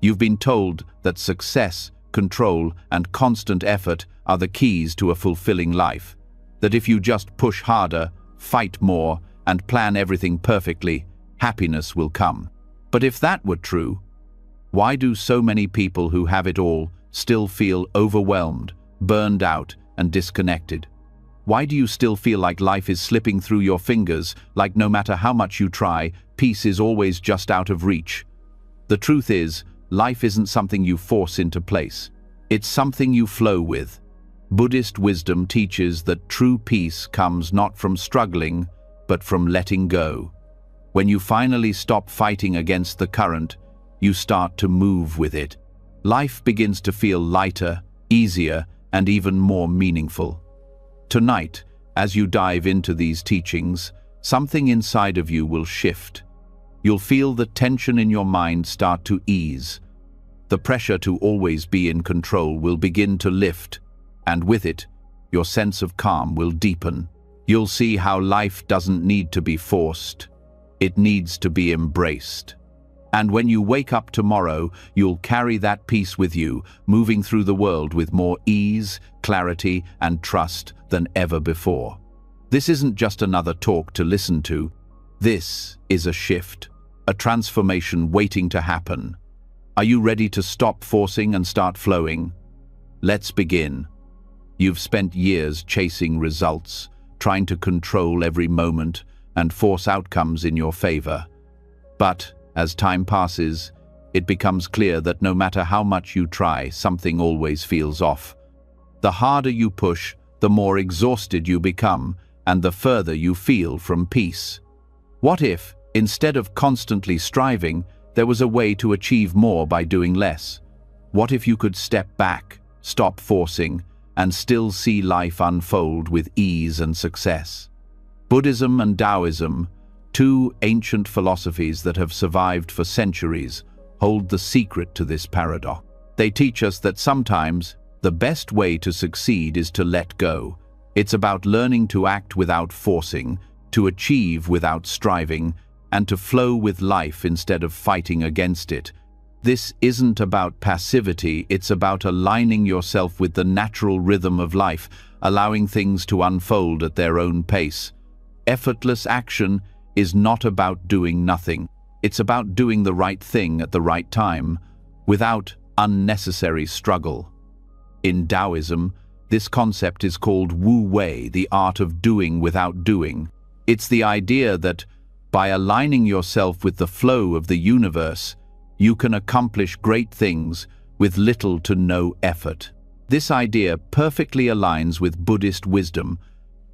You've been told that success, control, and constant effort are the keys to a fulfilling life. That if you just push harder, fight more, and plan everything perfectly, happiness will come. But if that were true, why do so many people who have it all still feel overwhelmed, burned out, and disconnected? Why do you still feel like life is slipping through your fingers, like no matter how much you try, peace is always just out of reach? The truth is, life isn't something you force into place. It's something you flow with. Buddhist wisdom teaches that true peace comes not from struggling, but from letting go. When you finally stop fighting against the current, you start to move with it. Life begins to feel lighter, easier, and even more meaningful. Tonight, as you dive into these teachings, something inside of you will shift. You'll feel the tension in your mind start to ease. The pressure to always be in control will begin to lift, and with it, your sense of calm will deepen. You'll see how life doesn't need to be forced. It needs to be embraced. And when you wake up tomorrow, you'll carry that peace with you, moving through the world with more ease, clarity, and trust than ever before. This isn't just another talk to listen to. This is a shift, a transformation waiting to happen. Are you ready to stop forcing and start flowing? Let's begin. You've spent years chasing results, trying to control every moment and force outcomes in your favor. But as time passes, it becomes clear that no matter how much you try, something always feels off. The harder you push, the more exhausted you become, and the further you feel from peace. What if, instead of constantly striving, there was a way to achieve more by doing less? What if you could step back, stop forcing, and still see life unfold with ease and success? Buddhism and Taoism, two ancient philosophies that have survived for centuries, hold the secret to this paradox. They teach us that sometimes the best way to succeed is to let go. It's about learning to act without forcing, to achieve without striving, and to flow with life instead of fighting against it. This isn't about passivity, it's about aligning yourself with the natural rhythm of life, allowing things to unfold at their own pace. Effortless action is not about doing nothing. It's about doing the right thing at the right time, without unnecessary struggle. In Taoism, this concept is called Wu Wei, the art of doing without doing. It's the idea that by aligning yourself with the flow of the universe, you can accomplish great things with little to no effort. This idea perfectly aligns with Buddhist wisdom,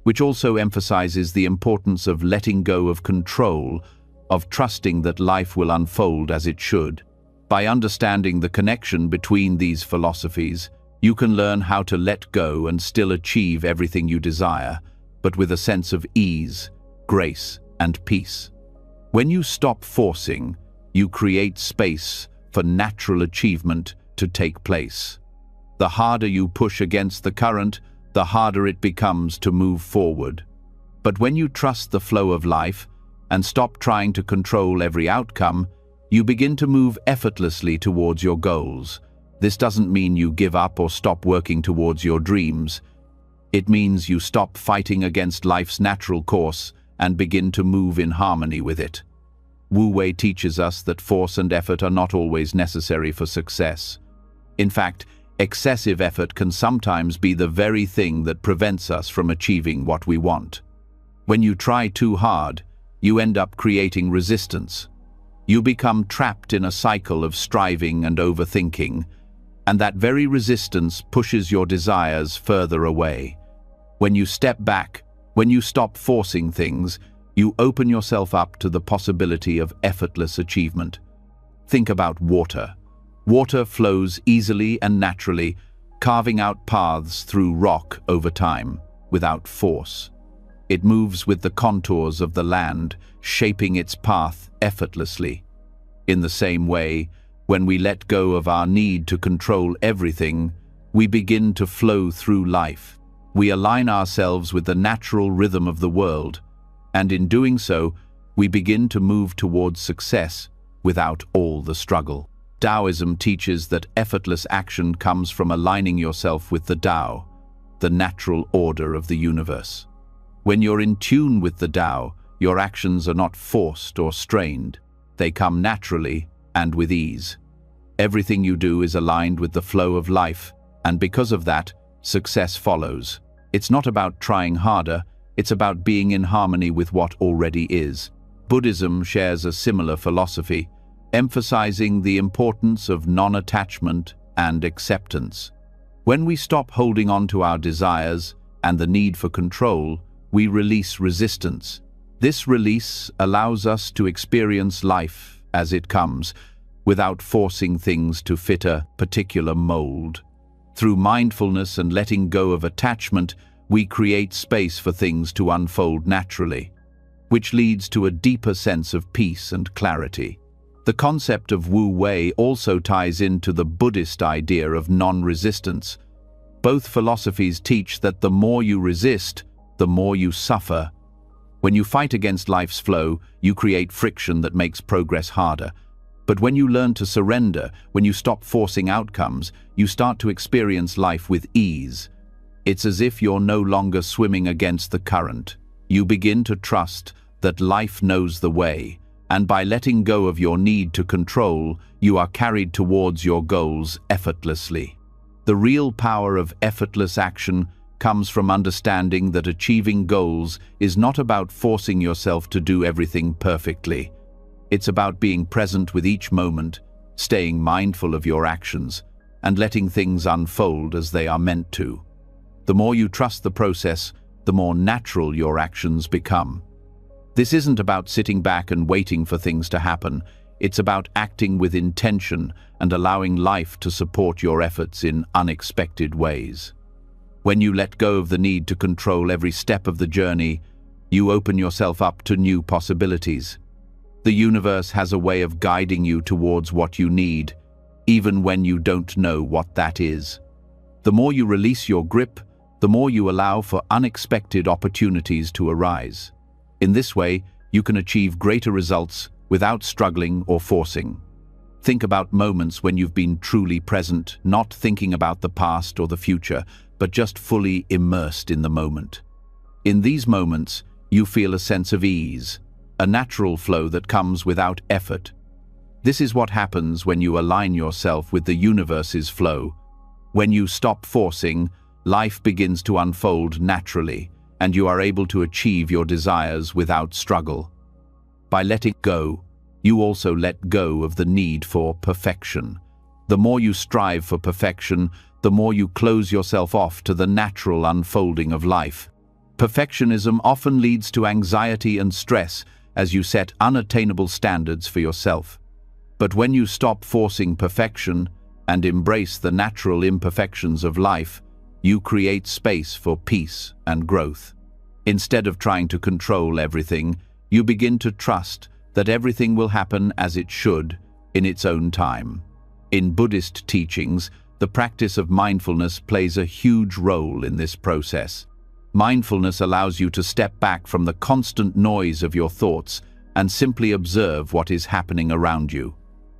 which also emphasizes the importance of letting go of control, of trusting that life will unfold as it should. By understanding the connection between these philosophies, you can learn how to let go and still achieve everything you desire, but with a sense of ease, grace, and peace. When you stop forcing, you create space for natural achievement to take place. The harder you push against the current, the harder it becomes to move forward. But when you trust the flow of life and stop trying to control every outcome, you begin to move effortlessly towards your goals. This doesn't mean you give up or stop working towards your dreams. It means you stop fighting against life's natural course and begin to move in harmony with it. Wu Wei teaches us that force and effort are not always necessary for success. In fact, excessive effort can sometimes be the very thing that prevents us from achieving what we want. When you try too hard, you end up creating resistance. You become trapped in a cycle of striving and overthinking, and that very resistance pushes your desires further away. When you step back, when you stop forcing things, you open yourself up to the possibility of effortless achievement. Think about water. Water flows easily and naturally, carving out paths through rock over time, without force. It moves with the contours of the land, shaping its path effortlessly. In the same way, when we let go of our need to control everything, we begin to flow through life. We align ourselves with the natural rhythm of the world, and in doing so, we begin to move towards success without all the struggle. Taoism teaches that effortless action comes from aligning yourself with the Tao, the natural order of the universe. When you're in tune with the Tao, your actions are not forced or strained. They come naturally and with ease. Everything you do is aligned with the flow of life, and because of that, success follows. It's not about trying harder, it's about being in harmony with what already is. Buddhism shares a similar philosophy, emphasizing the importance of non-attachment and acceptance. When we stop holding on to our desires and the need for control, we release resistance. This release allows us to experience life as it comes, without forcing things to fit a particular mold. Through mindfulness and letting go of attachment, we create space for things to unfold naturally, which leads to a deeper sense of peace and clarity. The concept of Wu Wei also ties into the Buddhist idea of non-resistance. Both philosophies teach that the more you resist, the more you suffer. When you fight against life's flow, you create friction that makes progress harder. But when you learn to surrender, when you stop forcing outcomes, you start to experience life with ease. It's as if you're no longer swimming against the current. You begin to trust that life knows the way, and by letting go of your need to control, you are carried towards your goals effortlessly. The real power of effortless action comes from understanding that achieving goals is not about forcing yourself to do everything perfectly. It's about being present with each moment, staying mindful of your actions, and letting things unfold as they are meant to. The more you trust the process, the more natural your actions become. This isn't about sitting back and waiting for things to happen. It's about acting with intention and allowing life to support your efforts in unexpected ways. When you let go of the need to control every step of the journey, you open yourself up to new possibilities. The universe has a way of guiding you towards what you need, even when you don't know what that is. The more you release your grip, the more you allow for unexpected opportunities to arise. In this way, you can achieve greater results without struggling or forcing. Think about moments when you've been truly present, not thinking about the past or the future, but just fully immersed in the moment. In these moments, you feel a sense of ease, a natural flow that comes without effort. This is what happens when you align yourself with the universe's flow. When you stop forcing, life begins to unfold naturally, and you are able to achieve your desires without struggle. By letting go, you also let go of the need for perfection. The more you strive for perfection, the more you close yourself off to the natural unfolding of life. Perfectionism often leads to anxiety and stress as you set unattainable standards for yourself. But when you stop forcing perfection and embrace the natural imperfections of life, you create space for peace and growth. Instead of trying to control everything, you begin to trust that everything will happen as it should in its own time. In Buddhist teachings, the practice of mindfulness plays a huge role in this process. Mindfulness allows you to step back from the constant noise of your thoughts and simply observe what is happening around you.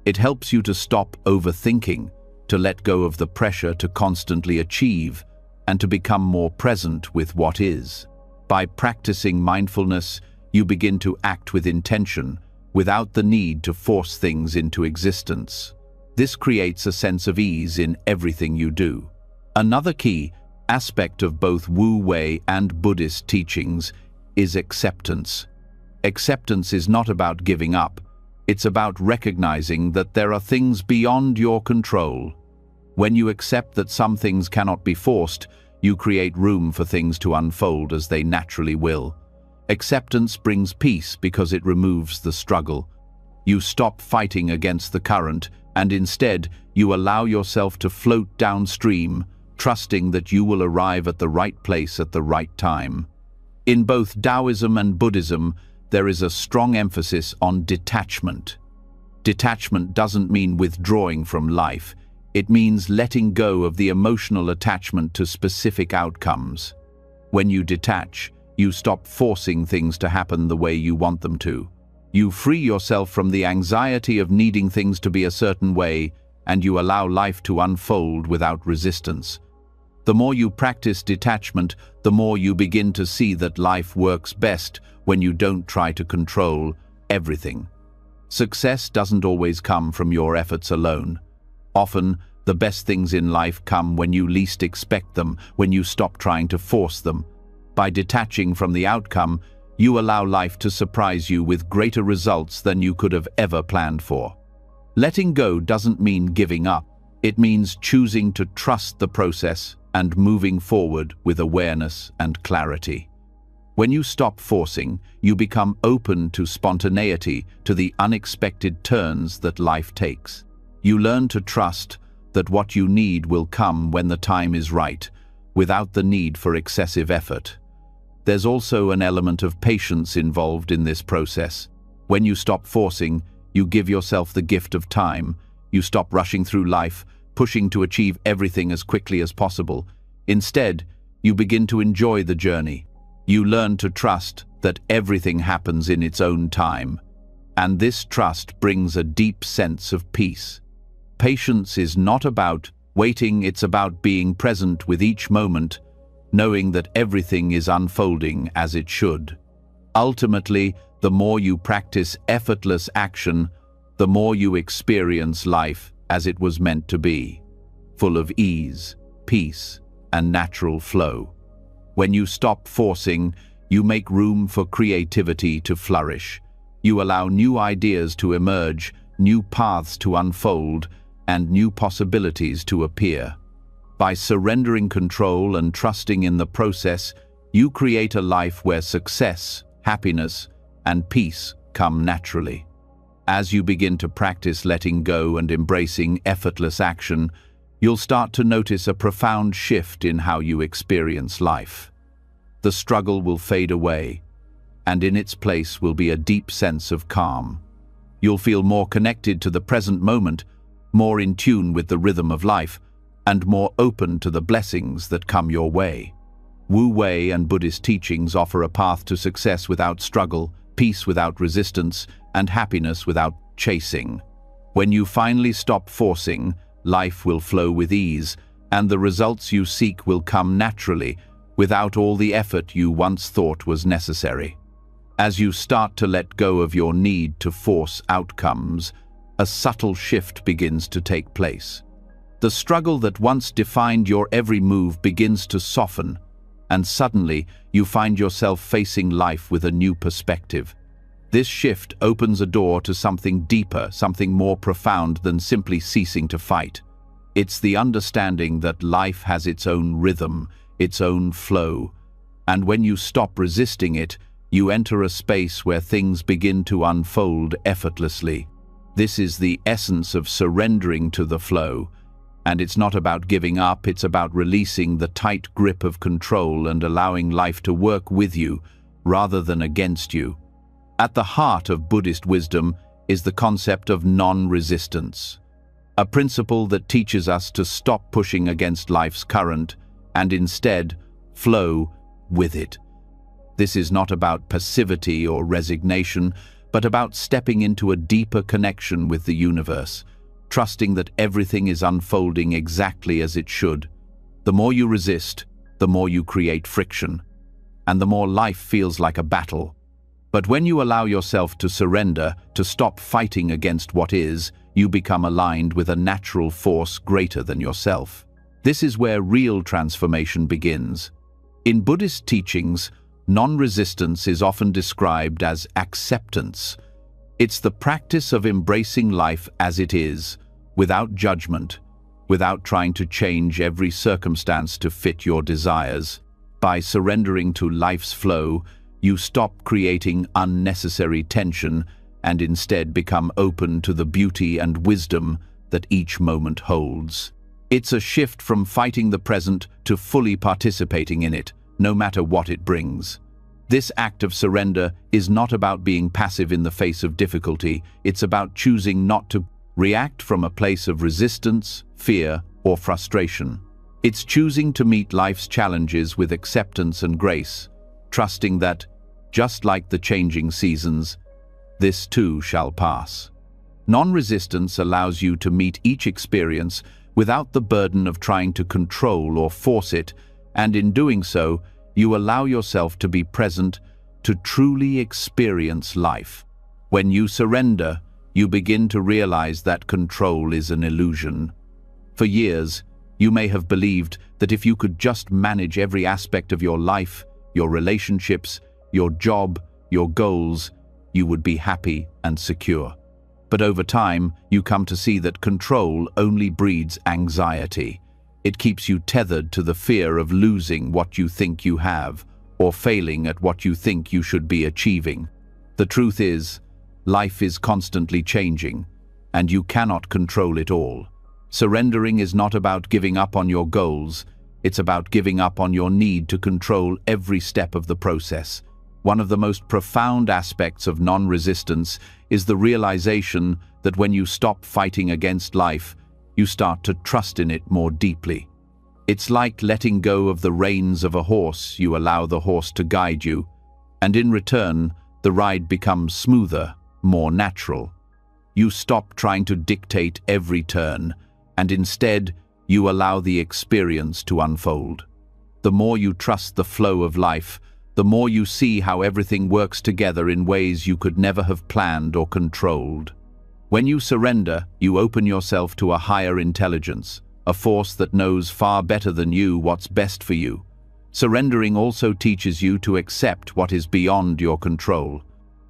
It helps you to stop overthinking, to let go of the pressure to constantly achieve, and to become more present with what is. By practicing mindfulness, you begin to act with intention, without the need to force things into existence. This creates a sense of ease in everything you do. Another key aspect of both Wu Wei and Buddhist teachings is acceptance. Acceptance is not about giving up. It's about recognizing that there are things beyond your control. When you accept that some things cannot be forced, you create room for things to unfold as they naturally will. Acceptance brings peace because it removes the struggle. You stop fighting against the current, and instead, you allow yourself to float downstream, trusting that you will arrive at the right place at the right time. In both Taoism and Buddhism, there is a strong emphasis on detachment. Detachment doesn't mean withdrawing from life. It means letting go of the emotional attachment to specific outcomes. When you detach, you stop forcing things to happen the way you want them to. You free yourself from the anxiety of needing things to be a certain way, and you allow life to unfold without resistance. The more you practice detachment, the more you begin to see that life works best when you don't try to control everything. Success doesn't always come from your efforts alone. Often, the best things in life come when you least expect them, when you stop trying to force them. By detaching from the outcome, you allow life to surprise you with greater results than you could have ever planned for. Letting go doesn't mean giving up. It means choosing to trust the process and moving forward with awareness and clarity. When you stop forcing, you become open to spontaneity, to the unexpected turns that life takes. You learn to trust that what you need will come when the time is right, without the need for excessive effort. There's also an element of patience involved in this process. When you stop forcing, you give yourself the gift of time. You stop rushing through life, pushing to achieve everything as quickly as possible. Instead, you begin to enjoy the journey. You learn to trust that everything happens in its own time. And this trust brings a deep sense of peace. Patience is not about waiting, it's about being present with each moment, knowing that everything is unfolding as it should. Ultimately, the more you practice effortless action, the more you experience life as it was meant to be, full of ease, peace, and natural flow. When you stop forcing, you make room for creativity to flourish. You allow new ideas to emerge, new paths to unfold, and new possibilities to appear. By surrendering control and trusting in the process, you create a life where success, happiness, and peace come naturally. As you begin to practice letting go and embracing effortless action, you'll start to notice a profound shift in how you experience life. The struggle will fade away, and in its place will be a deep sense of calm. You'll feel more connected to the present moment, more in tune with the rhythm of life, and more open to the blessings that come your way. Wu Wei and Buddhist teachings offer a path to success without struggle, peace without resistance, and happiness without chasing. When you finally stop forcing, life will flow with ease, and the results you seek will come naturally, without all the effort you once thought was necessary. As you start to let go of your need to force outcomes, a subtle shift begins to take place. The struggle that once defined your every move begins to soften, and suddenly you find yourself facing life with a new perspective. This shift opens a door to something deeper, something more profound than simply ceasing to fight. It's the understanding that life has its own rhythm, its own flow, and when you stop resisting it, you enter a space where things begin to unfold effortlessly. This is the essence of surrendering to the flow, and it's not about giving up, it's about releasing the tight grip of control and allowing life to work with you rather than against you. At the heart of Buddhist wisdom is the concept of non-resistance, a principle that teaches us to stop pushing against life's current and instead flow with it. This is not about passivity or resignation, but about stepping into a deeper connection with the universe, trusting that everything is unfolding exactly as it should. The more you resist, the more you create friction, and the more life feels like a battle. But when you allow yourself to surrender, to stop fighting against what is, you become aligned with a natural force greater than yourself. This is where real transformation begins. In Buddhist teachings, non-resistance is often described as acceptance. It's the practice of embracing life as it is, without judgment, without trying to change every circumstance to fit your desires. By surrendering to life's flow, you stop creating unnecessary tension and instead become open to the beauty and wisdom that each moment holds. It's a shift from fighting the present to fully participating in it, no matter what it brings. This act of surrender is not about being passive in the face of difficulty, it's about choosing not to react from a place of resistance, fear, or frustration. It's choosing to meet life's challenges with acceptance and grace, trusting that, just like the changing seasons, This too shall pass. Non-resistance allows you to meet each experience without the burden of trying to control or force it, and in doing so, you allow yourself to be present, to truly experience life. When you surrender, you begin to realize that control is an illusion. For years, you may have believed that if you could just manage every aspect of your life, your relationships, your job, your goals, you would be happy and secure. But over time, you come to see that control only breeds anxiety. It keeps you tethered to the fear of losing what you think you have, or failing at what you think you should be achieving. The truth is, life is constantly changing, and you cannot control it all. Surrendering is not about giving up on your goals, it's about giving up on your need to control every step of the process. One of the most profound aspects of non-resistance is the realization that when you stop fighting against life, you start to trust in it more deeply. It's like letting go of the reins of a horse. You allow the horse to guide you, and in return, the ride becomes smoother, more natural. You stop trying to dictate every turn, and instead, you allow the experience to unfold. The more you trust the flow of life, the more you see how everything works together in ways you could never have planned or controlled. When you surrender, you open yourself to a higher intelligence, a force that knows far better than you what's best for you. Surrendering also teaches you to accept what is beyond your control.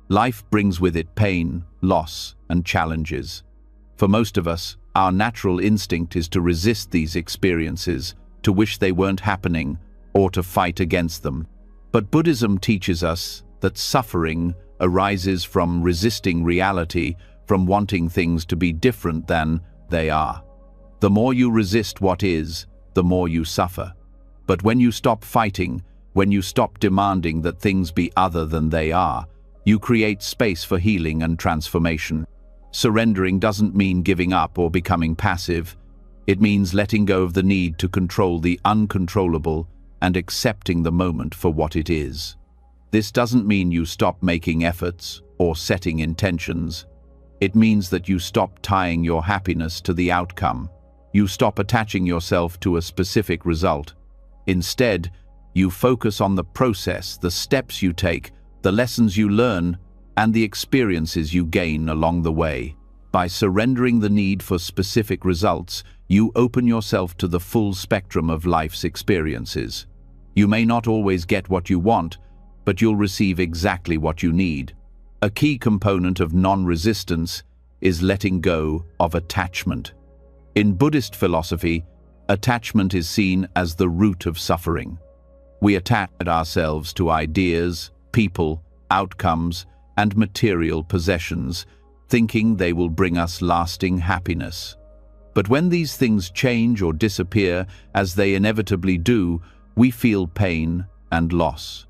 Life brings with it pain, loss, and challenges. For most of us, our natural instinct is to resist these experiences, to wish they weren't happening, or to fight against them. But Buddhism teaches us that suffering arises from resisting reality, from wanting things to be different than they are. The more you resist what is, the more you suffer. But when you stop fighting, when you stop demanding that things be other than they are, you create space for healing and transformation. Surrendering doesn't mean giving up or becoming passive. It means letting go of the need to control the uncontrollable and accepting the moment for what it is. This doesn't mean you stop making efforts or setting intentions. It means that you stop tying your happiness to the outcome. You stop attaching yourself to a specific result. Instead, you focus on the process, the steps you take, the lessons you learn, and the experiences you gain along the way. By surrendering the need for specific results, you open yourself to the full spectrum of life's experiences. You may not always get what you want, but you'll receive exactly what you need. A key component of non-resistance is letting go of attachment. In Buddhist philosophy, attachment is seen as the root of suffering. We attach ourselves to ideas, people, outcomes, and material possessions, thinking they will bring us lasting happiness. But when these things change or disappear, as they inevitably do, we feel pain and loss.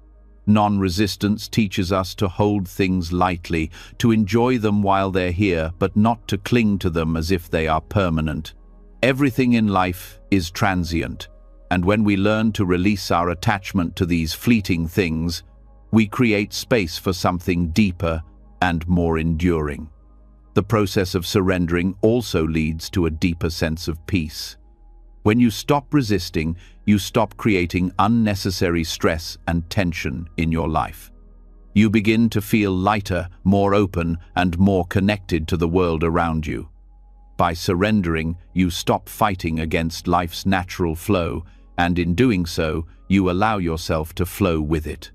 Non-resistance teaches us to hold things lightly, to enjoy them while they're here, but not to cling to them as if they are permanent. Everything in life is transient, and when we learn to release our attachment to these fleeting things, we create space for something deeper and more enduring. The process of surrendering also leads to a deeper sense of peace. When you stop resisting, you stop creating unnecessary stress and tension in your life. You begin to feel lighter, more open, and more connected to the world around you. By surrendering, you stop fighting against life's natural flow, and in doing so, you allow yourself to flow with it.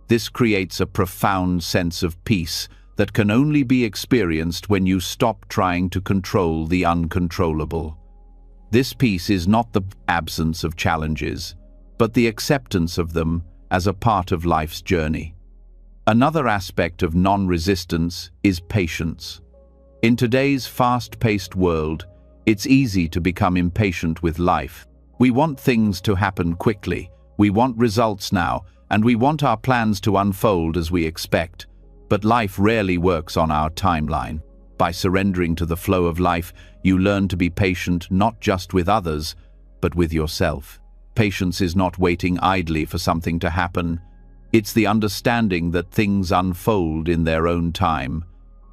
This creates a profound sense of peace that can only be experienced when you stop trying to control the uncontrollable. This peace is not the absence of challenges, but the acceptance of them as a part of life's journey. Another aspect of non-resistance is patience. In today's fast-paced world, it's easy to become impatient with life. We want things to happen quickly, we want results now, and we want our plans to unfold as we expect. But life rarely works on our timeline. By surrendering to the flow of life, you learn to be patient not just with others, but with yourself. Patience is not waiting idly for something to happen. It's the understanding that things unfold in their own time,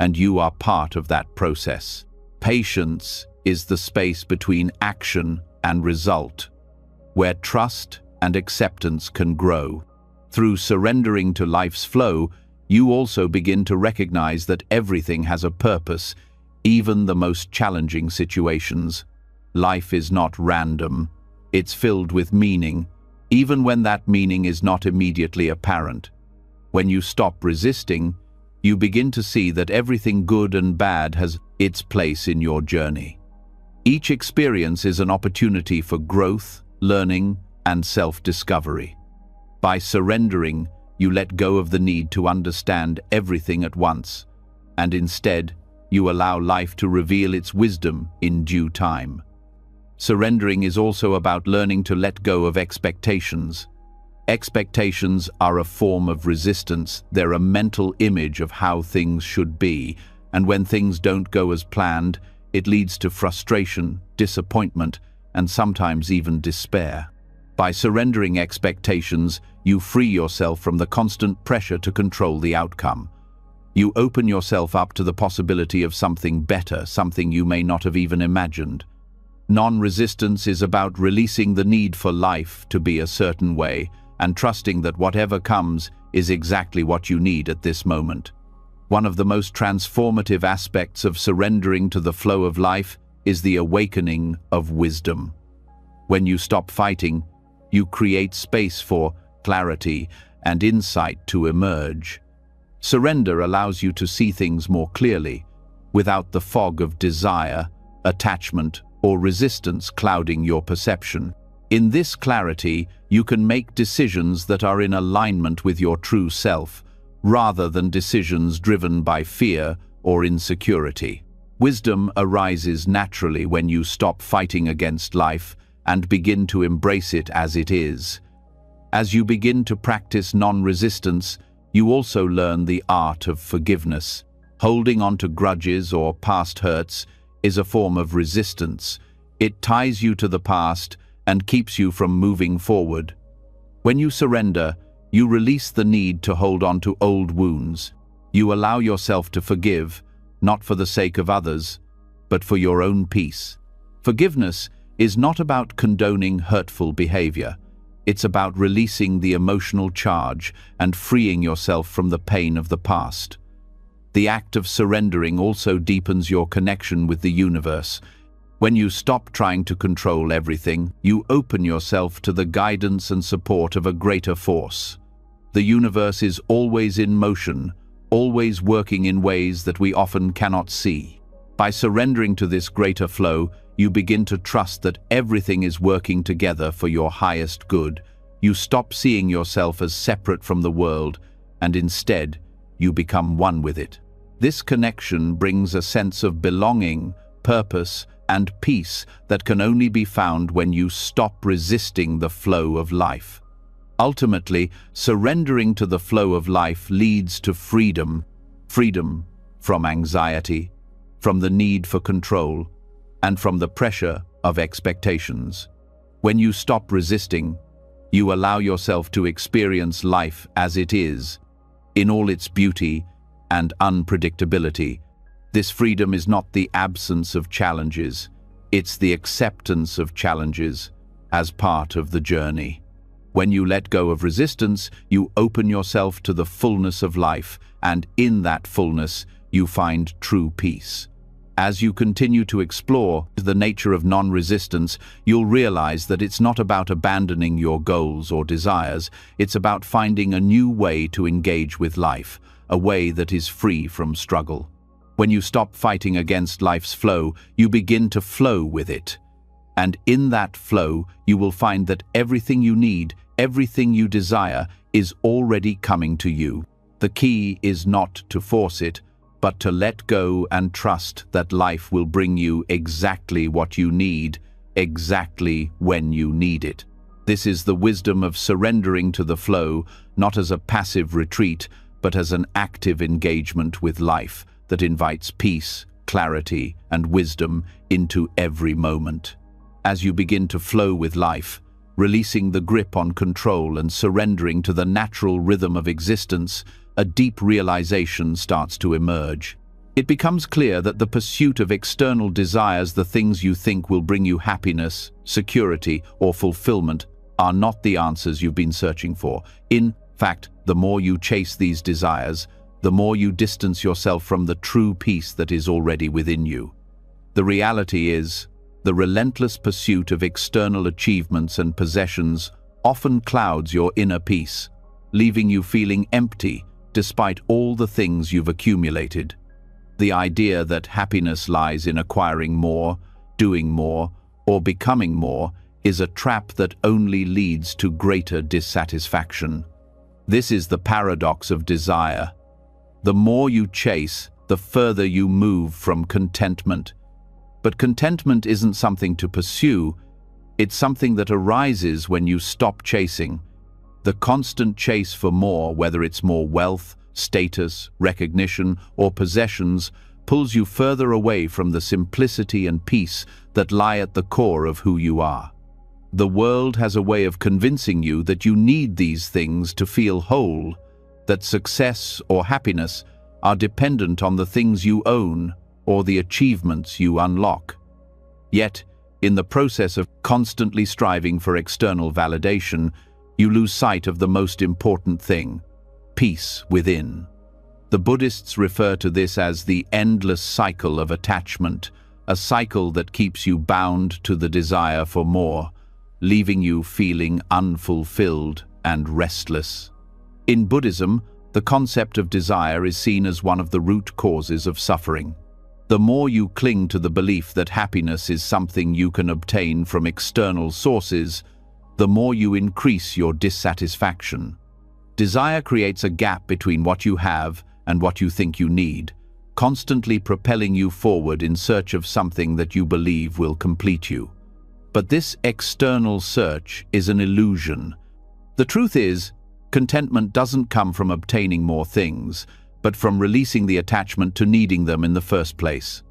and you are part of that process. Patience is the space between action and result, where trust and acceptance can grow. Through surrendering to life's flow, you also begin to recognize that everything has a purpose, even the most challenging situations. Life is not random. It's filled with meaning, even when that meaning is not immediately apparent. When you stop resisting, you begin to see that everything good and bad has its place in your journey. Each experience is an opportunity for growth, learning, and self-discovery. By surrendering, you let go of the need to understand everything at once, and instead, you allow life to reveal its wisdom in due time. Surrendering is also about learning to let go of expectations. Expectations are a form of resistance. They're a mental image of how things should be, and when things don't go as planned, it leads to frustration, disappointment, and sometimes even despair. By surrendering expectations, you free yourself from the constant pressure to control the outcome. You open yourself up to the possibility of something better, something you may not have even imagined. Non-resistance is about releasing the need for life to be a certain way and trusting that whatever comes is exactly what you need at this moment. One of the most transformative aspects of surrendering to the flow of life is the awakening of wisdom. When you stop fighting, you create space for clarity and insight to emerge. Surrender allows you to see things more clearly, without the fog of desire, attachment, or resistance clouding your perception. In this clarity, you can make decisions that are in alignment with your true self, rather than decisions driven by fear or insecurity. Wisdom arises naturally when you stop fighting against life and begin to embrace it as it is. As you begin to practice non-resistance, you also learn the art of forgiveness. Holding on to grudges or past hurts is a form of resistance. It ties you to the past and keeps you from moving forward. When you surrender, you release the need to hold on to old wounds. You allow yourself to forgive, not for the sake of others, but for your own peace. Forgiveness is not about condoning hurtful behavior. It's about releasing the emotional charge and freeing yourself from the pain of the past. The act of surrendering also deepens your connection with the universe. When you stop trying to control everything, you open yourself to the guidance and support of a greater force. The universe is always in motion, always working in ways that we often cannot see. By surrendering to this greater flow, you begin to trust that everything is working together for your highest good. You stop seeing yourself as separate from the world, and instead, you become one with it. This connection brings a sense of belonging, purpose, and peace that can only be found when you stop resisting the flow of life. Ultimately, surrendering to the flow of life leads to freedom. Freedom from anxiety, from the need for control, and from the pressure of expectations. When you stop resisting, you allow yourself to experience life as it is, in all its beauty and unpredictability. This freedom is not the absence of challenges, it's the acceptance of challenges as part of the journey. When you let go of resistance, you open yourself to the fullness of life, and in that fullness, you find true peace. As you continue to explore the nature of non-resistance, you'll realize that it's not about abandoning your goals or desires, it's about finding a new way to engage with life, a way that is free from struggle. When you stop fighting against life's flow, you begin to flow with it. And in that flow, you will find that everything you need, everything you desire, is already coming to you. The key is not to force it, but to let go and trust that life will bring you exactly what you need, exactly when you need it. This is the wisdom of surrendering to the flow, not as a passive retreat, but as an active engagement with life that invites peace, clarity, and wisdom into every moment. As you begin to flow with life, releasing the grip on control and surrendering to the natural rhythm of existence, a deep realization starts to emerge. It becomes clear that the pursuit of external desires, the things you think will bring you happiness, security, or fulfillment, are not the answers you've been searching for. In fact, the more you chase these desires, the more you distance yourself from the true peace that is already within you. The reality is, the relentless pursuit of external achievements and possessions often clouds your inner peace, leaving you feeling empty despite all the things you've accumulated. The idea that happiness lies in acquiring more, doing more, or becoming more is a trap that only leads to greater dissatisfaction. This is the paradox of desire. The more you chase, the further you move from contentment. But contentment isn't something to pursue, it's something that arises when you stop chasing. The constant chase for more, whether it's more wealth, status, recognition, or possessions, pulls you further away from the simplicity and peace that lie at the core of who you are. The world has a way of convincing you that you need these things to feel whole, that success or happiness are dependent on the things you own or the achievements you unlock. Yet, in the process of constantly striving for external validation, you lose sight of the most important thing: peace within. The Buddhists refer to this as the endless cycle of attachment, a cycle that keeps you bound to the desire for more, leaving you feeling unfulfilled and restless. In Buddhism, the concept of desire is seen as one of the root causes of suffering. The more you cling to the belief that happiness is something you can obtain from external sources, the more you increase your dissatisfaction. Desire creates a gap between what you have and what you think you need, constantly propelling you forward in search of something that you believe will complete you. But this external search is an illusion. The truth is, contentment doesn't come from obtaining more things, but from releasing the attachment to needing them in the first place.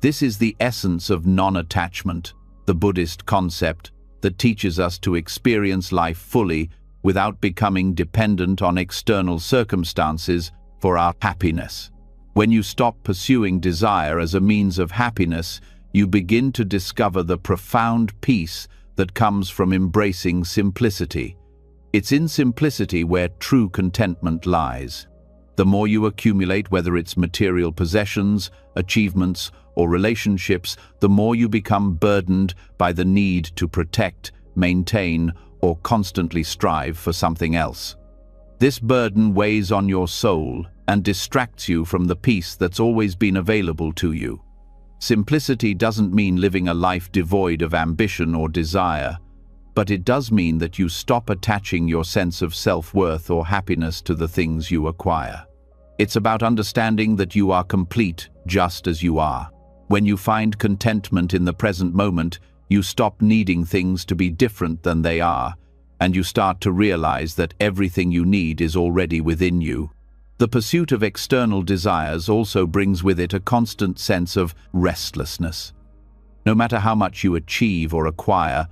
This is the essence of non-attachment, the Buddhist concept that teaches us to experience life fully without becoming dependent on external circumstances for our happiness. When you stop pursuing desire as a means of happiness, you begin to discover the profound peace that comes from embracing simplicity. It's in simplicity where true contentment lies. The more you accumulate, whether it's material possessions, achievements, or relationships, the more you become burdened by the need to protect, maintain, or constantly strive for something else. This burden weighs on your soul and distracts you from the peace that's always been available to you. Simplicity doesn't mean living a life devoid of ambition or desire, but it does mean that you stop attaching your sense of self-worth or happiness to the things you acquire. It's about understanding that you are complete just as you are. When you find contentment in the present moment, you stop needing things to be different than they are, and you start to realize that everything you need is already within you. The pursuit of external desires also brings with it a constant sense of restlessness. No matter how much you achieve or acquire,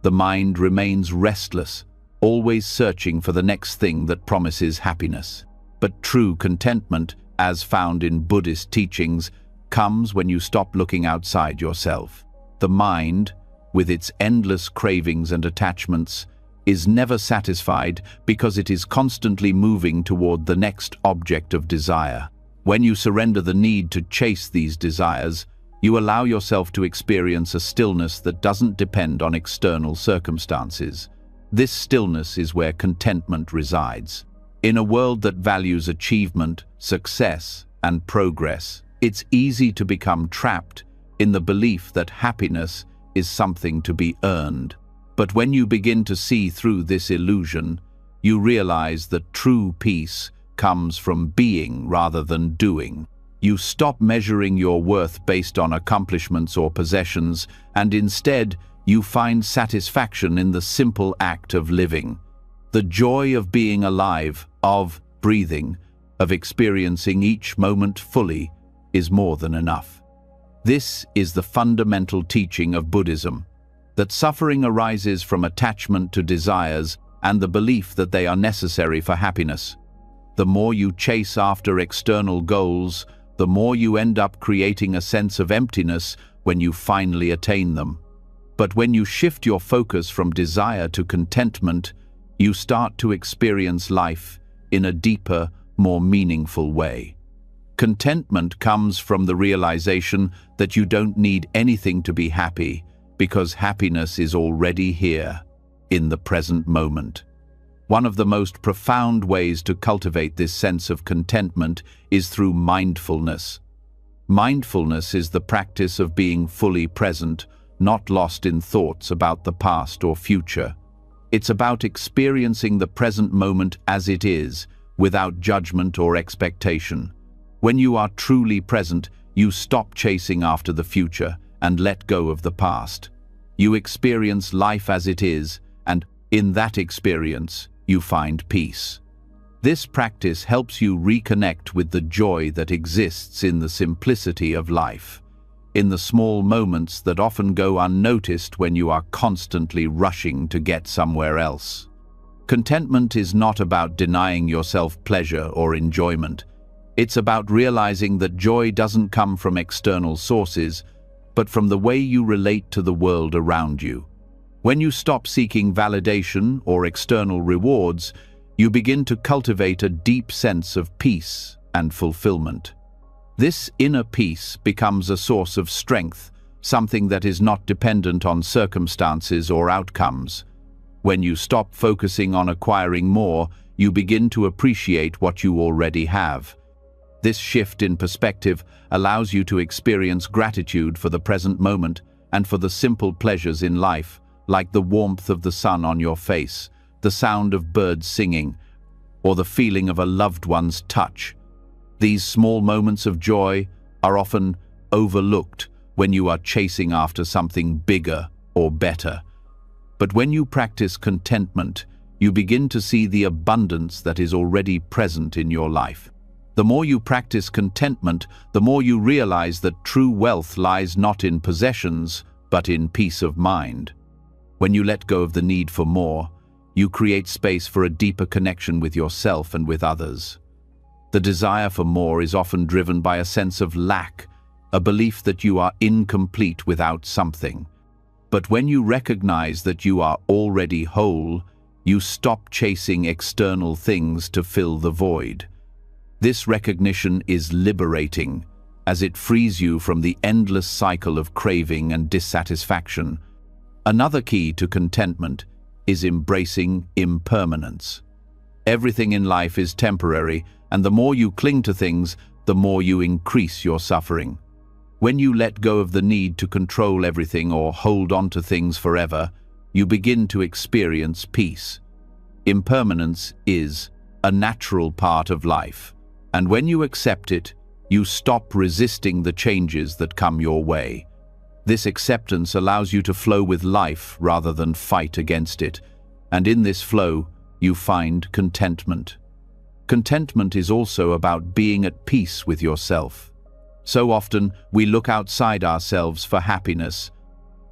the mind remains restless, always searching for the next thing that promises happiness. But true contentment, as found in Buddhist teachings, comes when you stop looking outside yourself. The mind, with its endless cravings and attachments, is never satisfied because it is constantly moving toward the next object of desire. When you surrender the need to chase these desires, you allow yourself to experience a stillness that doesn't depend on external circumstances. This stillness is where contentment resides. In a world that values achievement, success, and progress, it's easy to become trapped in the belief that happiness is something to be earned. But when you begin to see through this illusion, you realize that true peace comes from being rather than doing. You stop measuring your worth based on accomplishments or possessions, and instead you find satisfaction in the simple act of living. The joy of being alive, of breathing, of experiencing each moment fully is more than enough. This is the fundamental teaching of Buddhism, that suffering arises from attachment to desires and the belief that they are necessary for happiness. The more you chase after external goals, the more you end up creating a sense of emptiness when you finally attain them. But when you shift your focus from desire to contentment, you start to experience life in a deeper, more meaningful way. Contentment comes from the realization that you don't need anything to be happy, because happiness is already here, in the present moment. One of the most profound ways to cultivate this sense of contentment is through mindfulness. Mindfulness is the practice of being fully present, not lost in thoughts about the past or future. It's about experiencing the present moment as it is, without judgment or expectation. When you are truly present, you stop chasing after the future and let go of the past. You experience life as it is, and in that experience, you find peace. This practice helps you reconnect with the joy that exists in the simplicity of life, in the small moments that often go unnoticed when you are constantly rushing to get somewhere else. Contentment is not about denying yourself pleasure or enjoyment. It's about realizing that joy doesn't come from external sources, but from the way you relate to the world around you. When you stop seeking validation or external rewards, you begin to cultivate a deep sense of peace and fulfillment. This inner peace becomes a source of strength, something that is not dependent on circumstances or outcomes. When you stop focusing on acquiring more, you begin to appreciate what you already have. This shift in perspective allows you to experience gratitude for the present moment and for the simple pleasures in life, like the warmth of the sun on your face, the sound of birds singing, or the feeling of a loved one's touch. These small moments of joy are often overlooked when you are chasing after something bigger or better. But when you practice contentment, you begin to see the abundance that is already present in your life. The more you practice contentment, the more you realize that true wealth lies not in possessions, but in peace of mind. When you let go of the need for more, you create space for a deeper connection with yourself and with others. The desire for more is often driven by a sense of lack, a belief that you are incomplete without something. But when you recognize that you are already whole, you stop chasing external things to fill the void. This recognition is liberating, as it frees you from the endless cycle of craving and dissatisfaction. Another key to contentment is embracing impermanence. Everything in life is temporary, and the more you cling to things, the more you increase your suffering. When you let go of the need to control everything or hold on to things forever, you begin to experience peace. Impermanence is a natural part of life, and when you accept it, you stop resisting the changes that come your way. This acceptance allows you to flow with life rather than fight against it, and in this flow, you find contentment. Contentment is also about being at peace with yourself. So often, we look outside ourselves for happiness,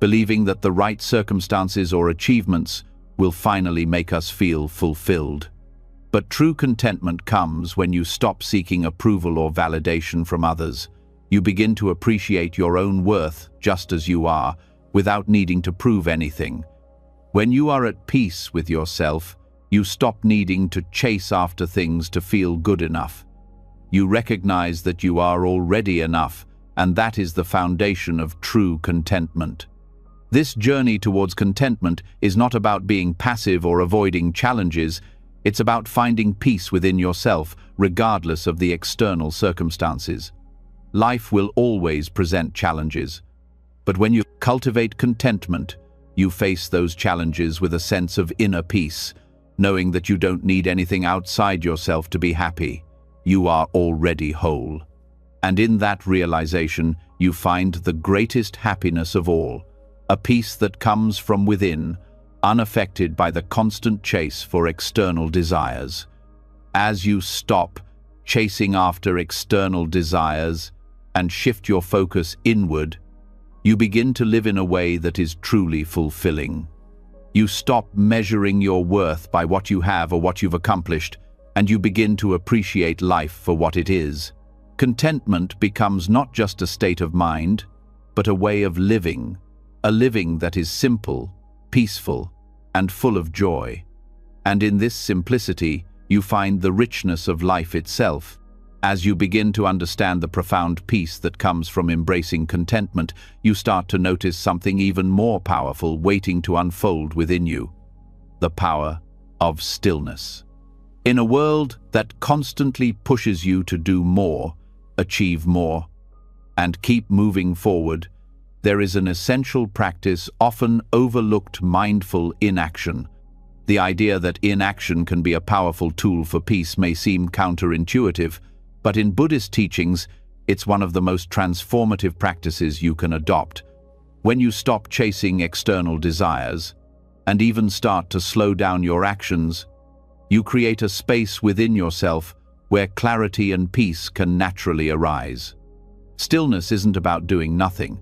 believing that the right circumstances or achievements will finally make us feel fulfilled. But true contentment comes when you stop seeking approval or validation from others. You begin to appreciate your own worth just as you are, without needing to prove anything. When you are at peace with yourself, you stop needing to chase after things to feel good enough. You recognize that you are already enough, and that is the foundation of true contentment. This journey towards contentment is not about being passive or avoiding challenges. It's about finding peace within yourself, regardless of the external circumstances. Life will always present challenges, but when you cultivate contentment, you face those challenges with a sense of inner peace, knowing that you don't need anything outside yourself to be happy. You are already whole. And in that realization, you find the greatest happiness of all, a peace that comes from within, unaffected by the constant chase for external desires. As you stop chasing after external desires and shift your focus inward, you begin to live in a way that is truly fulfilling. You stop measuring your worth by what you have or what you've accomplished, and you begin to appreciate life for what it is. Contentment becomes not just a state of mind, but a way of living, a living that is simple, peaceful, and full of joy. And in this simplicity, you find the richness of life itself. As you begin to understand the profound peace that comes from embracing contentment, you start to notice something even more powerful waiting to unfold within you: the power of stillness. In a world that constantly pushes you to do more, achieve more, and keep moving forward, there is an essential practice often overlooked: mindful inaction. The idea that inaction can be a powerful tool for peace may seem counterintuitive, but in Buddhist teachings, it's one of the most transformative practices you can adopt. When you stop chasing external desires, and even start to slow down your actions, you create a space within yourself where clarity and peace can naturally arise. Stillness isn't about doing nothing.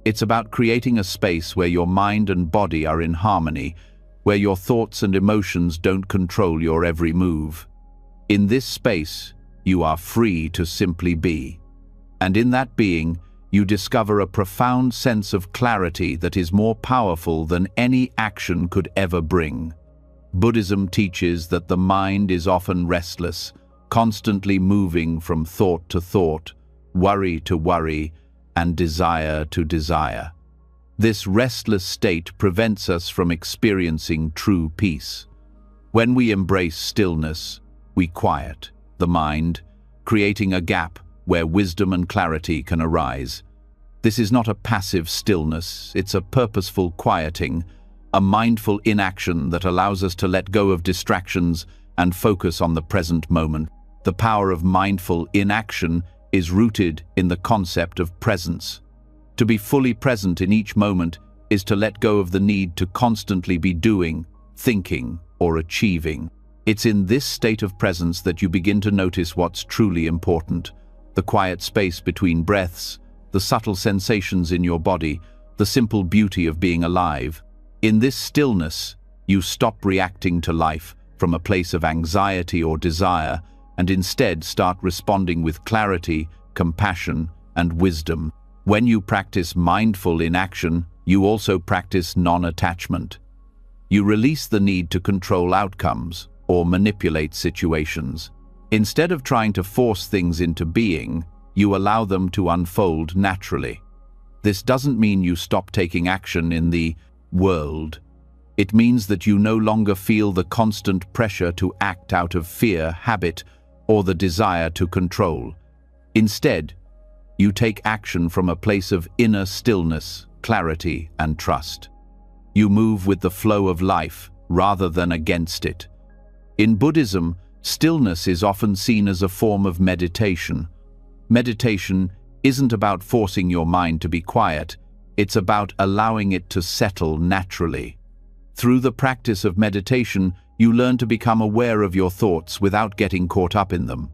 It's about creating a space where your mind and body are in harmony, where your thoughts and emotions don't control your every move. In this space, you are free to simply be. And in that being, you discover a profound sense of clarity that is more powerful than any action could ever bring. Buddhism teaches that the mind is often restless, constantly moving from thought to thought, worry to worry, and desire to desire. This restless state prevents us from experiencing true peace. When we embrace stillness, we quiet the mind, creating a gap where wisdom and clarity can arise. This is not a passive stillness, it's a purposeful quieting, a mindful inaction that allows us to let go of distractions and focus on the present moment. The power of mindful inaction is rooted in the concept of presence. To be fully present in each moment is to let go of the need to constantly be doing, thinking, or achieving. It's in this state of presence that you begin to notice what's truly important: the quiet space between breaths, the subtle sensations in your body, the simple beauty of being alive. In this stillness, you stop reacting to life from a place of anxiety or desire, and instead start responding with clarity, compassion, and wisdom. When you practice mindful inaction, you also practice non-attachment. You release the need to control outcomes or manipulate situations. Instead of trying to force things into being, you allow them to unfold naturally. This doesn't mean you stop taking action in the world. It means that you no longer feel the constant pressure to act out of fear, habit, or the desire to control. Instead, you take action from a place of inner stillness, clarity, and trust. You move with the flow of life rather than against it. In Buddhism, stillness is often seen as a form of meditation. Meditation isn't about forcing your mind to be quiet, it's about allowing it to settle naturally. Through the practice of meditation, you learn to become aware of your thoughts without getting caught up in them.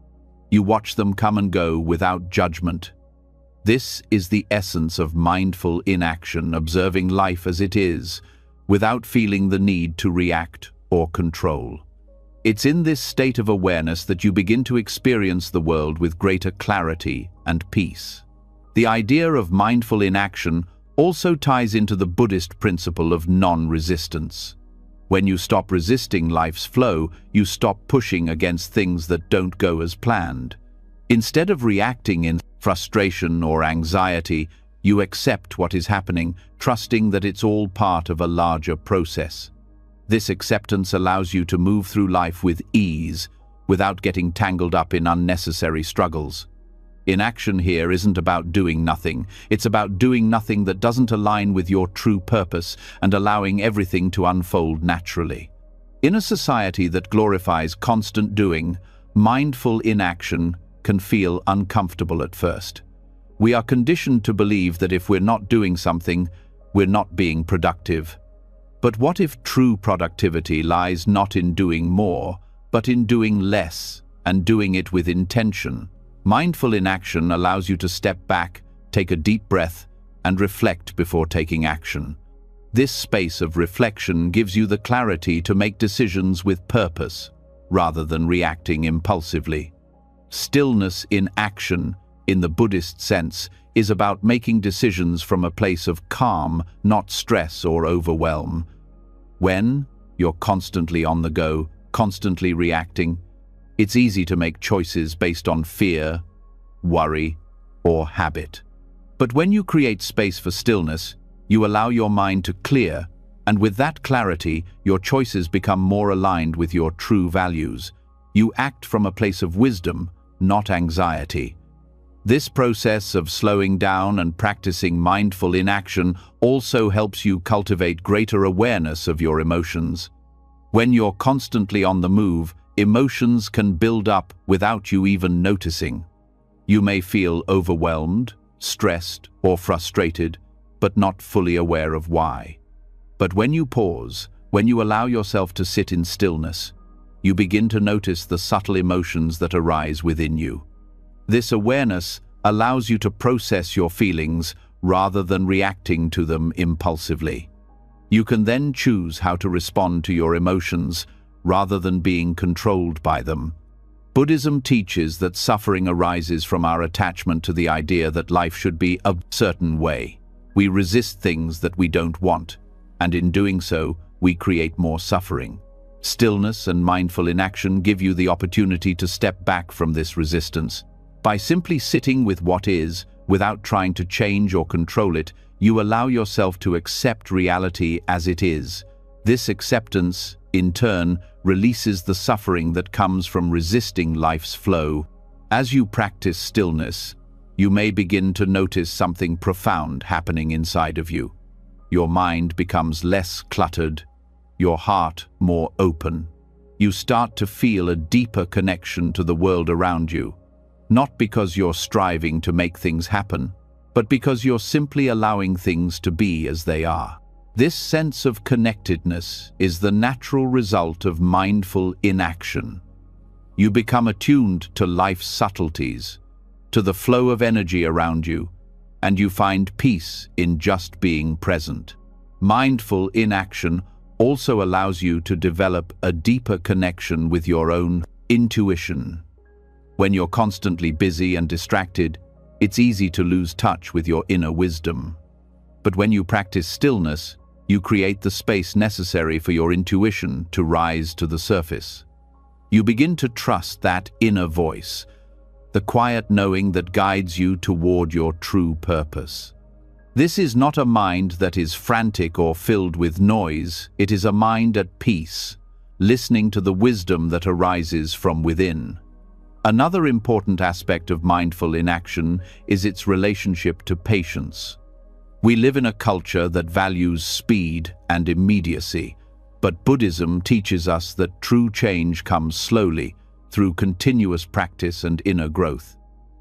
You watch them come and go without judgment. This is the essence of mindful inaction, observing life as it is, without feeling the need to react or control. It's in this state of awareness that you begin to experience the world with greater clarity and peace. The idea of mindful inaction also ties into the Buddhist principle of non-resistance. When you stop resisting life's flow, you stop pushing against things that don't go as planned. Instead of reacting in frustration or anxiety, you accept what is happening, trusting that it's all part of a larger process. This acceptance allows you to move through life with ease, without getting tangled up in unnecessary struggles. Inaction here isn't about doing nothing, it's about doing nothing that doesn't align with your true purpose and allowing everything to unfold naturally. In a society that glorifies constant doing, mindful inaction can feel uncomfortable at first. We are conditioned to believe that if we're not doing something, we're not being productive. But what if true productivity lies not in doing more, but in doing less, and doing it with intention? Mindful inaction allows you to step back, take a deep breath, and reflect before taking action. This space of reflection gives you the clarity to make decisions with purpose, rather than reacting impulsively. Stillness in action, in the Buddhist sense, is about making decisions from a place of calm, not stress or overwhelm. When you're constantly on the go, constantly reacting, it's easy to make choices based on fear, worry, or habit. But when you create space for stillness, you allow your mind to clear, and with that clarity, your choices become more aligned with your true values. You act from a place of wisdom, not anxiety. This process of slowing down and practicing mindful inaction also helps you cultivate greater awareness of your emotions. When you're constantly on the move, emotions can build up without you even noticing. You may feel overwhelmed, stressed, or frustrated, but not fully aware of why. But when you pause, when you allow yourself to sit in stillness, you begin to notice the subtle emotions that arise within you. This awareness allows you to process your feelings rather than reacting to them impulsively. You can then choose how to respond to your emotions rather than being controlled by them. Buddhism teaches that suffering arises from our attachment to the idea that life should be a certain way. We resist things that we don't want, and in doing so, we create more suffering. Stillness and mindful inaction give you the opportunity to step back from this resistance. By simply sitting with what is, without trying to change or control it, you allow yourself to accept reality as it is. This acceptance, in turn, releases the suffering that comes from resisting life's flow. As you practice stillness, you may begin to notice something profound happening inside of you. Your mind becomes less cluttered, your heart more open. You start to feel a deeper connection to the world around you, not because you're striving to make things happen, but because you're simply allowing things to be as they are. This sense of connectedness is the natural result of mindful inaction. You become attuned to life's subtleties, to the flow of energy around you, and you find peace in just being present. Mindful inaction also allows you to develop a deeper connection with your own intuition. When you're constantly busy and distracted, it's easy to lose touch with your inner wisdom. But when you practice stillness, you create the space necessary for your intuition to rise to the surface. You begin to trust that inner voice, the quiet knowing that guides you toward your true purpose. This is not a mind that is frantic or filled with noise. It is a mind at peace, listening to the wisdom that arises from within. Another important aspect of mindful inaction is its relationship to patience. We live in a culture that values speed and immediacy, but Buddhism teaches us that true change comes slowly, through continuous practice and inner growth.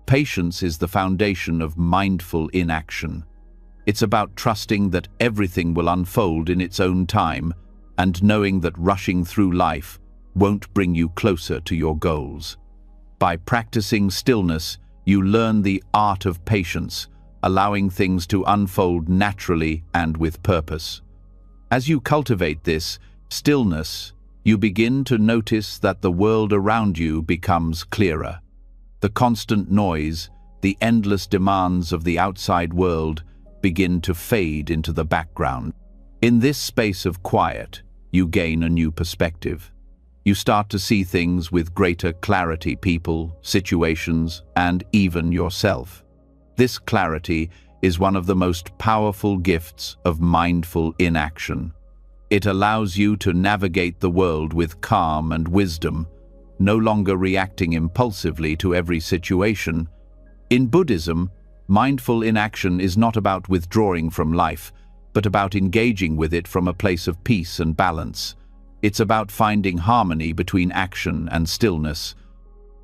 Patience is the foundation of mindful inaction. It's about trusting that everything will unfold in its own time and knowing that rushing through life won't bring you closer to your goals. By practicing stillness, you learn the art of patience, allowing things to unfold naturally and with purpose. As you cultivate this stillness, you begin to notice that the world around you becomes clearer. The constant noise, the endless demands of the outside world begin to fade into the background. In this space of quiet, you gain a new perspective. You start to see things with greater clarity, people, situations, and even yourself. This clarity is one of the most powerful gifts of mindful inaction. It allows you to navigate the world with calm and wisdom, no longer reacting impulsively to every situation. In Buddhism, mindful inaction is not about withdrawing from life, but about engaging with it from a place of peace and balance. It's about finding harmony between action and stillness.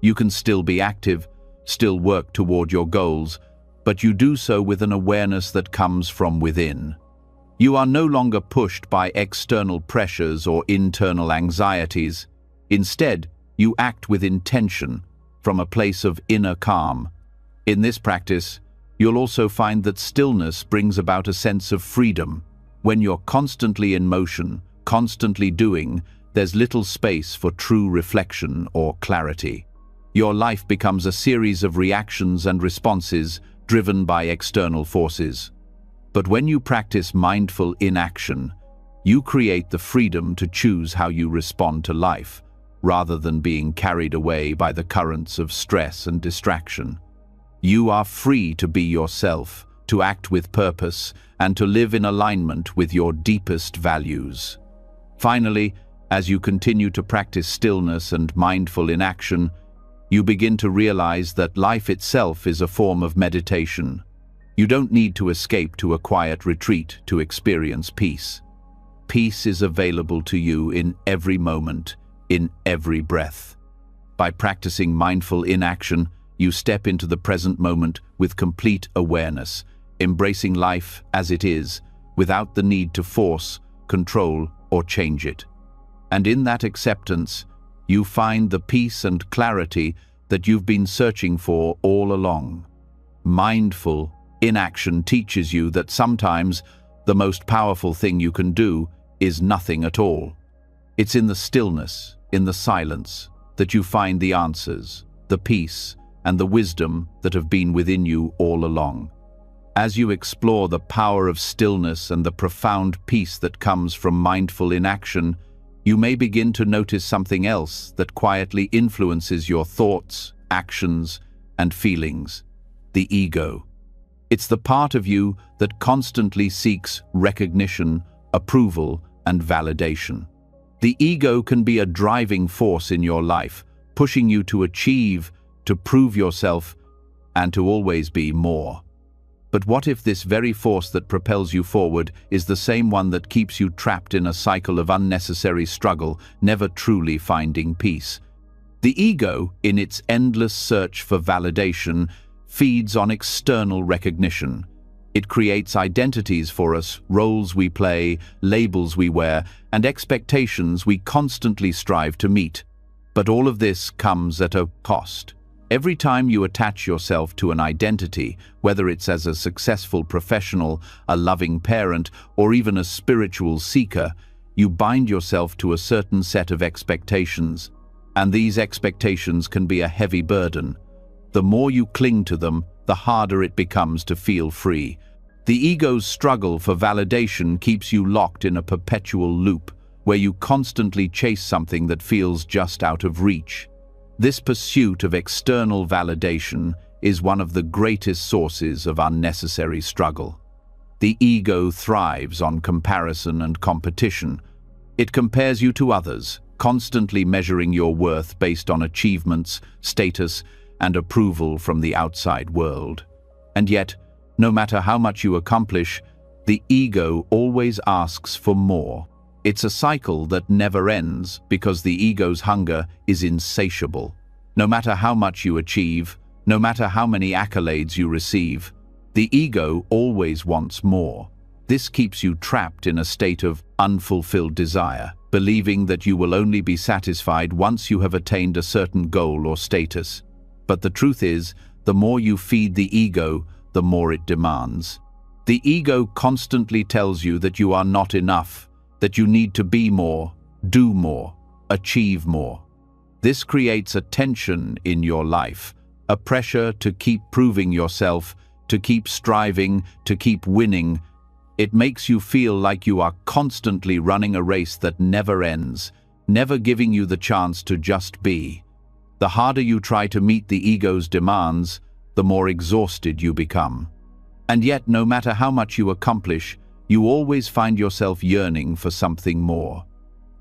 You can still be active, still work toward your goals, but you do so with an awareness that comes from within. You are no longer pushed by external pressures or internal anxieties. Instead, you act with intention, from a place of inner calm. In this practice, you'll also find that stillness brings about a sense of freedom. When you're constantly in motion, constantly doing, there's little space for true reflection or clarity. Your life becomes a series of reactions and responses driven by external forces. But when you practice mindful inaction, you create the freedom to choose how you respond to life, rather than being carried away by the currents of stress and distraction. You are free to be yourself, to act with purpose, and to live in alignment with your deepest values. Finally, as you continue to practice stillness and mindful inaction, you begin to realize that life itself is a form of meditation. You don't need to escape to a quiet retreat to experience peace. Peace is available to you in every moment, in every breath. By practicing mindful inaction, you step into the present moment with complete awareness, embracing life as it is, without the need to force, control, or change it. And in that acceptance, you find the peace and clarity that you've been searching for all along. Mindful inaction teaches you that sometimes the most powerful thing you can do is nothing at all. It's in the stillness, in the silence, that you find the answers, the peace, and the wisdom that have been within you all along. As you explore the power of stillness and the profound peace that comes from mindful inaction, you may begin to notice something else that quietly influences your thoughts, actions, and feelings: the ego. It's the part of you that constantly seeks recognition, approval, and validation. The ego can be a driving force in your life, pushing you to achieve, to prove yourself, and to always be more. But what if this very force that propels you forward is the same one that keeps you trapped in a cycle of unnecessary struggle, never truly finding peace? The ego, in its endless search for validation, feeds on external recognition. It creates identities for us, roles we play, labels we wear, and expectations we constantly strive to meet. But all of this comes at a cost. Every time you attach yourself to an identity, whether it's as a successful professional, a loving parent, or even a spiritual seeker, you bind yourself to a certain set of expectations. And these expectations can be a heavy burden. The more you cling to them, the harder it becomes to feel free. The ego's struggle for validation keeps you locked in a perpetual loop, where you constantly chase something that feels just out of reach. This pursuit of external validation is one of the greatest sources of unnecessary struggle. The ego thrives on comparison and competition. It compares you to others, constantly measuring your worth based on achievements, status, and approval from the outside world. And yet, no matter how much you accomplish, the ego always asks for more. It's a cycle that never ends because the ego's hunger is insatiable. No matter how much you achieve, no matter how many accolades you receive, the ego always wants more. This keeps you trapped in a state of unfulfilled desire, believing that you will only be satisfied once you have attained a certain goal or status. But the truth is, the more you feed the ego, the more it demands. The ego constantly tells you that you are not enough, that you need to be more, do more, achieve more. This creates a tension in your life, a pressure to keep proving yourself, to keep striving, to keep winning. It makes you feel like you are constantly running a race that never ends, never giving you the chance to just be. The harder you try to meet the ego's demands, the more exhausted you become. And yet, no matter how much you accomplish, you always find yourself yearning for something more.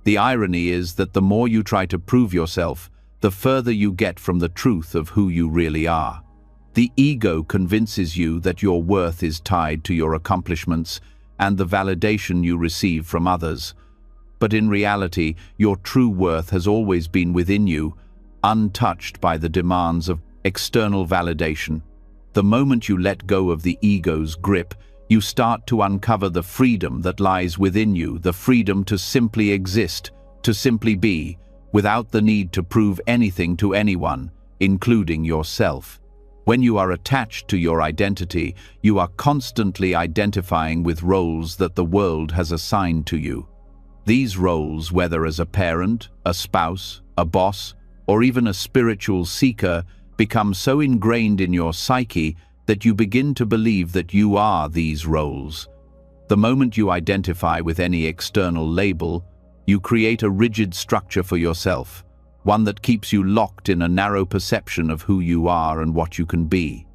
The irony is that the more you try to prove yourself, the further you get from the truth of who you really are. The ego convinces you that your worth is tied to your accomplishments and the validation you receive from others. But in reality, your true worth has always been within you, untouched by the demands of external validation. The moment you let go of the ego's grip, you start to uncover the freedom that lies within you, the freedom to simply exist, to simply be, without the need to prove anything to anyone, including yourself. When you are attached to your identity, you are constantly identifying with roles that the world has assigned to you. These roles, whether as a parent, a spouse, a boss, or even a spiritual seeker become so ingrained in your psyche that you begin to believe that you are these roles. The moment you identify with any external label, you create a rigid structure for yourself, one that keeps you locked in a narrow perception of who you are and what you can be.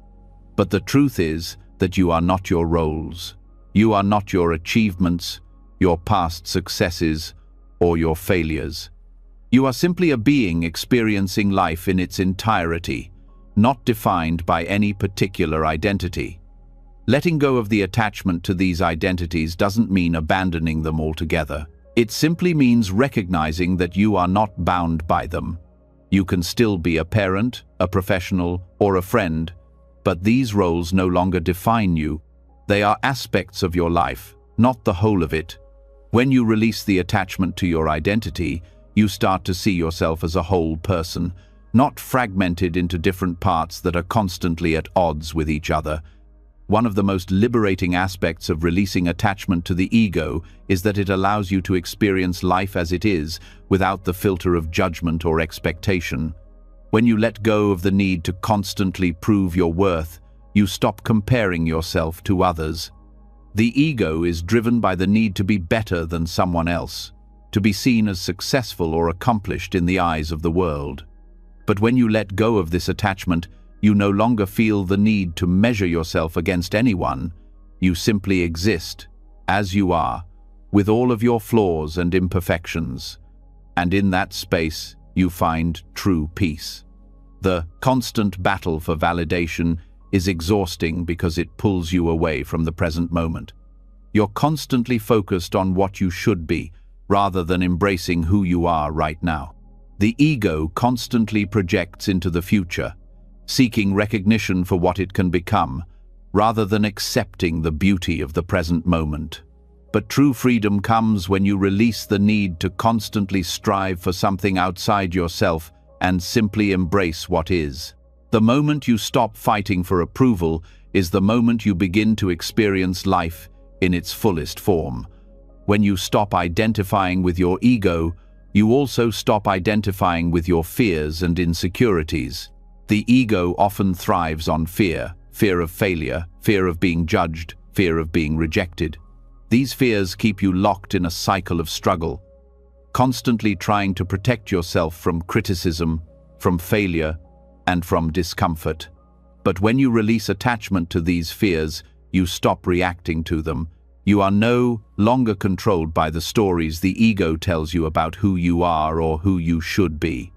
But the truth is that you are not your roles. You are not your achievements, your past successes, or your failures. You are simply a being experiencing life in its entirety, not defined by any particular identity. Letting go of the attachment to these identities doesn't mean abandoning them altogether. It simply means recognizing that you are not bound by them. You can still be a parent, a professional, or a friend, but these roles no longer define you. They are aspects of your life, not the whole of it. When you release the attachment to your identity, you start to see yourself as a whole person, not fragmented into different parts that are constantly at odds with each other. One of the most liberating aspects of releasing attachment to the ego is that it allows you to experience life as it is, without the filter of judgment or expectation. When you let go of the need to constantly prove your worth, you stop comparing yourself to others. The ego is driven by the need to be better than someone else, to be seen as successful or accomplished in the eyes of the world. But when you let go of this attachment, you no longer feel the need to measure yourself against anyone. You simply exist, as you are, with all of your flaws and imperfections. And in that space, you find true peace. The constant battle for validation is exhausting because it pulls you away from the present moment. You're constantly focused on what you should be, rather than embracing who you are right now. The ego constantly projects into the future, seeking recognition for what it can become, rather than accepting the beauty of the present moment. But true freedom comes when you release the need to constantly strive for something outside yourself and simply embrace what is. The moment you stop fighting for approval is the moment you begin to experience life in its fullest form. When you stop identifying with your ego, you also stop identifying with your fears and insecurities. The ego often thrives on fear, fear of failure, fear of being judged, fear of being rejected. These fears keep you locked in a cycle of struggle, constantly trying to protect yourself from criticism, from failure, and from discomfort. But when you release attachment to these fears, you stop reacting to them. You are no longer controlled by the stories the ego tells you about who you are or who you should be.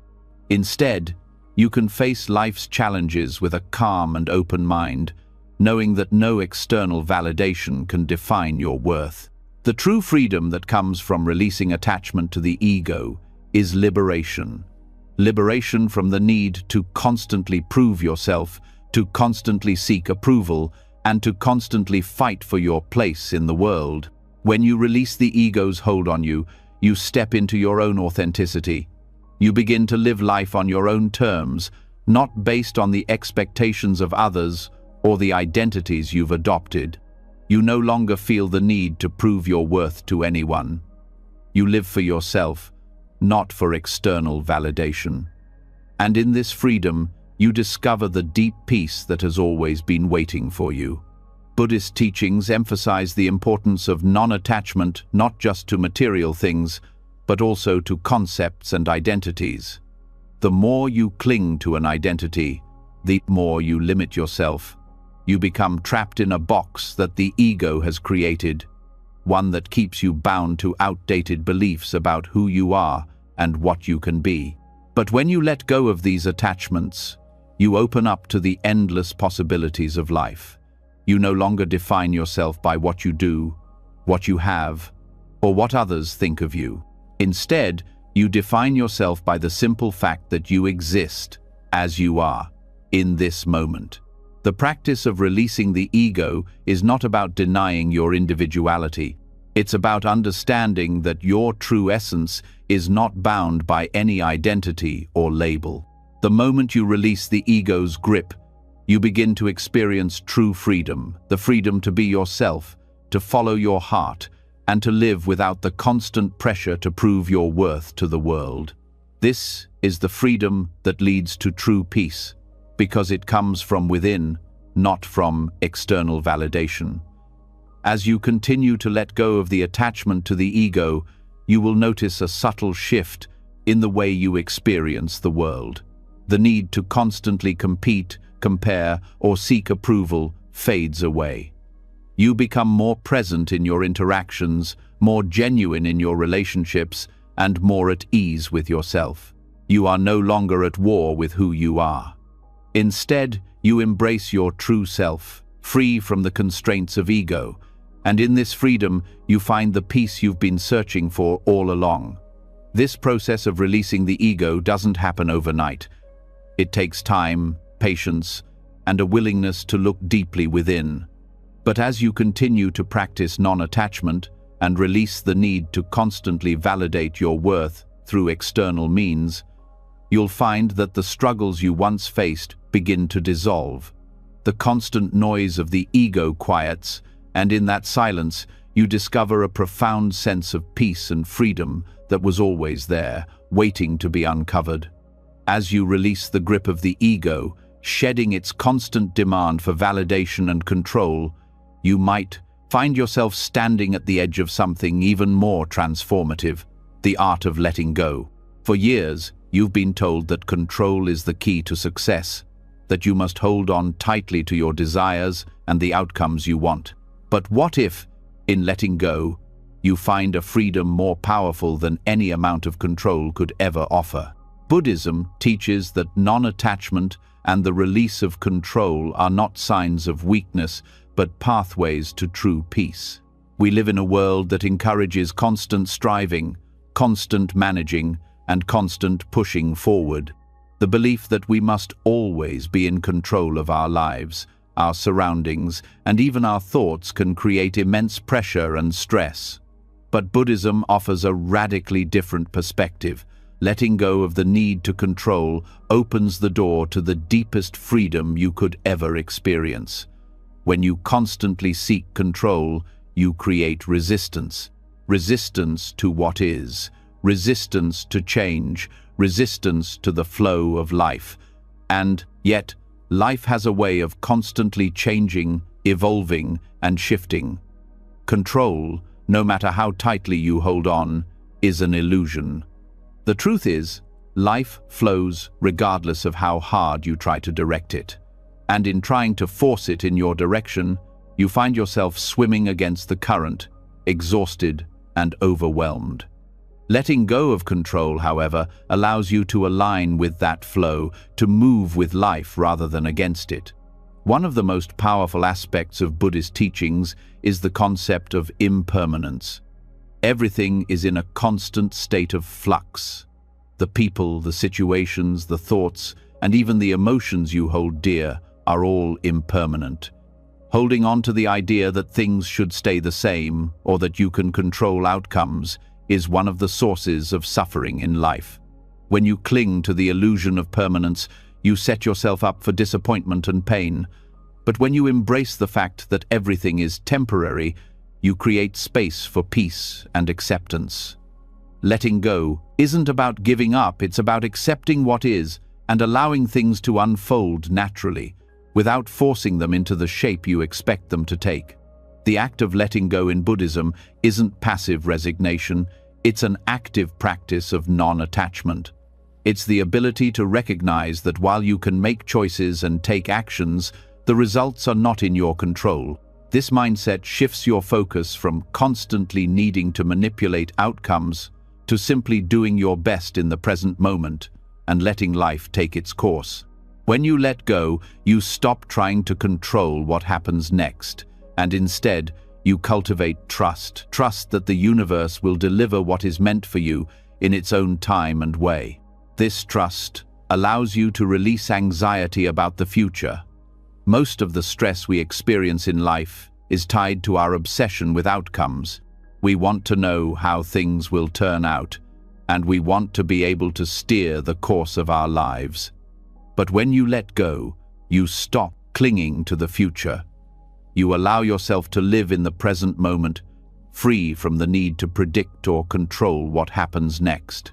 Instead, you can face life's challenges with a calm and open mind, knowing that no external validation can define your worth. The true freedom that comes from releasing attachment to the ego is liberation. Liberation from the need to constantly prove yourself, to constantly seek approval, and to constantly fight for your place in the world. When you release the ego's hold on you, you step into your own authenticity. You begin to live life on your own terms, not based on the expectations of others or the identities you've adopted. You no longer feel the need to prove your worth to anyone. You live for yourself, not for external validation. And in this freedom, you discover the deep peace that has always been waiting for you. Buddhist teachings emphasize the importance of non-attachment not just to material things, but also to concepts and identities. The more you cling to an identity, the more you limit yourself. You become trapped in a box that the ego has created, one that keeps you bound to outdated beliefs about who you are and what you can be. But when you let go of these attachments, you open up to the endless possibilities of life. You no longer define yourself by what you do, what you have, or what others think of you. Instead, you define yourself by the simple fact that you exist as you are, in this moment. The practice of releasing the ego is not about denying your individuality. It's about understanding that your true essence is not bound by any identity or label. The moment you release the ego's grip, you begin to experience true freedom, the freedom to be yourself, to follow your heart, and to live without the constant pressure to prove your worth to the world. This is the freedom that leads to true peace, because it comes from within, not from external validation. As you continue to let go of the attachment to the ego, you will notice a subtle shift in the way you experience the world. The need to constantly compete, compare, or seek approval fades away. You become more present in your interactions, more genuine in your relationships, and more at ease with yourself. You are no longer at war with who you are. Instead, you embrace your true self, free from the constraints of ego, and in this freedom, you find the peace you've been searching for all along. This process of releasing the ego doesn't happen overnight. It takes time, patience, and a willingness to look deeply within. But as you continue to practice non-attachment and release the need to constantly validate your worth through external means, you'll find that the struggles you once faced begin to dissolve. The constant noise of the ego quiets, and in that silence, you discover a profound sense of peace and freedom that was always there, waiting to be uncovered. As you release the grip of the ego, shedding its constant demand for validation and control, you might find yourself standing at the edge of something even more transformative, the art of letting go. For years, you've been told that control is the key to success, that you must hold on tightly to your desires and the outcomes you want. But what if, in letting go, you find a freedom more powerful than any amount of control could ever offer? Buddhism teaches that non-attachment and the release of control are not signs of weakness, but pathways to true peace. We live in a world that encourages constant striving, constant managing, and constant pushing forward. The belief that we must always be in control of our lives, our surroundings, and even our thoughts can create immense pressure and stress. But Buddhism offers a radically different perspective. Letting go of the need to control opens the door to the deepest freedom you could ever experience. When you constantly seek control, you create resistance. Resistance to what is, resistance to change, resistance to the flow of life. And yet, life has a way of constantly changing, evolving, and shifting. Control, no matter how tightly you hold on, is an illusion. The truth is, life flows regardless of how hard you try to direct it. And in trying to force it in your direction, you find yourself swimming against the current, exhausted and overwhelmed. Letting go of control, however, allows you to align with that flow, to move with life rather than against it. One of the most powerful aspects of Buddhist teachings is the concept of impermanence. Everything is in a constant state of flux. The people, the situations, the thoughts, and even the emotions you hold dear are all impermanent. Holding on to the idea that things should stay the same or that you can control outcomes is one of the sources of suffering in life. When you cling to the illusion of permanence, you set yourself up for disappointment and pain. But when you embrace the fact that everything is temporary, you create space for peace and acceptance. Letting go isn't about giving up, it's about accepting what is and allowing things to unfold naturally, without forcing them into the shape you expect them to take. The act of letting go in Buddhism isn't passive resignation, it's an active practice of non-attachment. It's the ability to recognize that while you can make choices and take actions, the results are not in your control. This mindset shifts your focus from constantly needing to manipulate outcomes to simply doing your best in the present moment and letting life take its course. When you let go, you stop trying to control what happens next, and instead, you cultivate trust. Trust that the universe will deliver what is meant for you in its own time and way. This trust allows you to release anxiety about the future. Most of the stress we experience in life is tied to our obsession with outcomes. We want to know how things will turn out, and we want to be able to steer the course of our lives. But when you let go, you stop clinging to the future. You allow yourself to live in the present moment, free from the need to predict or control what happens next.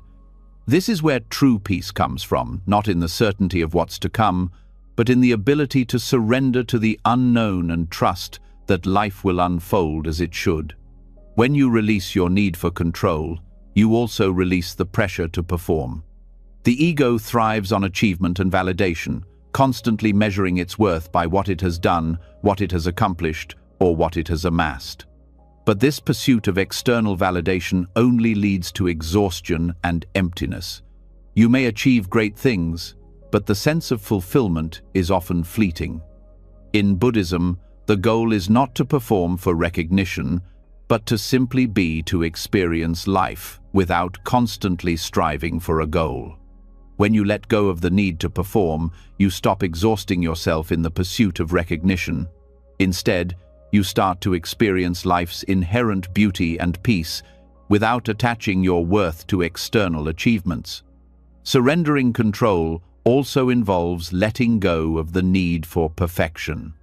This is where true peace comes from, not in the certainty of what's to come, but in the ability to surrender to the unknown and trust that life will unfold as it should. When you release your need for control, you also release the pressure to perform. The ego thrives on achievement and validation, constantly measuring its worth by what it has done, what it has accomplished, or what it has amassed. But this pursuit of external validation only leads to exhaustion and emptiness. You may achieve great things, but the sense of fulfillment is often fleeting. In Buddhism, the goal is not to perform for recognition, but to simply be to experience life without constantly striving for a goal. When you let go of the need to perform, you stop exhausting yourself in the pursuit of recognition. Instead, you start to experience life's inherent beauty and peace without attaching your worth to external achievements. Surrendering control also involves letting go of the need for perfection.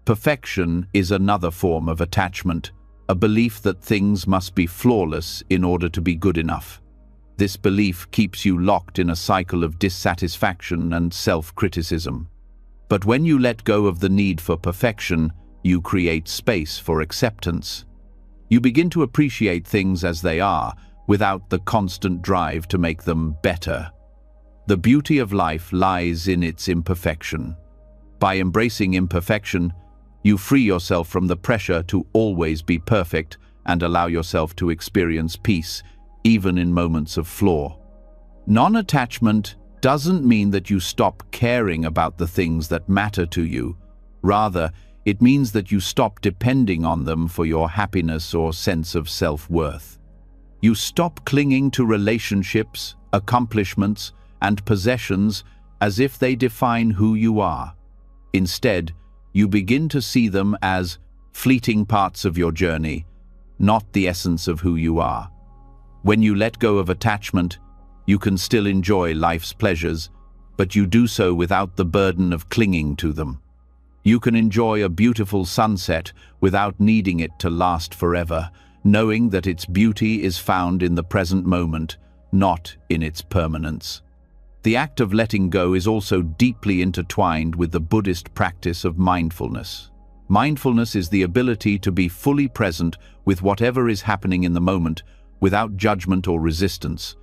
Perfection is another form of attachment, a belief that things must be flawless in order to be good enough. This belief keeps you locked in a cycle of dissatisfaction and self-criticism. But when you let go of the need for perfection, you create space for acceptance. You begin to appreciate things as they are, without the constant drive to make them better. The beauty of life lies in its imperfection. By embracing imperfection, you free yourself from the pressure to always be perfect and allow yourself to experience peace, even in moments of flaw. Non-attachment doesn't mean that you stop caring about the things that matter to you. Rather, it means that you stop depending on them for your happiness or sense of self-worth. You stop clinging to relationships, accomplishments, and possessions as if they define who you are. Instead, you begin to see them as fleeting parts of your journey, not the essence of who you are. When you let go of attachment, you can still enjoy life's pleasures, but you do so without the burden of clinging to them. You can enjoy a beautiful sunset without needing it to last forever, knowing that its beauty is found in the present moment, not in its permanence. The act of letting go is also deeply intertwined with the Buddhist practice of mindfulness. Mindfulness is the ability to be fully present with whatever is happening in the moment, without judgment or resistance.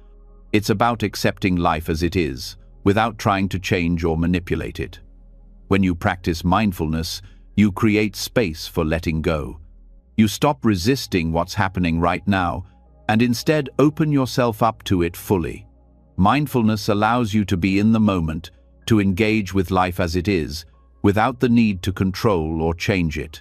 It's about accepting life as it is, without trying to change or manipulate it. When you practice mindfulness, you create space for letting go. You stop resisting what's happening right now, and instead open yourself up to it fully. Mindfulness allows you to be in the moment, to engage with life as it is, without the need to control or change it.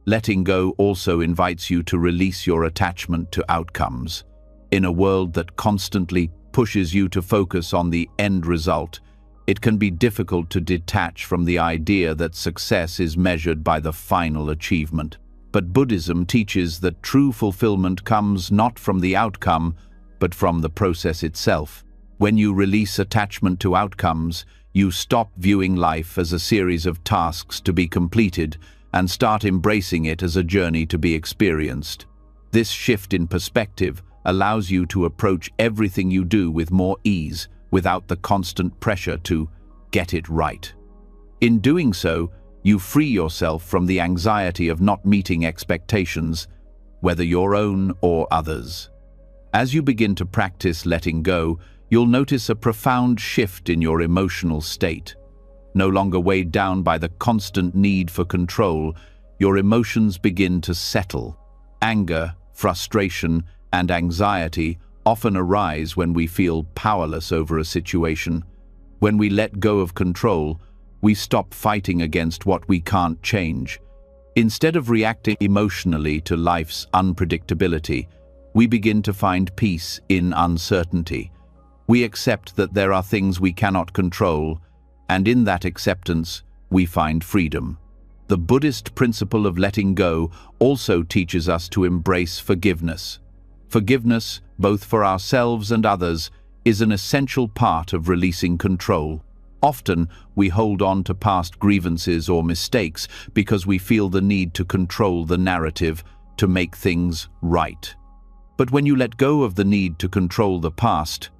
Letting go also invites you to release your attachment to outcomes. In a world that constantly pushes you to focus on the end result, it can be difficult to detach from the idea that success is measured by the final achievement. But Buddhism teaches that true fulfillment comes not from the outcome, but from the process itself. When you release attachment to outcomes, you stop viewing life as a series of tasks to be completed and start embracing it as a journey to be experienced. This shift in perspective allows you to approach everything you do with more ease, without the constant pressure to get it right. In doing so, you free yourself from the anxiety of not meeting expectations, whether your own or others. As you begin to practice letting go, you'll notice a profound shift in your emotional state. No longer weighed down by the constant need for control, your emotions begin to settle. Anger, frustration, and anxiety often arise when we feel powerless over a situation. When we let go of control, we stop fighting against what we can't change. Instead of reacting emotionally to life's unpredictability, we begin to find peace in uncertainty. We accept that there are things we cannot control, and in that acceptance, we find freedom. The Buddhist principle of letting go also teaches us to embrace forgiveness. Forgiveness, both for ourselves and others, is an essential part of releasing control. Often, we hold on to past grievances or mistakes because we feel the need to control the narrative, to make things right. But when you let go of the need to control the past,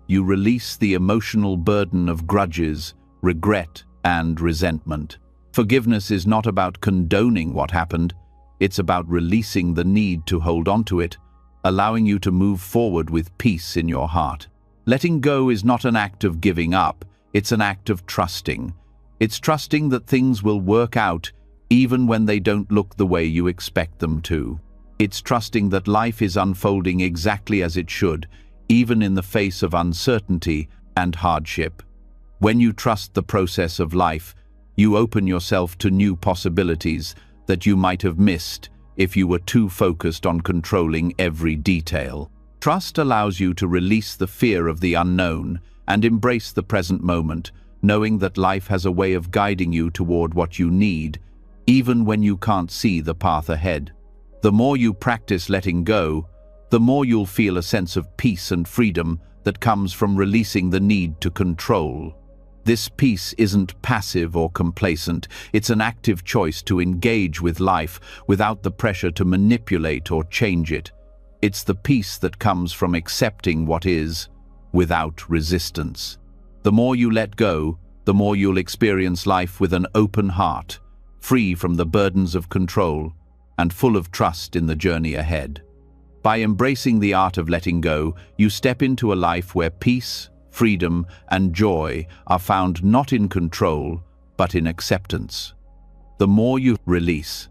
you release the emotional burden of grudges, regret, and resentment. Forgiveness is not about condoning what happened, it's about releasing the need to hold on to it, allowing you to move forward with peace in your heart. Letting go is not an act of giving up, it's an act of trusting. It's trusting that things will work out even when they don't look the way you expect them to. It's trusting that life is unfolding exactly as it should, even in the face of uncertainty and hardship. When you trust the process of life, you open yourself to new possibilities that you might have missed if you were too focused on controlling every detail. Trust allows you to release the fear of the unknown and embrace the present moment, knowing that life has a way of guiding you toward what you need, even when you can't see the path ahead. The more you practice letting go, the more you'll feel a sense of peace and freedom that comes from releasing the need to control. This peace isn't passive or complacent, it's an active choice to engage with life without the pressure to manipulate or change it. It's the peace that comes from accepting what is, without resistance. The more you let go, the more you'll experience life with an open heart, free from the burdens of control, and full of trust in the journey ahead. By embracing the art of letting go, you step into a life where peace, freedom, and joy are found not in control, but in acceptance. The more you release,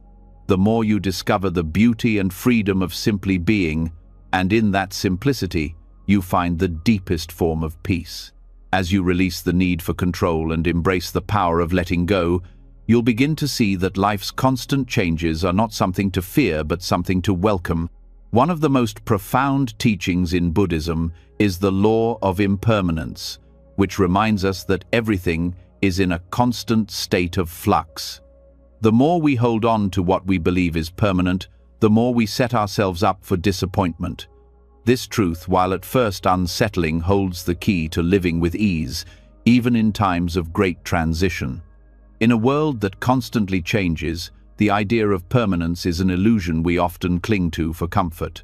the more you discover the beauty and freedom of simply being, and in that simplicity, you find the deepest form of peace. As you release the need for control and embrace the power of letting go, you'll begin to see that life's constant changes are not something to fear, but something to welcome. One of the most profound teachings in Buddhism is the law of impermanence, which reminds us that everything is in a constant state of flux. The more we hold on to what we believe is permanent, the more we set ourselves up for disappointment. This truth, while at first unsettling, holds the key to living with ease, even in times of great transition. In a world that constantly changes, the idea of permanence is an illusion we often cling to for comfort.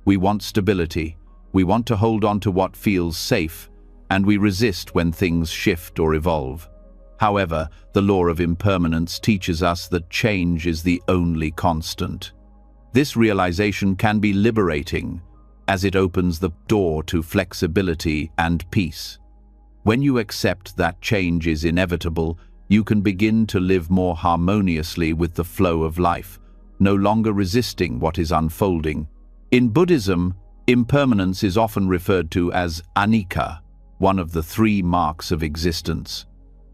We want stability, we want to hold on to what feels safe, and we resist when things shift or evolve. However, the law of impermanence teaches us that change is the only constant. This realization can be liberating, as it opens the door to flexibility and peace. When you accept that change is inevitable, you can begin to live more harmoniously with the flow of life, no longer resisting what is unfolding. In Buddhism, impermanence is often referred to as anicca, one of the three marks of existence.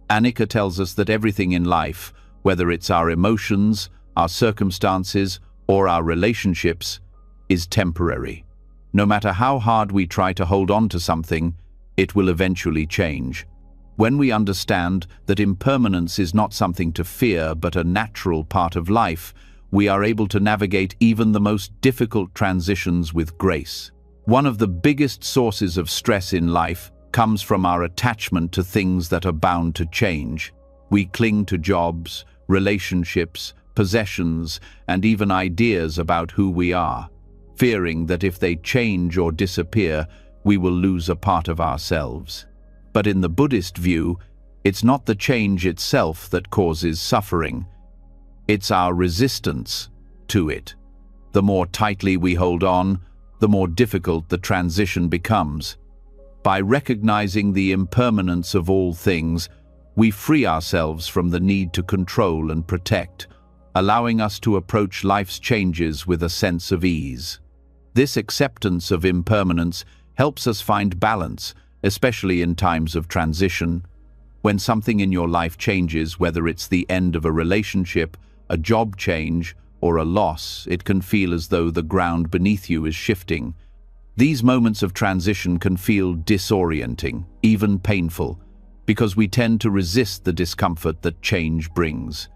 Anicca tells us that everything in life, whether it's our emotions, our circumstances, or our relationships, is temporary. No matter how hard we try to hold on to something, it will eventually change. When we understand that impermanence is not something to fear but a natural part of life, we are able to navigate even the most difficult transitions with grace. One of the biggest sources of stress in life comes from our attachment to things that are bound to change. We cling to jobs, relationships, possessions, and even ideas about who we are, fearing that if they change or disappear, we will lose a part of ourselves. But in the Buddhist view, it's not the change itself that causes suffering. It's our resistance to it. The more tightly we hold on, the more difficult the transition becomes. By recognizing the impermanence of all things, we free ourselves from the need to control and protect, allowing us to approach life's changes with a sense of ease. This acceptance of impermanence helps us find balance, especially in times of transition. When something in your life changes, whether it's the end of a relationship, a job change, or a loss, it can feel as though the ground beneath you is shifting. These moments of transition can feel disorienting, even painful, because we tend to resist the discomfort that change brings.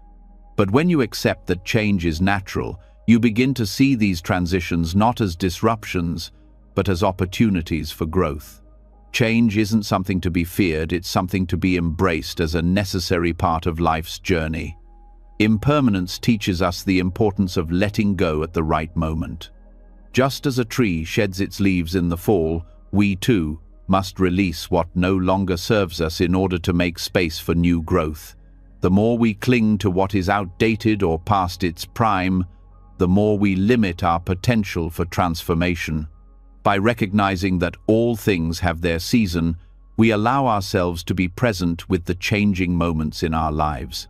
But when you accept that change is natural, you begin to see these transitions not as disruptions, but as opportunities for growth. Change isn't something to be feared, it's something to be embraced as a necessary part of life's journey. Impermanence teaches us the importance of letting go at the right moment. Just as a tree sheds its leaves in the fall, we too must release what no longer serves us in order to make space for new growth. The more we cling to what is outdated or past its prime, the more we limit our potential for transformation. By recognizing that all things have their season, we allow ourselves to be present with the changing moments in our lives.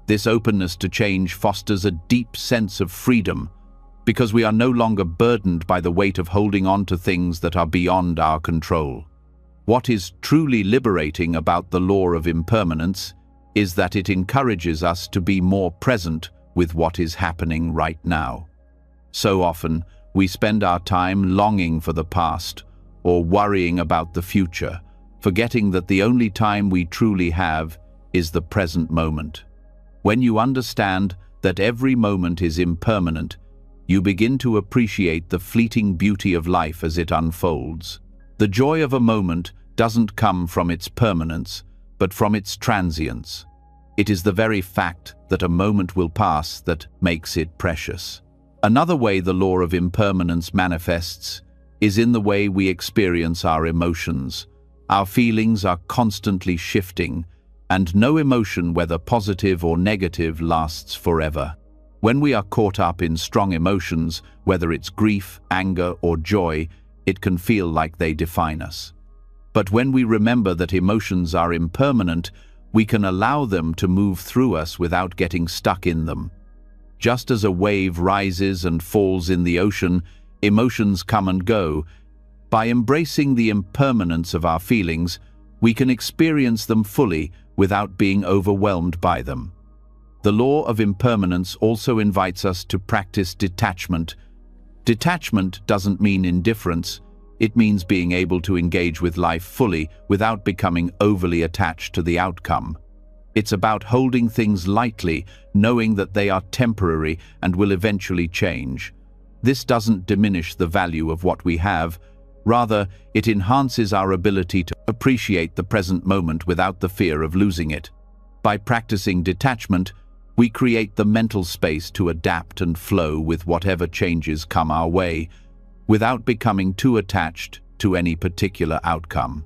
This openness to change fosters a deep sense of freedom, because we are no longer burdened by the weight of holding on to things that are beyond our control. What is truly liberating about the law of impermanence is that it encourages us to be more present with what is happening right now. So often, we spend our time longing for the past or worrying about the future, forgetting that the only time we truly have is the present moment. When you understand that every moment is impermanent, you begin to appreciate the fleeting beauty of life as it unfolds. The joy of a moment doesn't come from its permanence, but from its transience. It is the very fact that a moment will pass that makes it precious. Another way the law of impermanence manifests is in the way we experience our emotions. Our feelings are constantly shifting, and no emotion, whether positive or negative, lasts forever. When we are caught up in strong emotions, whether it's grief, anger, or joy, it can feel like they define us. But when we remember that emotions are impermanent, we can allow them to move through us without getting stuck in them. Just as a wave rises and falls in the ocean, emotions come and go. By embracing the impermanence of our feelings, we can experience them fully without being overwhelmed by them. The law of impermanence also invites us to practice detachment. Detachment doesn't mean indifference. It means being able to engage with life fully without becoming overly attached to the outcome. It's about holding things lightly, knowing that they are temporary and will eventually change. This doesn't diminish the value of what we have. Rather, it enhances our ability to appreciate the present moment without the fear of losing it. By practicing detachment, we create the mental space to adapt and flow with whatever changes come our way, without becoming too attached to any particular outcome.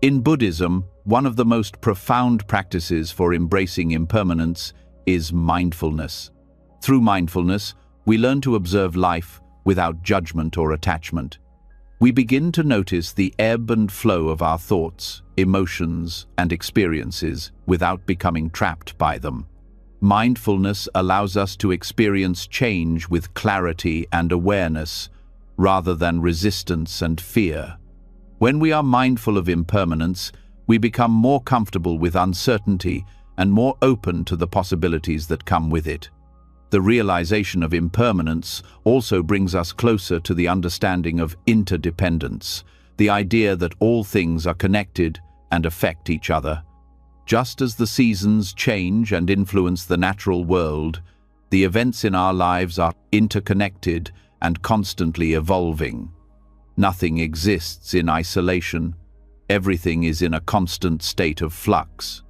In Buddhism, one of the most profound practices for embracing impermanence is mindfulness. Through mindfulness, we learn to observe life without judgment or attachment. We begin to notice the ebb and flow of our thoughts, emotions, and experiences without becoming trapped by them. Mindfulness allows us to experience change with clarity and awareness, rather than resistance and fear. When we are mindful of impermanence, we become more comfortable with uncertainty and more open to the possibilities that come with it. The realization of impermanence also brings us closer to the understanding of interdependence, the idea that all things are connected and affect each other. Just as the seasons change and influence the natural world, the events in our lives are interconnected and constantly evolving. Nothing exists in isolation. Everything is in a constant state of flux.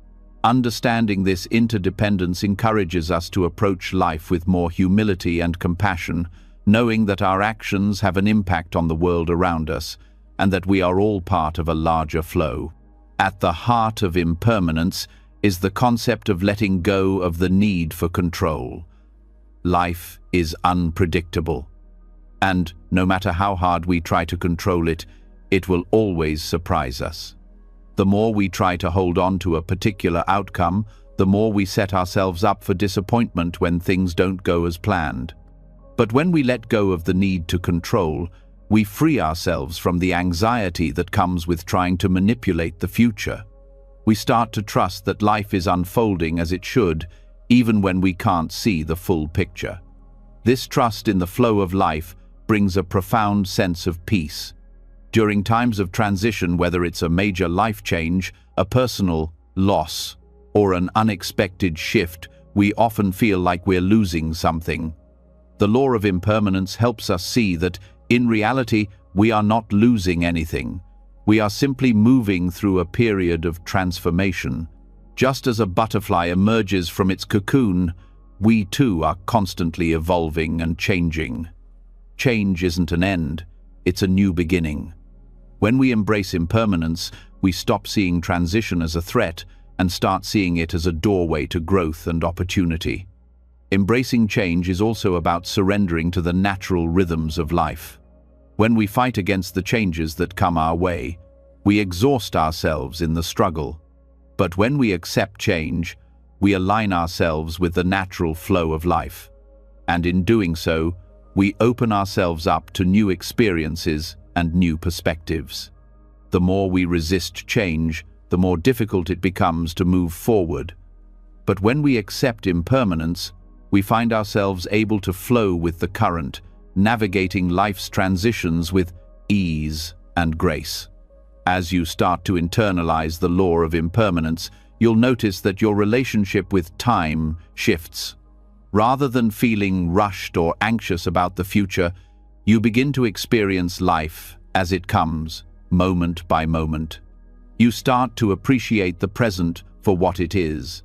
Understanding this interdependence encourages us to approach life with more humility and compassion, knowing that our actions have an impact on the world around us, and that we are all part of a larger flow. At the heart of impermanence is the concept of letting go of the need for control. Life is unpredictable, and no matter how hard we try to control it, it will always surprise us. The more we try to hold on to a particular outcome, the more we set ourselves up for disappointment when things don't go as planned. But when we let go of the need to control, we free ourselves from the anxiety that comes with trying to manipulate the future. We start to trust that life is unfolding as it should, even when we can't see the full picture. This trust in the flow of life brings a profound sense of peace. During times of transition, whether it's a major life change, a personal loss, or an unexpected shift, we often feel like we're losing something. The law of impermanence helps us see that, in reality, we are not losing anything. We are simply moving through a period of transformation. Just as a butterfly emerges from its cocoon, we too are constantly evolving and changing. Change isn't an end, it's a new beginning. When we embrace impermanence, we stop seeing transition as a threat and start seeing it as a doorway to growth and opportunity. Embracing change is also about surrendering to the natural rhythms of life. When we fight against the changes that come our way, we exhaust ourselves in the struggle. But when we accept change, we align ourselves with the natural flow of life. And in doing so, we open ourselves up to new experiences and new perspectives. The more we resist change, the more difficult it becomes to move forward. But when we accept impermanence, we find ourselves able to flow with the current, navigating life's transitions with ease and grace. As you start to internalize the law of impermanence, you'll notice that your relationship with time shifts. Rather than feeling rushed or anxious about the future, you begin to experience life as it comes, moment by moment. You start to appreciate the present for what it is,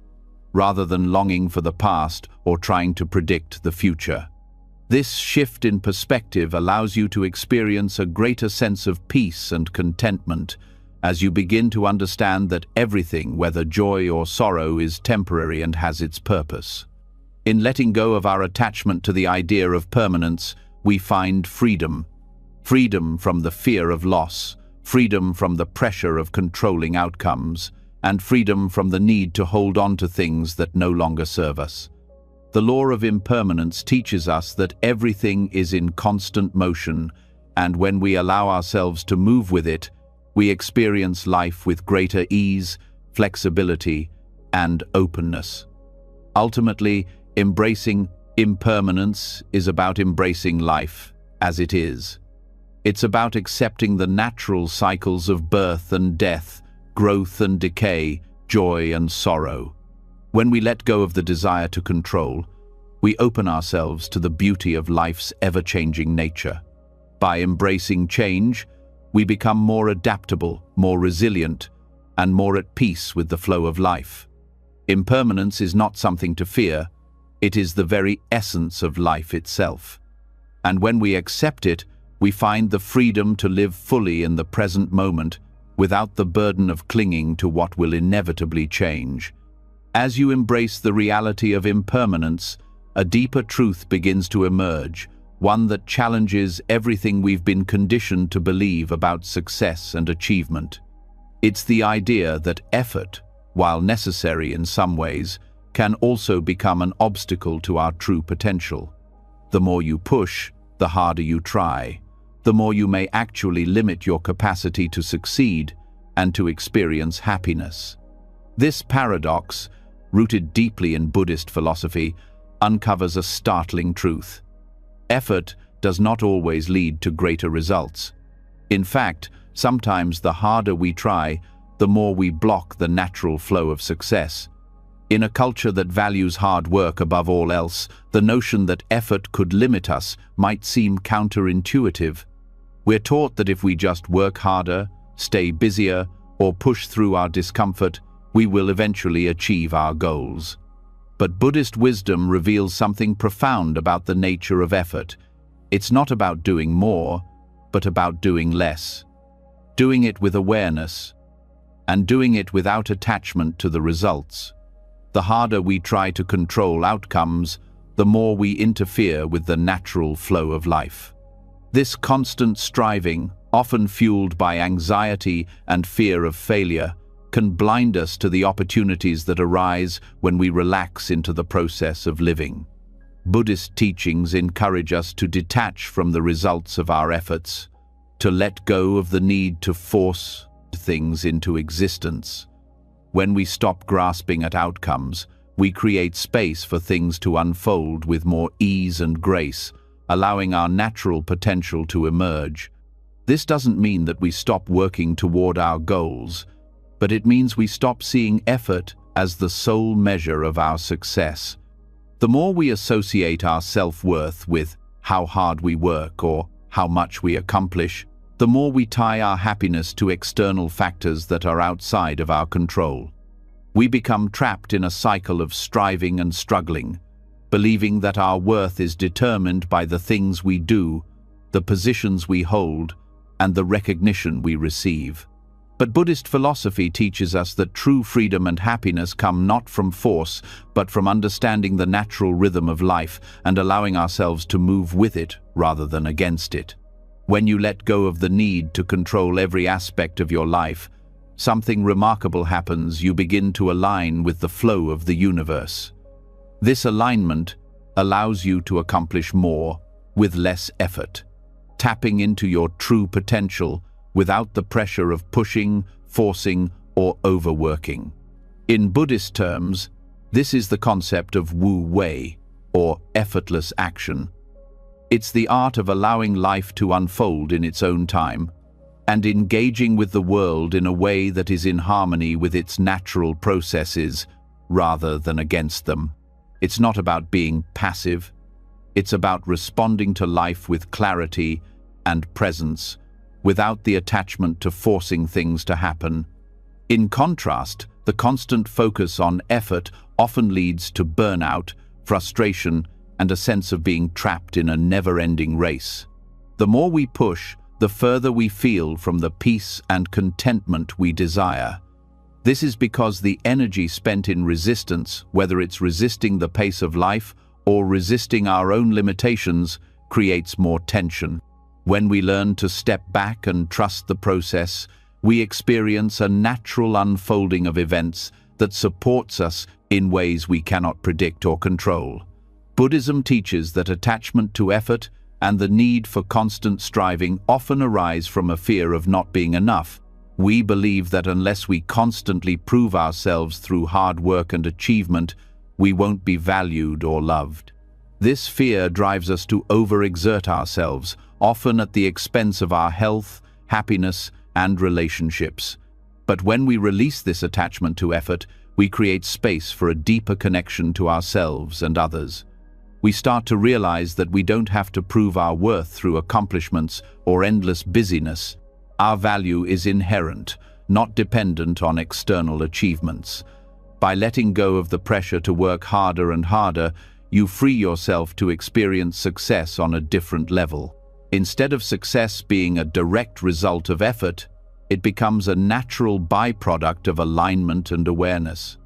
rather than longing for the past or trying to predict the future. This shift in perspective allows you to experience a greater sense of peace and contentment as you begin to understand that everything, whether joy or sorrow, is temporary and has its purpose. In letting go of our attachment to the idea of permanence, we find freedom. Freedom from the fear of loss, freedom from the pressure of controlling outcomes, and freedom from the need to hold on to things that no longer serve us. The law of impermanence teaches us that everything is in constant motion, and when we allow ourselves to move with it, we experience life with greater ease, flexibility, and openness. Ultimately, embracing impermanence is about embracing life as it is. It's about accepting the natural cycles of birth and death, growth and decay, joy and sorrow. When we let go of the desire to control, we open ourselves to the beauty of life's ever-changing nature. By embracing change, we become more adaptable, more resilient, and more at peace with the flow of life. Impermanence is not something to fear, it is the very essence of life itself. And when we accept it, we find the freedom to live fully in the present moment without the burden of clinging to what will inevitably change. As you embrace the reality of impermanence, a deeper truth begins to emerge, one that challenges everything we've been conditioned to believe about success and achievement. It's the idea that effort, while necessary in some ways, can also become an obstacle to our true potential. The more you push, the harder you try, the more you may actually limit your capacity to succeed and to experience happiness. This paradox, rooted deeply in Buddhist philosophy, uncovers a startling truth. Effort does not always lead to greater results. In fact, sometimes the harder we try, the more we block the natural flow of success. In a culture that values hard work above all else, the notion that effort could limit us might seem counterintuitive. We're taught that if we just work harder, stay busier, or push through our discomfort, we will eventually achieve our goals. But Buddhist wisdom reveals something profound about the nature of effort. It's not about doing more, but about doing less. Doing it with awareness, and doing it without attachment to the results. The harder we try to control outcomes, the more we interfere with the natural flow of life. This constant striving, often fueled by anxiety and fear of failure, can blind us to the opportunities that arise when we relax into the process of living. Buddhist teachings encourage us to detach from the results of our efforts, to let go of the need to force things into existence. When we stop grasping at outcomes, we create space for things to unfold with more ease and grace, allowing our natural potential to emerge. This doesn't mean that we stop working toward our goals, but it means we stop seeing effort as the sole measure of our success. The more we associate our self-worth with how hard we work or how much we accomplish, the more we tie our happiness to external factors that are outside of our control. We become trapped in a cycle of striving and struggling, believing that our worth is determined by the things we do, the positions we hold, and the recognition we receive. But Buddhist philosophy teaches us that true freedom and happiness come not from force, but from understanding the natural rhythm of life and allowing ourselves to move with it rather than against it. When you let go of the need to control every aspect of your life, something remarkable happens. You begin to align with the flow of the universe. This alignment allows you to accomplish more with less effort, tapping into your true potential without the pressure of pushing, forcing, or overworking. In Buddhist terms, this is the concept of Wu Wei, or effortless action. It's the art of allowing life to unfold in its own time and engaging with the world in a way that is in harmony with its natural processes rather than against them. It's not about being passive. It's about responding to life with clarity and presence, without the attachment to forcing things to happen. In contrast, the constant focus on effort often leads to burnout, frustration, and a sense of being trapped in a never-ending race. The more we push, the further we feel from the peace and contentment we desire. This is because the energy spent in resistance, whether it's resisting the pace of life or resisting our own limitations, creates more tension. When we learn to step back and trust the process, we experience a natural unfolding of events that supports us in ways we cannot predict or control. Buddhism teaches that attachment to effort and the need for constant striving often arise from a fear of not being enough. We believe that unless we constantly prove ourselves through hard work and achievement, we won't be valued or loved. This fear drives us to overexert ourselves, often at the expense of our health, happiness, and relationships. But when we release this attachment to effort, we create space for a deeper connection to ourselves and others. We start to realize that we don't have to prove our worth through accomplishments or endless busyness. Our value is inherent, not dependent on external achievements. By letting go of the pressure to work harder and harder, you free yourself to experience success on a different level. Instead of success being a direct result of effort, it becomes a natural byproduct of alignment and awareness.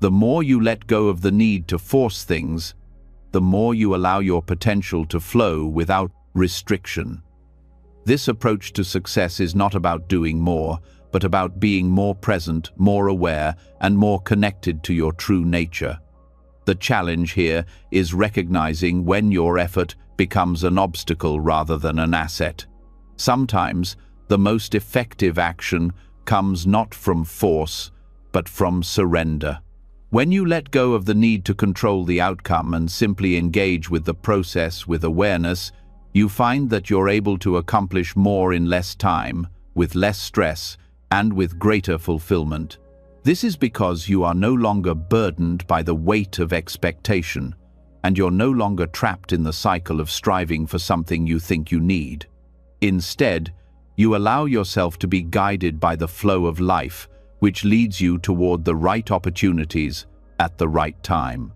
The more you let go of the need to force things, the more you allow your potential to flow without restriction. This approach to success is not about doing more, but about being more present, more aware, and more connected to your true nature. The challenge here is recognizing when your effort becomes an obstacle rather than an asset. Sometimes, the most effective action comes not from force, but from surrender. When you let go of the need to control the outcome and simply engage with the process with awareness, you find that you're able to accomplish more in less time, with less stress, and with greater fulfillment. This is because you are no longer burdened by the weight of expectation, and you're no longer trapped in the cycle of striving for something you think you need. Instead, you allow yourself to be guided by the flow of life, which leads you toward the right opportunities at the right time.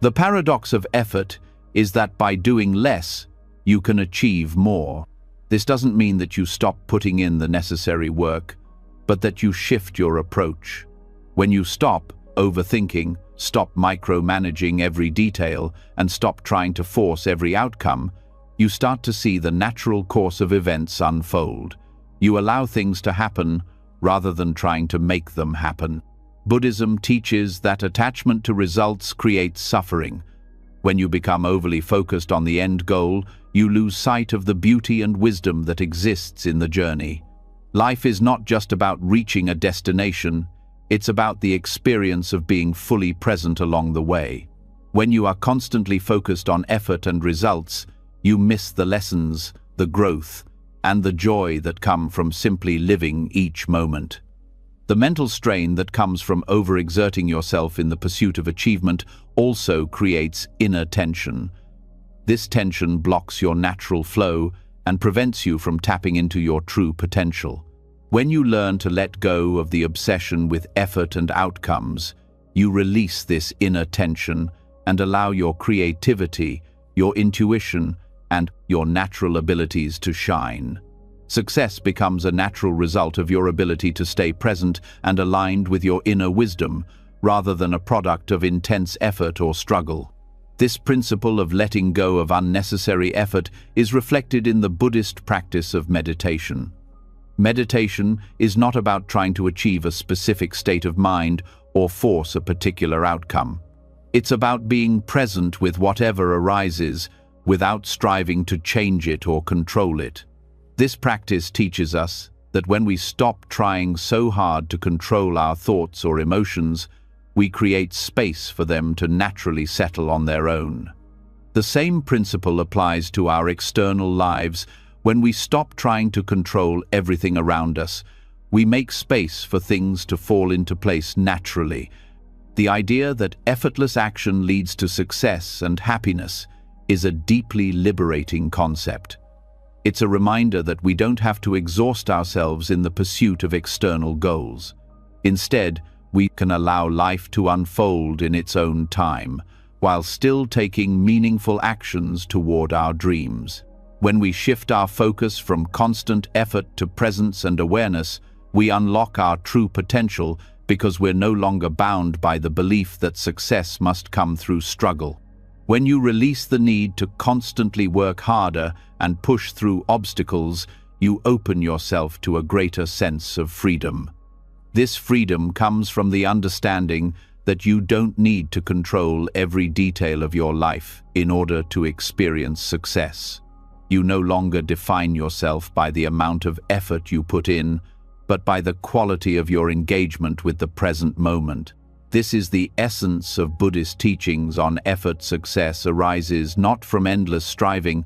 The paradox of effort is that by doing less, you can achieve more. This doesn't mean that you stop putting in the necessary work, but that you shift your approach. When you stop overthinking, stop micromanaging every detail, and stop trying to force every outcome, you start to see the natural course of events unfold. You allow things to happen rather than trying to make them happen. Buddhism teaches that attachment to results creates suffering. When you become overly focused on the end goal, you lose sight of the beauty and wisdom that exists in the journey. Life is not just about reaching a destination, it's about the experience of being fully present along the way. When you are constantly focused on effort and results, you miss the lessons, the growth, and the joy that come from simply living each moment. The mental strain that comes from overexerting yourself in the pursuit of achievement also creates inner tension. This tension blocks your natural flow and prevents you from tapping into your true potential. When you learn to let go of the obsession with effort and outcomes, you release this inner tension and allow your creativity, your intuition, and your natural abilities to shine. Success becomes a natural result of your ability to stay present and aligned with your inner wisdom, rather than a product of intense effort or struggle. This principle of letting go of unnecessary effort is reflected in the Buddhist practice of meditation. Meditation is not about trying to achieve a specific state of mind or force a particular outcome. It's about being present with whatever arises, without striving to change it or control it. This practice teaches us that when we stop trying so hard to control our thoughts or emotions, we create space for them to naturally settle on their own. The same principle applies to our external lives. When we stop trying to control everything around us, we make space for things to fall into place naturally. The idea that effortless action leads to success and happiness is a deeply liberating concept. It's a reminder that we don't have to exhaust ourselves in the pursuit of external goals. Instead, we can allow life to unfold in its own time, while still taking meaningful actions toward our dreams. When we shift our focus from constant effort to presence and awareness, we unlock our true potential because we're no longer bound by the belief that success must come through struggle. When you release the need to constantly work harder and push through obstacles, you open yourself to a greater sense of freedom. This freedom comes from the understanding that you don't need to control every detail of your life in order to experience success. You no longer define yourself by the amount of effort you put in, but by the quality of your engagement with the present moment. This is the essence of Buddhist teachings on effort. Success arises not from endless striving,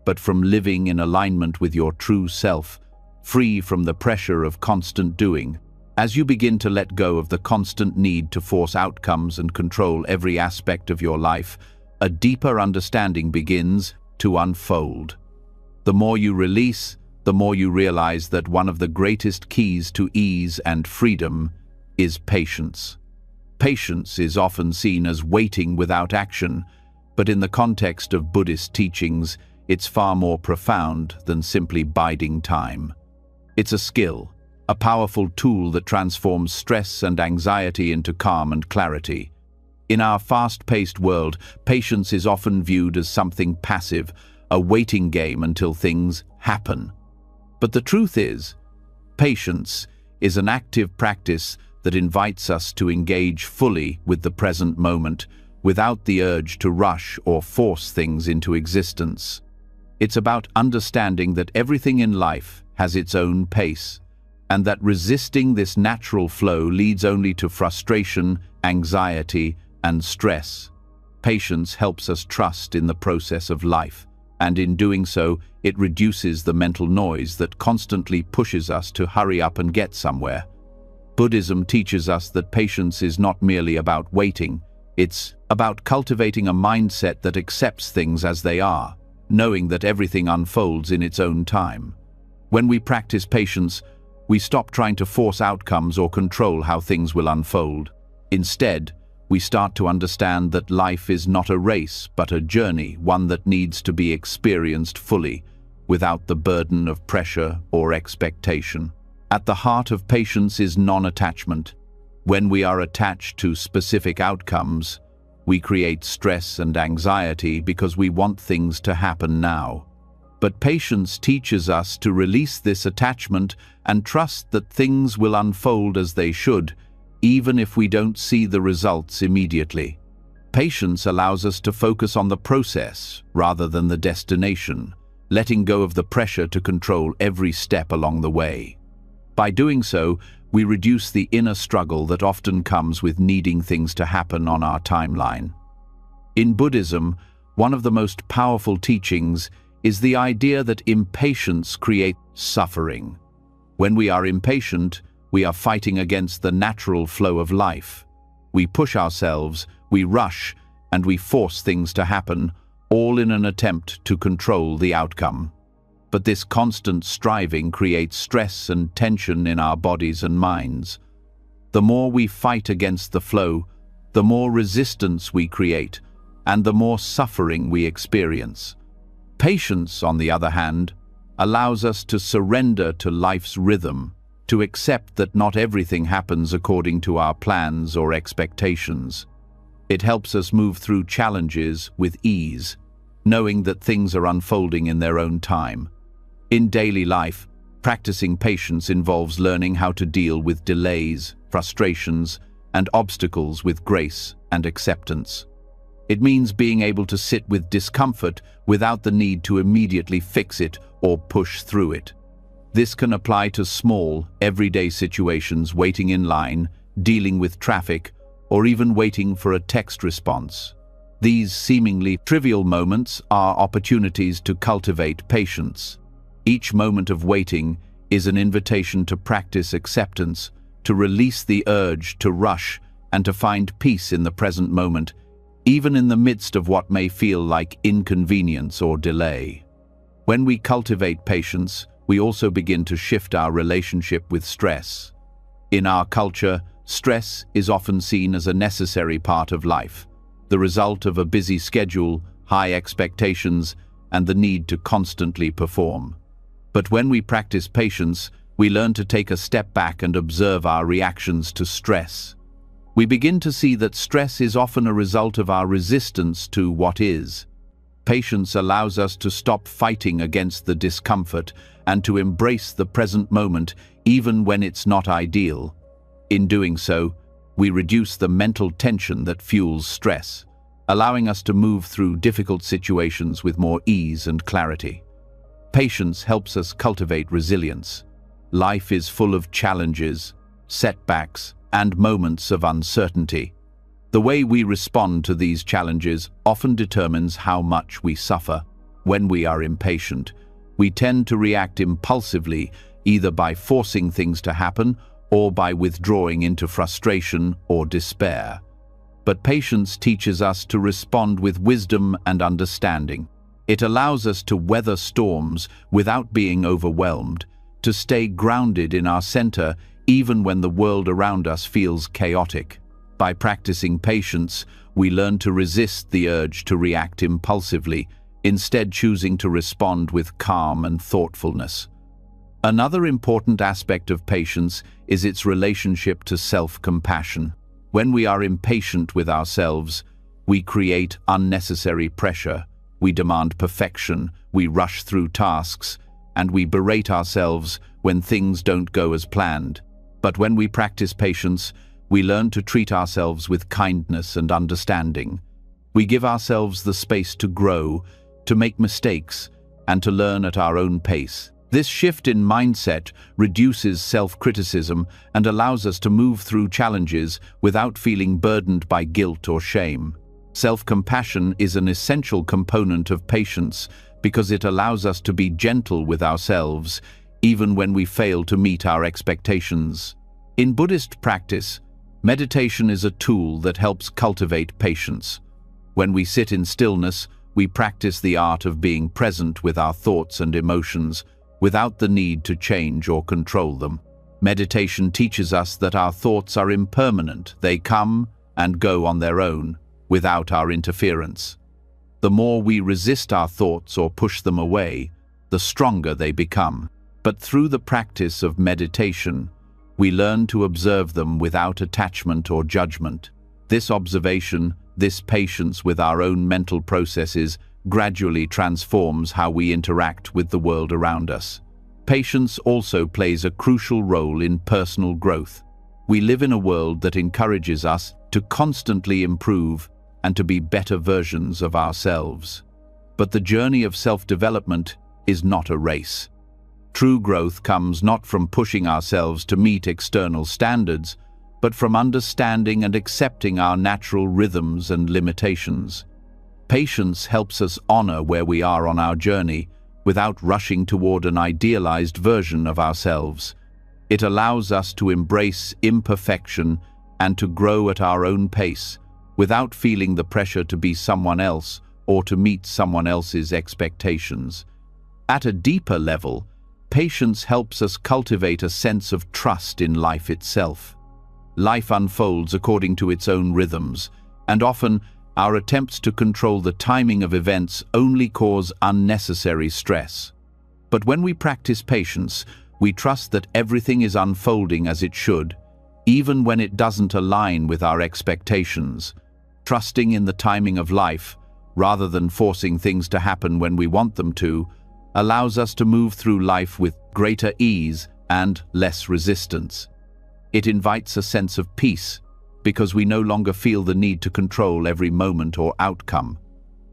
but from living in alignment with your true self, free from the pressure of constant doing. As you begin to let go of the constant need to force outcomes and control every aspect of your life, a deeper understanding begins to unfold. The more you release, the more you realize that one of the greatest keys to ease and freedom is patience. Patience is often seen as waiting without action, but in the context of Buddhist teachings, it's far more profound than simply biding time. It's a skill, a powerful tool that transforms stress and anxiety into calm and clarity. In our fast-paced world, patience is often viewed as something passive, a waiting game until things happen. But the truth is, patience is an active practice that invites us to engage fully with the present moment, without the urge to rush or force things into existence. It's about understanding that everything in life has its own pace, and that resisting this natural flow leads only to frustration, anxiety, and stress. Patience helps us trust in the process of life, and in doing so, it reduces the mental noise that constantly pushes us to hurry up and get somewhere. Buddhism teaches us that patience is not merely about waiting, it's about cultivating a mindset that accepts things as they are, knowing that everything unfolds in its own time. When we practice patience, we stop trying to force outcomes or control how things will unfold. Instead, we start to understand that life is not a race, but a journey, one that needs to be experienced fully, without the burden of pressure or expectation. At the heart of patience is non-attachment. When we are attached to specific outcomes, we create stress and anxiety because we want things to happen now. But patience teaches us to release this attachment and trust that things will unfold as they should, even if we don't see the results immediately. Patience allows us to focus on the process rather than the destination, letting go of the pressure to control every step along the way. By doing so, we reduce the inner struggle that often comes with needing things to happen on our timeline. In Buddhism, one of the most powerful teachings is the idea that impatience creates suffering. When we are impatient, we are fighting against the natural flow of life. We push ourselves, we rush, and we force things to happen, all in an attempt to control the outcome. But this constant striving creates stress and tension in our bodies and minds. The more we fight against the flow, the more resistance we create, and the more suffering we experience. Patience, on the other hand, allows us to surrender to life's rhythm, to accept that not everything happens according to our plans or expectations. It helps us move through challenges with ease, knowing that things are unfolding in their own time. In daily life, practicing patience involves learning how to deal with delays, frustrations, and obstacles with grace and acceptance. It means being able to sit with discomfort without the need to immediately fix it or push through it. This can apply to small, everyday situations, waiting in line, dealing with traffic, or even waiting for a text response. These seemingly trivial moments are opportunities to cultivate patience. Each moment of waiting is an invitation to practice acceptance, to release the urge to rush, and to find peace in the present moment, even in the midst of what may feel like inconvenience or delay. When we cultivate patience, we also begin to shift our relationship with stress. In our culture, stress is often seen as a necessary part of life, the result of a busy schedule, high expectations, and the need to constantly perform. But when we practice patience, we learn to take a step back and observe our reactions to stress. We begin to see that stress is often a result of our resistance to what is. Patience allows us to stop fighting against the discomfort and to embrace the present moment, even when it's not ideal. In doing so, we reduce the mental tension that fuels stress, allowing us to move through difficult situations with more ease and clarity. Patience helps us cultivate resilience. Life is full of challenges, setbacks, and moments of uncertainty. The way we respond to these challenges often determines how much we suffer. When we are impatient, we tend to react impulsively, either by forcing things to happen or by withdrawing into frustration or despair. But patience teaches us to respond with wisdom and understanding. It allows us to weather storms without being overwhelmed, to stay grounded in our center even when the world around us feels chaotic. By practicing patience, we learn to resist the urge to react impulsively, instead choosing to respond with calm and thoughtfulness. Another important aspect of patience is its relationship to self-compassion. When we are impatient with ourselves, we create unnecessary pressure, we demand perfection, we rush through tasks, and we berate ourselves when things don't go as planned. But when we practice patience, we learn to treat ourselves with kindness and understanding. We give ourselves the space to grow, to make mistakes, and to learn at our own pace. This shift in mindset reduces self-criticism and allows us to move through challenges without feeling burdened by guilt or shame. Self-compassion is an essential component of patience because it allows us to be gentle with ourselves, even when we fail to meet our expectations. In Buddhist practice, meditation is a tool that helps cultivate patience. When we sit in stillness, we practice the art of being present with our thoughts and emotions, without the need to change or control them. Meditation teaches us that our thoughts are impermanent. They come and go on their own, without our interference. The more we resist our thoughts or push them away, the stronger they become. But through the practice of meditation, we learn to observe them without attachment or judgment. This observation, this patience with our own mental processes, gradually transforms how we interact with the world around us. Patience also plays a crucial role in personal growth. We live in a world that encourages us to constantly improve and to be better versions of ourselves. But the journey of self-development is not a race. True growth comes not from pushing ourselves to meet external standards, but from understanding and accepting our natural rhythms and limitations. Patience helps us honor where we are on our journey without rushing toward an idealized version of ourselves. It allows us to embrace imperfection and to grow at our own pace, without feeling the pressure to be someone else or to meet someone else's expectations. At a deeper level, patience helps us cultivate a sense of trust in life itself. Life unfolds according to its own rhythms, and often our attempts to control the timing of events only cause unnecessary stress. But when we practice patience, we trust that everything is unfolding as it should, even when it doesn't align with our expectations. Trusting in the timing of life, rather than forcing things to happen when we want them to, allows us to move through life with greater ease and less resistance. It invites a sense of peace, because we no longer feel the need to control every moment or outcome.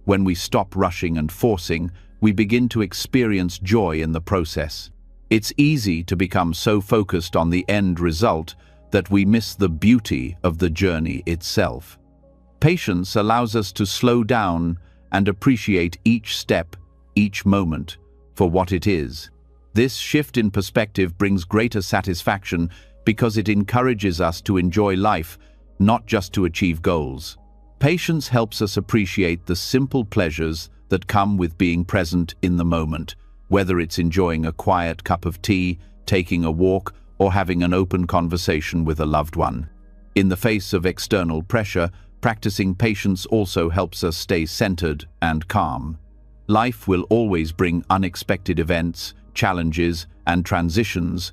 When we stop rushing and forcing, we begin to experience joy in the process. It's easy to become so focused on the end result that we miss the beauty of the journey itself. Patience allows us to slow down and appreciate each step, each moment, for what it is. This shift in perspective brings greater satisfaction because it encourages us to enjoy life, not just to achieve goals. Patience helps us appreciate the simple pleasures that come with being present in the moment, whether it's enjoying a quiet cup of tea, taking a walk, or having an open conversation with a loved one. In the face of external pressure, practicing patience also helps us stay centered and calm. Life will always bring unexpected events, challenges, and transitions,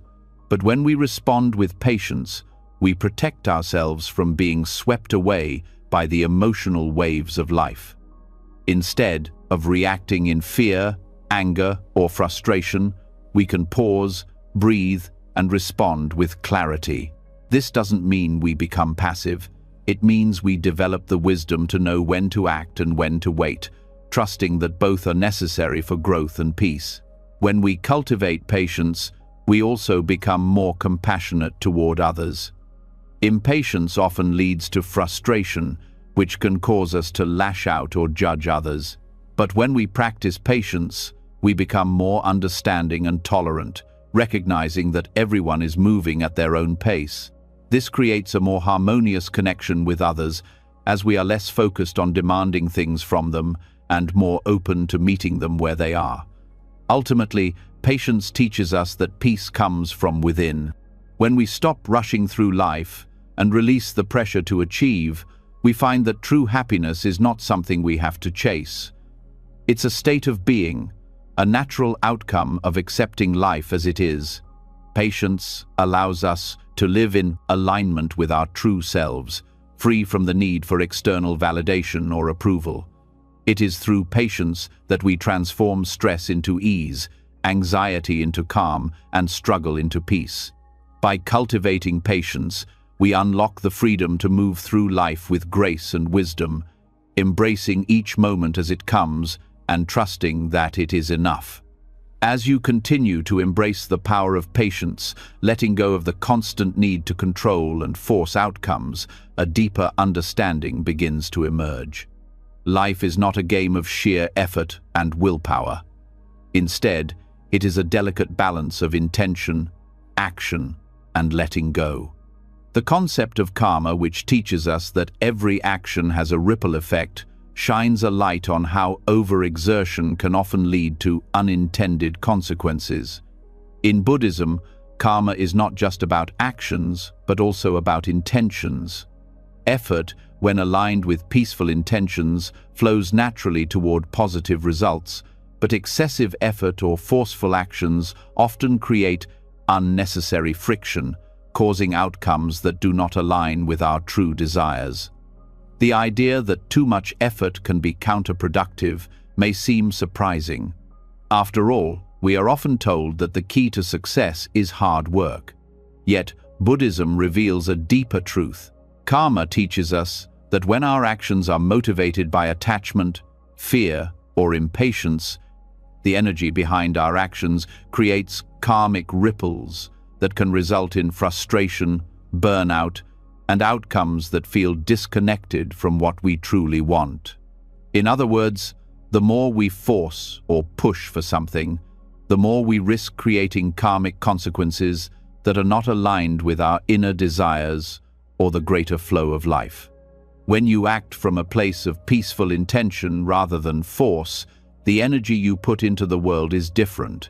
but when we respond with patience, we protect ourselves from being swept away by the emotional waves of life. Instead of reacting in fear, anger, or frustration, we can pause, breathe, and respond with clarity. This doesn't mean we become passive. It means we develop the wisdom to know when to act and when to wait, trusting that both are necessary for growth and peace. When we cultivate patience, we also become more compassionate toward others. Impatience often leads to frustration, which can cause us to lash out or judge others. But when we practice patience, we become more understanding and tolerant, recognizing that everyone is moving at their own pace. This creates a more harmonious connection with others, as we are less focused on demanding things from them and more open to meeting them where they are. Ultimately, patience teaches us that peace comes from within. When we stop rushing through life and release the pressure to achieve, we find that true happiness is not something we have to chase. It's a state of being, a natural outcome of accepting life as it is. Patience allows us to live in alignment with our true selves, free from the need for external validation or approval. It is through patience that we transform stress into ease, anxiety into calm, and struggle into peace. By cultivating patience, we unlock the freedom to move through life with grace and wisdom, embracing each moment as it comes and trusting that it is enough. As you continue to embrace the power of patience, letting go of the constant need to control and force outcomes, a deeper understanding begins to emerge. Life is not a game of sheer effort and willpower. Instead, it is a delicate balance of intention, action, and letting go. The concept of karma, which teaches us that every action has a ripple effect, shines a light on how overexertion can often lead to unintended consequences. In Buddhism, karma is not just about actions, but also about intentions. Effort, when aligned with peaceful intentions, flows naturally toward positive results, but excessive effort or forceful actions often create unnecessary friction, causing outcomes that do not align with our true desires. The idea that too much effort can be counterproductive may seem surprising. After all, we are often told that the key to success is hard work. Yet, Buddhism reveals a deeper truth. Karma teaches us that when our actions are motivated by attachment, fear, or impatience, the energy behind our actions creates karmic ripples that can result in frustration, burnout, and outcomes that feel disconnected from what we truly want. In other words, the more we force or push for something, the more we risk creating karmic consequences that are not aligned with our inner desires or the greater flow of life. When you act from a place of peaceful intention rather than force, the energy you put into the world is different.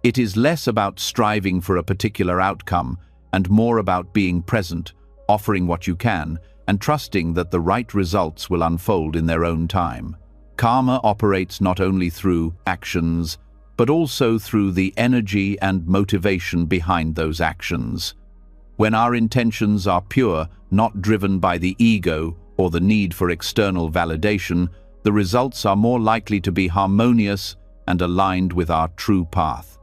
It is less about striving for a particular outcome and more about being present, offering what you can, and trusting that the right results will unfold in their own time. Karma operates not only through actions, but also through the energy and motivation behind those actions. When our intentions are pure, not driven by the ego or the need for external validation, the results are more likely to be harmonious and aligned with our true path.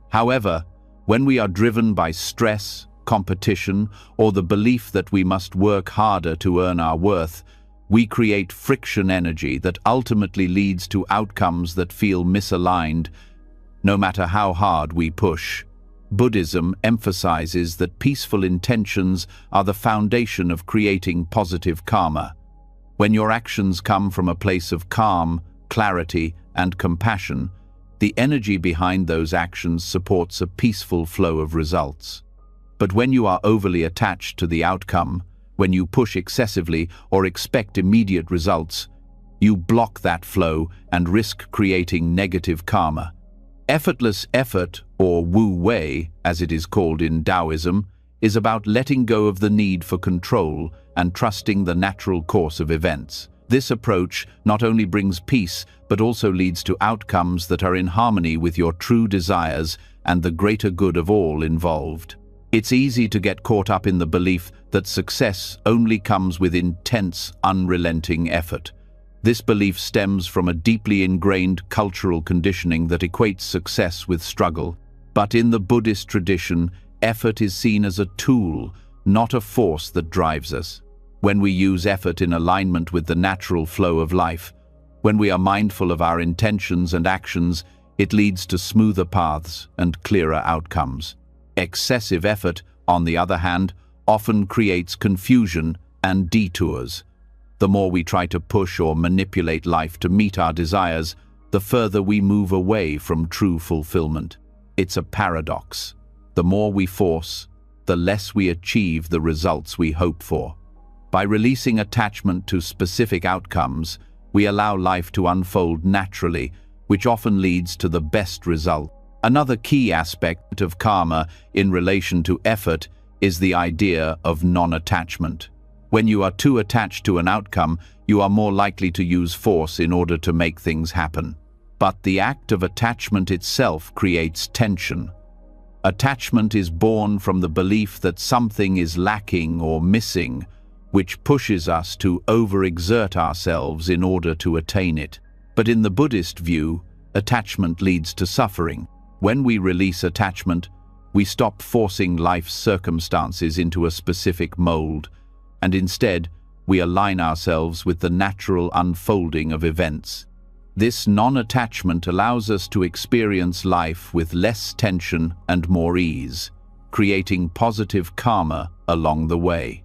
However, when we are driven by stress, competition, or the belief that we must work harder to earn our worth, we create friction energy that ultimately leads to outcomes that feel misaligned, no matter how hard we push. Buddhism emphasizes that peaceful intentions are the foundation of creating positive karma. When your actions come from a place of calm, clarity, and compassion, the energy behind those actions supports a peaceful flow of results. But when you are overly attached to the outcome, when you push excessively or expect immediate results, you block that flow and risk creating negative karma. Effortless effort, or Wu Wei, as it is called in Taoism, is about letting go of the need for control and trusting the natural course of events. This approach not only brings peace, but also leads to outcomes that are in harmony with your true desires and the greater good of all involved. It's easy to get caught up in the belief that success only comes with intense, unrelenting effort. This belief stems from a deeply ingrained cultural conditioning that equates success with struggle. But in the Buddhist tradition, effort is seen as a tool, not a force that drives us. When we use effort in alignment with the natural flow of life, when we are mindful of our intentions and actions, it leads to smoother paths and clearer outcomes. Excessive effort, on the other hand, often creates confusion and detours. The more we try to push or manipulate life to meet our desires, the further we move away from true fulfillment. It's a paradox. The more we force, the less we achieve the results we hope for. By releasing attachment to specific outcomes, we allow life to unfold naturally, which often leads to the best result. Another key aspect of karma in relation to effort is the idea of non-attachment. When you are too attached to an outcome, you are more likely to use force in order to make things happen. But the act of attachment itself creates tension. Attachment is born from the belief that something is lacking or missing, which pushes us to overexert ourselves in order to attain it. But in the Buddhist view, attachment leads to suffering. When we release attachment, we stop forcing life's circumstances into a specific mold, and instead, we align ourselves with the natural unfolding of events. This non-attachment allows us to experience life with less tension and more ease, creating positive karma along the way.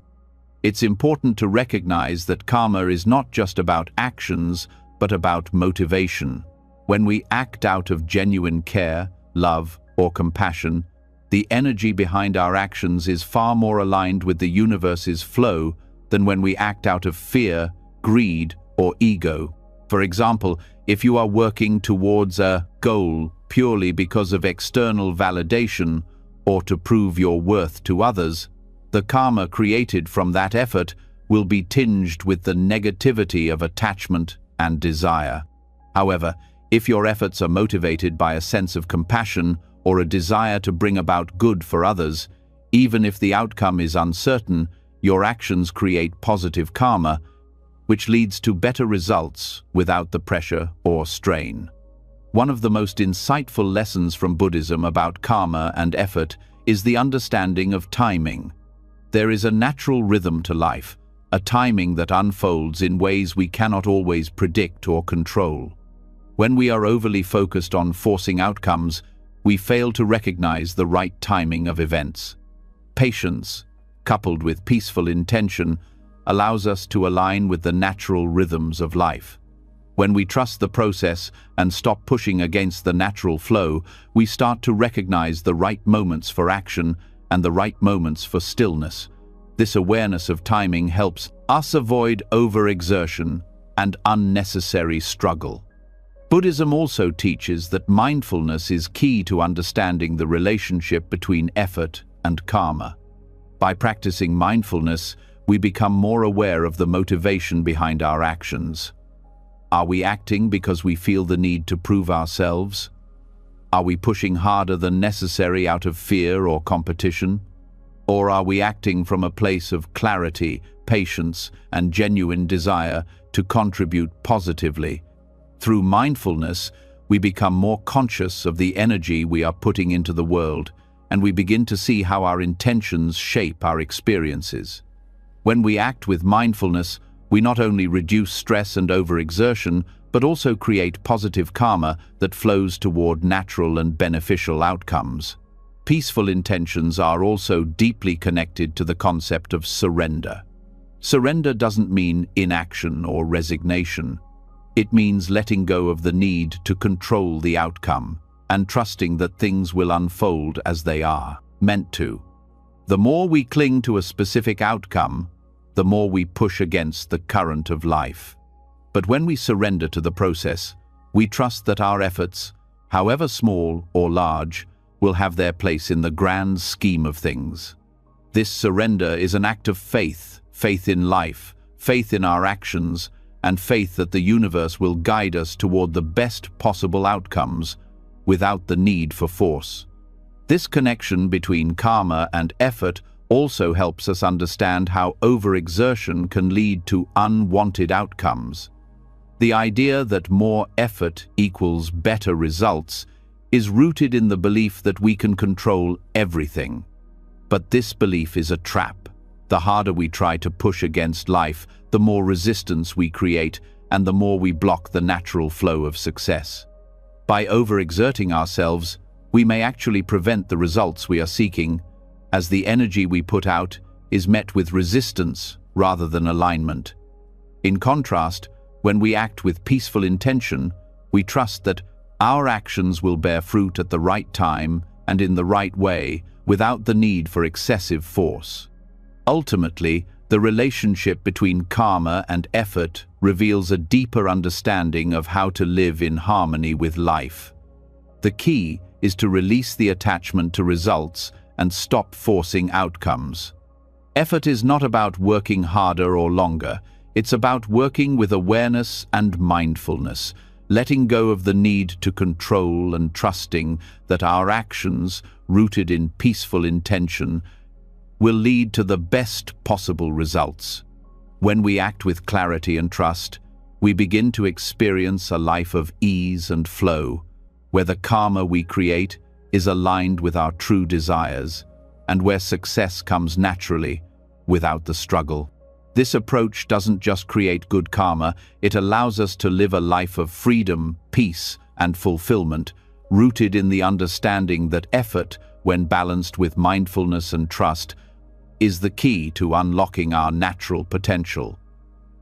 It's important to recognize that karma is not just about actions, but about motivation. When we act out of genuine care, love, or compassion, the energy behind our actions is far more aligned with the universe's flow than when we act out of fear, greed, or ego. For example, if you are working towards a goal purely because of external validation or to prove your worth to others, the karma created from that effort will be tinged with the negativity of attachment and desire. However, if your efforts are motivated by a sense of compassion or a desire to bring about good for others, even if the outcome is uncertain, your actions create positive karma, which leads to better results without the pressure or strain. One of the most insightful lessons from Buddhism about karma and effort is the understanding of timing. There is a natural rhythm to life, a timing that unfolds in ways we cannot always predict or control. When we are overly focused on forcing outcomes, we fail to recognize the right timing of events. Patience, coupled with peaceful intention, allows us to align with the natural rhythms of life. When we trust the process and stop pushing against the natural flow, we start to recognize the right moments for action and the right moments for stillness. This awareness of timing helps us avoid overexertion and unnecessary struggle. Buddhism also teaches that mindfulness is key to understanding the relationship between effort and karma. By practicing mindfulness, we become more aware of the motivation behind our actions. Are we acting because we feel the need to prove ourselves? Are we pushing harder than necessary out of fear or competition? Or are we acting from a place of clarity, patience, and genuine desire to contribute positively? Through mindfulness, we become more conscious of the energy we are putting into the world, and we begin to see how our intentions shape our experiences. When we act with mindfulness, we not only reduce stress and overexertion, but also create positive karma that flows toward natural and beneficial outcomes. Peaceful intentions are also deeply connected to the concept of surrender. Surrender doesn't mean inaction or resignation. It means letting go of the need to control the outcome and trusting that things will unfold as they are meant to. The more we cling to a specific outcome, the more we push against the current of life. But when we surrender to the process, we trust that our efforts, however small or large, will have their place in the grand scheme of things. This surrender is an act of faith, faith in life, faith in our actions, and faith that the universe will guide us toward the best possible outcomes without the need for force. This connection between karma and effort also helps us understand how overexertion can lead to unwanted outcomes. The idea that more effort equals better results is rooted in the belief that we can control everything. But this belief is a trap. The harder we try to push against life, the more resistance we create and the more we block the natural flow of success. By overexerting ourselves, we may actually prevent the results we are seeking, as the energy we put out is met with resistance rather than alignment. In contrast, when we act with peaceful intention, we trust that our actions will bear fruit at the right time and in the right way, without the need for excessive force. Ultimately, the relationship between karma and effort reveals a deeper understanding of how to live in harmony with life. The key is to release the attachment to results and stop forcing outcomes. Effort is not about working harder or longer. It's about working with awareness and mindfulness, letting go of the need to control and trusting that our actions, rooted in peaceful intention, will lead to the best possible results. When we act with clarity and trust, we begin to experience a life of ease and flow, where the karma we create is aligned with our true desires, and where success comes naturally, without the struggle. This approach doesn't just create good karma, it allows us to live a life of freedom, peace, and fulfillment, rooted in the understanding that effort, when balanced with mindfulness and trust, is the key to unlocking our natural potential.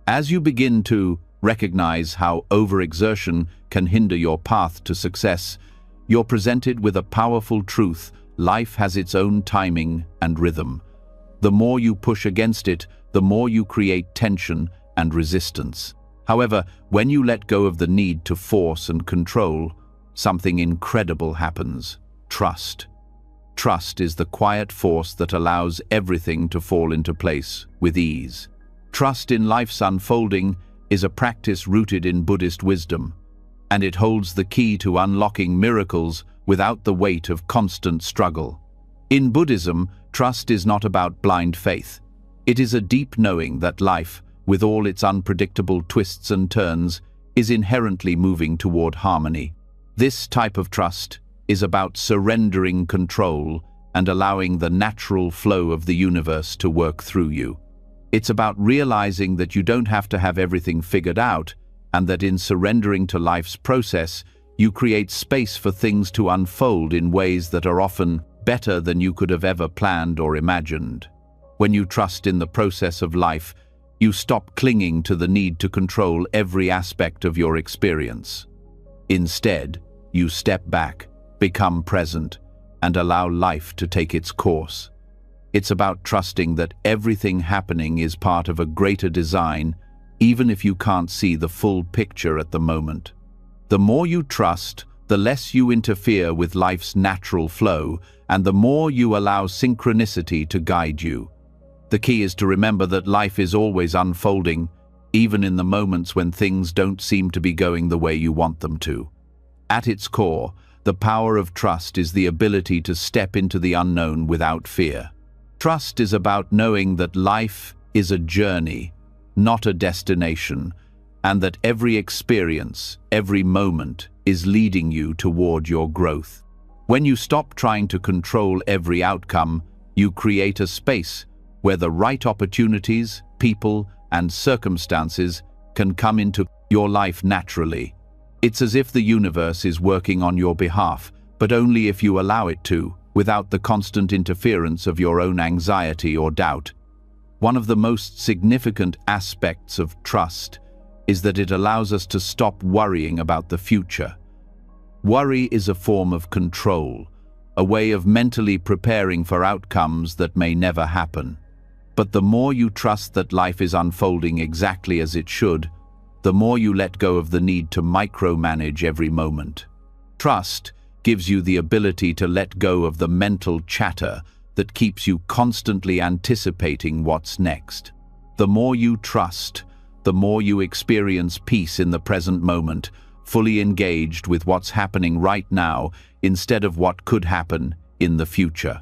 As you begin to recognize how overexertion can hinder your path to success, you're presented with a powerful truth: life has its own timing and rhythm. The more you push against it, the more you create tension and resistance. However, when you let go of the need to force and control, something incredible happens: trust. Trust is the quiet force that allows everything to fall into place with ease. Trust in life's unfolding is a practice rooted in Buddhist wisdom, and it holds the key to unlocking miracles without the weight of constant struggle. In Buddhism, trust is not about blind faith. It is a deep knowing that life, with all its unpredictable twists and turns, is inherently moving toward harmony. This type of trust is about surrendering control and allowing the natural flow of the universe to work through you. It's about realizing that you don't have to have everything figured out, and that in surrendering to life's process, you create space for things to unfold in ways that are often better than you could have ever planned or imagined. When you trust in the process of life, you stop clinging to the need to control every aspect of your experience. Instead, you step back, become present, and allow life to take its course. It's about trusting that everything happening is part of a greater design, even if you can't see the full picture at the moment. The more you trust, the less you interfere with life's natural flow, and the more you allow synchronicity to guide you. The key is to remember that life is always unfolding, even in the moments when things don't seem to be going the way you want them to. At its core, The power of trust is the ability to step into the unknown without fear. Trust is about knowing that life is a journey, not a destination, and that every experience, every moment, is leading you toward your growth. When you stop trying to control every outcome, you create a space where the right opportunities, people, and circumstances can come into your life naturally. It's as if the universe is working on your behalf, but only if you allow it to, without the constant interference of your own anxiety or doubt. One of the most significant aspects of trust is that it allows us to stop worrying about the future. Worry is a form of control, a way of mentally preparing for outcomes that may never happen. But the more you trust that life is unfolding exactly as it should, the more you let go of the need to micromanage every moment. Trust gives you the ability to let go of the mental chatter that keeps you constantly anticipating what's next. The more you trust, the more you experience peace in the present moment, fully engaged with what's happening right now instead of what could happen in the future.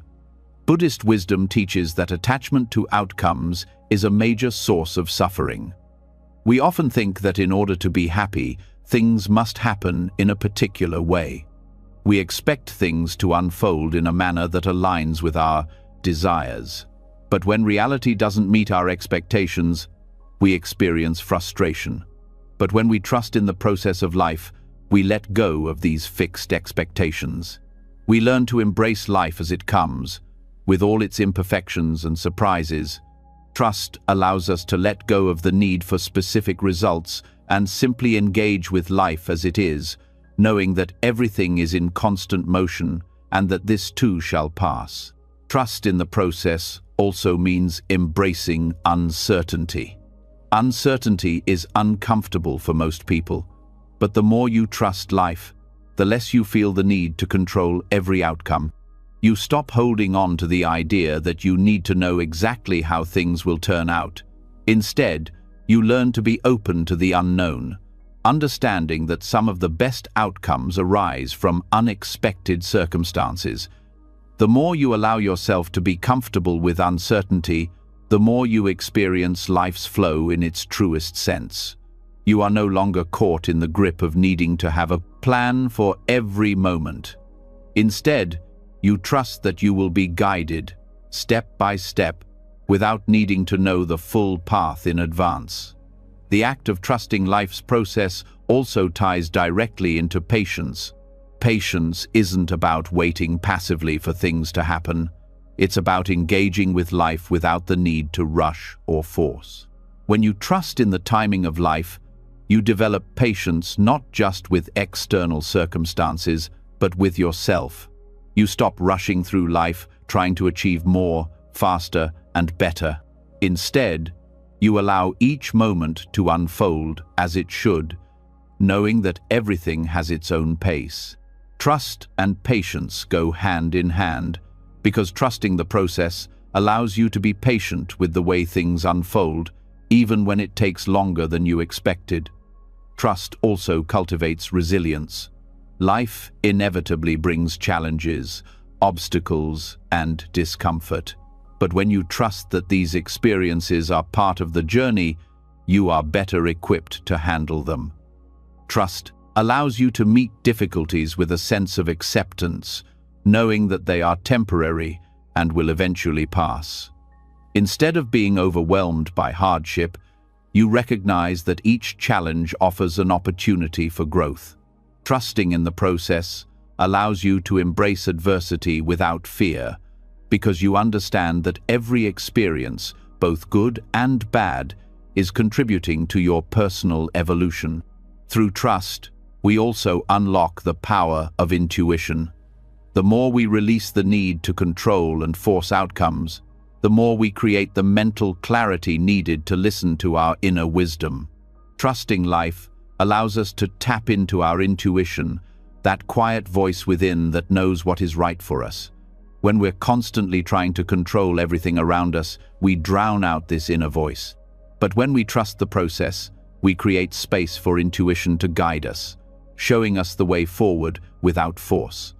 Buddhist wisdom teaches that attachment to outcomes is a major source of suffering. We often think that in order to be happy, things must happen in a particular way. We expect things to unfold in a manner that aligns with our desires. But when reality doesn't meet our expectations, we experience frustration. But when we trust in the process of life, we let go of these fixed expectations. We learn to embrace life as it comes, with all its imperfections and surprises. Trust allows us to let go of the need for specific results and simply engage with life as it is, knowing that everything is in constant motion and that this too shall pass. Trust in the process also means embracing uncertainty. Uncertainty is uncomfortable for most people, but the more you trust life, the less you feel the need to control every outcome. You stop holding on to the idea that you need to know exactly how things will turn out. Instead, you learn to be open to the unknown, understanding that some of the best outcomes arise from unexpected circumstances. The more you allow yourself to be comfortable with uncertainty, the more you experience life's flow in its truest sense. You are no longer caught in the grip of needing to have a plan for every moment. Instead, you trust that you will be guided, step by step, without needing to know the full path in advance. The act of trusting life's process also ties directly into patience. Patience isn't about waiting passively for things to happen. It's about engaging with life without the need to rush or force. When you trust in the timing of life, you develop patience not just with external circumstances, but with yourself. You stop rushing through life, trying to achieve more, faster, and better. Instead, you allow each moment to unfold as it should, knowing that everything has its own pace. Trust and patience go hand in hand, because trusting the process allows you to be patient with the way things unfold, even when it takes longer than you expected. Trust also cultivates resilience. Life inevitably brings challenges, obstacles, and discomfort. But when you trust that these experiences are part of the journey, you are better equipped to handle them. Trust allows you to meet difficulties with a sense of acceptance, knowing that they are temporary and will eventually pass. Instead of being overwhelmed by hardship, you recognize that each challenge offers an opportunity for growth. Trusting in the process allows you to embrace adversity without fear, because you understand that every experience, both good and bad, is contributing to your personal evolution. Through trust, we also unlock the power of intuition. The more we release the need to control and force outcomes, the more we create the mental clarity needed to listen to our inner wisdom. Trusting life allows us to tap into our intuition, that quiet voice within that knows what is right for us. When we're constantly trying to control everything around us, we drown out this inner voice. But when we trust the process, we create space for intuition to guide us. showing us the way forward without force.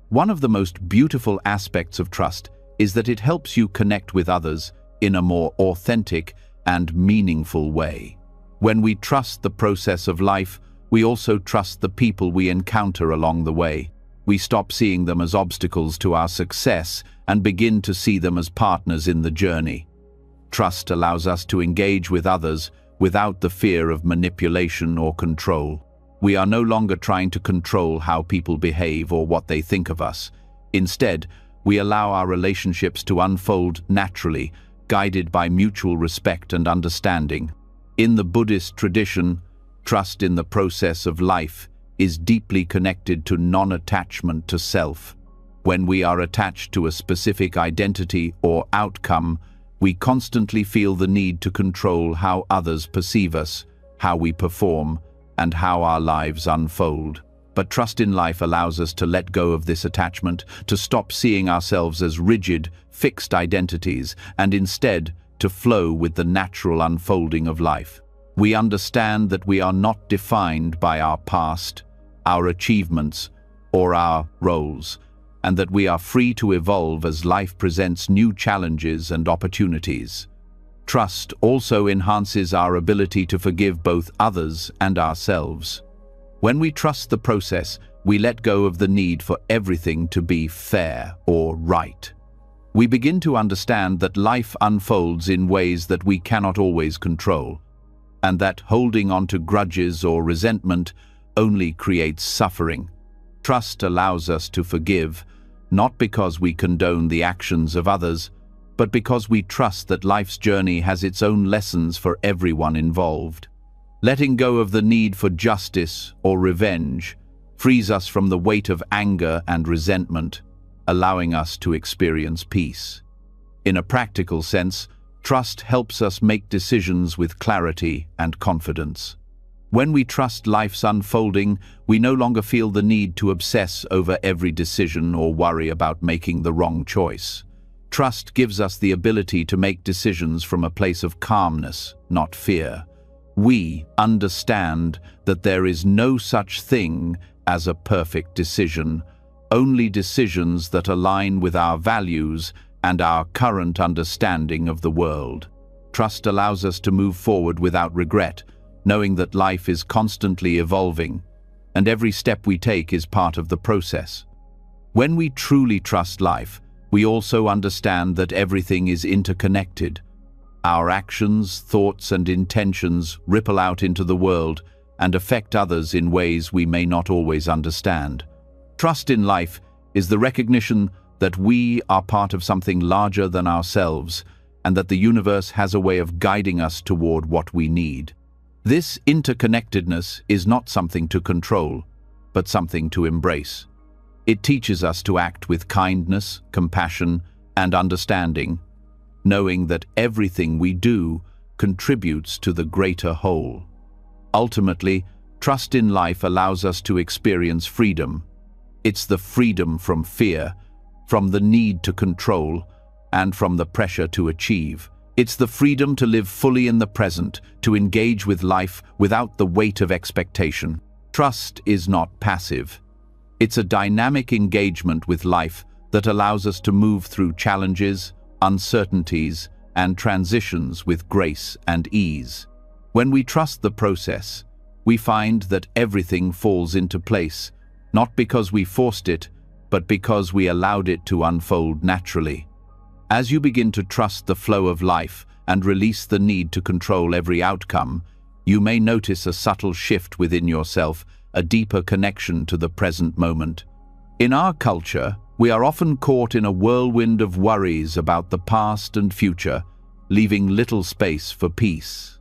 One of the most beautiful aspects of trust is that it helps you connect with others in a more authentic and meaningful way. When we trust the process of life, we also trust the people we encounter along the way. We stop seeing them as obstacles to our success and begin to see them as partners in the journey. Trust allows us to engage with others without the fear of manipulation or control. We are no longer trying to control how people behave or what they think of us. Instead, we allow our relationships to unfold naturally, guided by mutual respect and understanding. In the Buddhist tradition, trust in the process of life is deeply connected to non-attachment to self. When we are attached to a specific identity or outcome, we constantly feel the need to control how others perceive us, how we perform, and how our lives unfold. But trust in life allows us to let go of this attachment, to stop seeing ourselves as rigid, fixed identities, and instead to flow with the natural unfolding of life. We understand that we are not defined by our past, our achievements, or our roles, and that we are free to evolve as life presents new challenges and opportunities. Trust also enhances our ability to forgive both others and ourselves. When we trust the process, we let go of the need for everything to be fair or right. We begin to understand that life unfolds in ways that we cannot always control, and that holding on to grudges or resentment only creates suffering. Trust allows us to forgive, not because we condone the actions of others, but because we trust that life's journey has its own lessons for everyone involved. Letting go of the need for justice or revenge frees us from the weight of anger and resentment, allowing us to experience peace. In a practical sense, trust helps us make decisions with clarity and confidence. When we trust life's unfolding, we no longer feel the need to obsess over every decision or worry about making the wrong choice. Trust gives us the ability to make decisions from a place of calmness, not fear. We understand that there is no such thing as a perfect decision, only decisions that align with our values and our current understanding of the world. Trust allows us to move forward without regret, knowing that life is constantly evolving, and every step we take is part of the process. When we truly trust life, we also understand that everything is interconnected. Our actions, thoughts, and intentions ripple out into the world and affect others in ways we may not always understand. Trust in life is the recognition that we are part of something larger than ourselves, and that the universe has a way of guiding us toward what we need. This interconnectedness is not something to control, but something to embrace. It teaches us to act with kindness, compassion, and understanding, knowing that everything we do contributes to the greater whole. Ultimately, trust in life allows us to experience freedom. It's the freedom from fear, from the need to control, and from the pressure to achieve. It's the freedom to live fully in the present, to engage with life without the weight of expectation. Trust is not passive. It's a dynamic engagement with life that allows us to move through challenges, uncertainties, and transitions with grace and ease. When we trust the process, we find that everything falls into place, not because we forced it, but because we allowed it to unfold naturally. As you begin to trust the flow of life and release the need to control every outcome, you may notice a subtle shift within yourself, a deeper connection to the present moment. In our culture, we are often caught in a whirlwind of worries about the past and future, leaving little space for peace.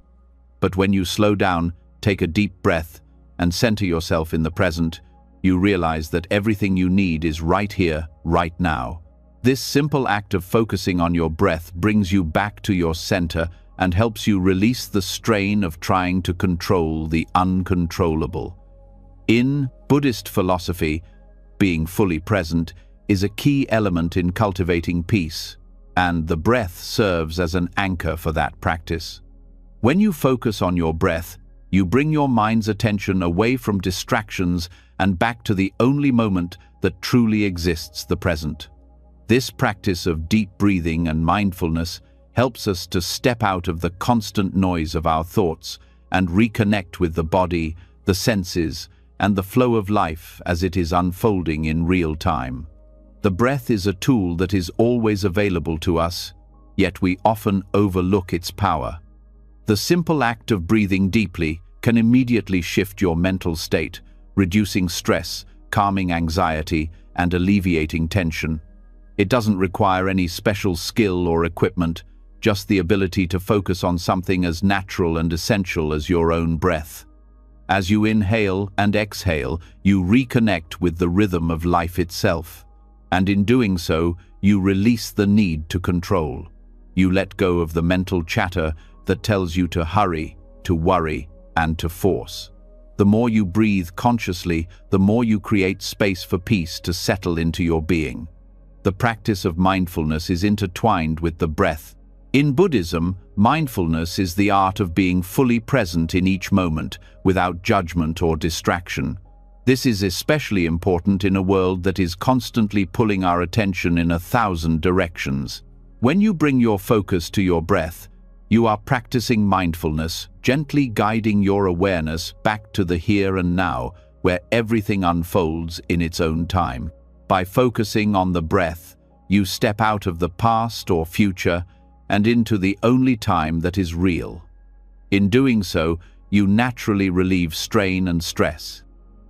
But when you slow down, take a deep breath, and center yourself in the present, you realize that everything you need is right here, right now. This simple act of focusing on your breath brings you back to your center and helps you release the strain of trying to control the uncontrollable. In Buddhist philosophy, being fully present is a key element in cultivating peace, and the breath serves as an anchor for that practice. When you focus on your breath, You bring your mind's attention away from distractions and back to the only moment that truly exists, the present. This practice of deep breathing and mindfulness helps us to step out of the constant noise of our thoughts and reconnect with the body, the senses, and the flow of life as it is unfolding in real time. The breath is a tool that is always available to us, yet we often overlook its power. The simple act of breathing deeply can immediately shift your mental state, reducing stress, calming anxiety, and alleviating tension. It doesn't require any special skill or equipment, just the ability to focus on something as natural and essential as your own breath. As you inhale and exhale, you reconnect with the rhythm of life itself. And in doing so, you release the need to control. You let go of the mental chatter that tells you to hurry, to worry, and to force. The more you breathe consciously, the more you create space for peace to settle into your being. The practice of mindfulness is intertwined with the breath. In Buddhism, mindfulness is the art of being fully present in each moment, without judgment or distraction. This is especially important in a world that is constantly pulling our attention in 1,000 directions. When you bring your focus to your breath, you are practicing mindfulness, gently guiding your awareness back to the here and now, where everything unfolds in its own time. By focusing on the breath, you step out of the past or future and into the only time that is real. In doing so, you naturally relieve strain and stress.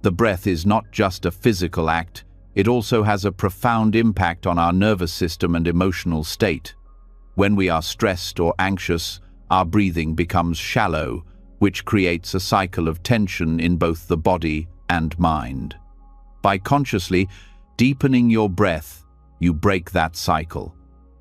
The breath is not just a physical act, it also has a profound impact on our nervous system and emotional state. When we are stressed or anxious, our breathing becomes shallow, which creates a cycle of tension in both the body and mind. By consciously deepening your breath, you break that cycle.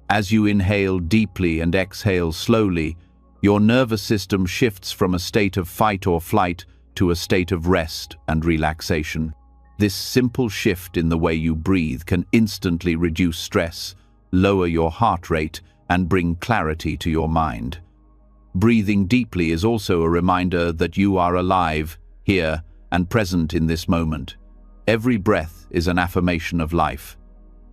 As you inhale deeply and exhale slowly, your nervous system shifts from a state of fight or flight to a state of rest and relaxation. This simple shift in the way you breathe can instantly reduce stress, lower your heart rate, and bring clarity to your mind. Breathing deeply is also a reminder that you are alive, here, and present in this moment. Every breath is an affirmation of life.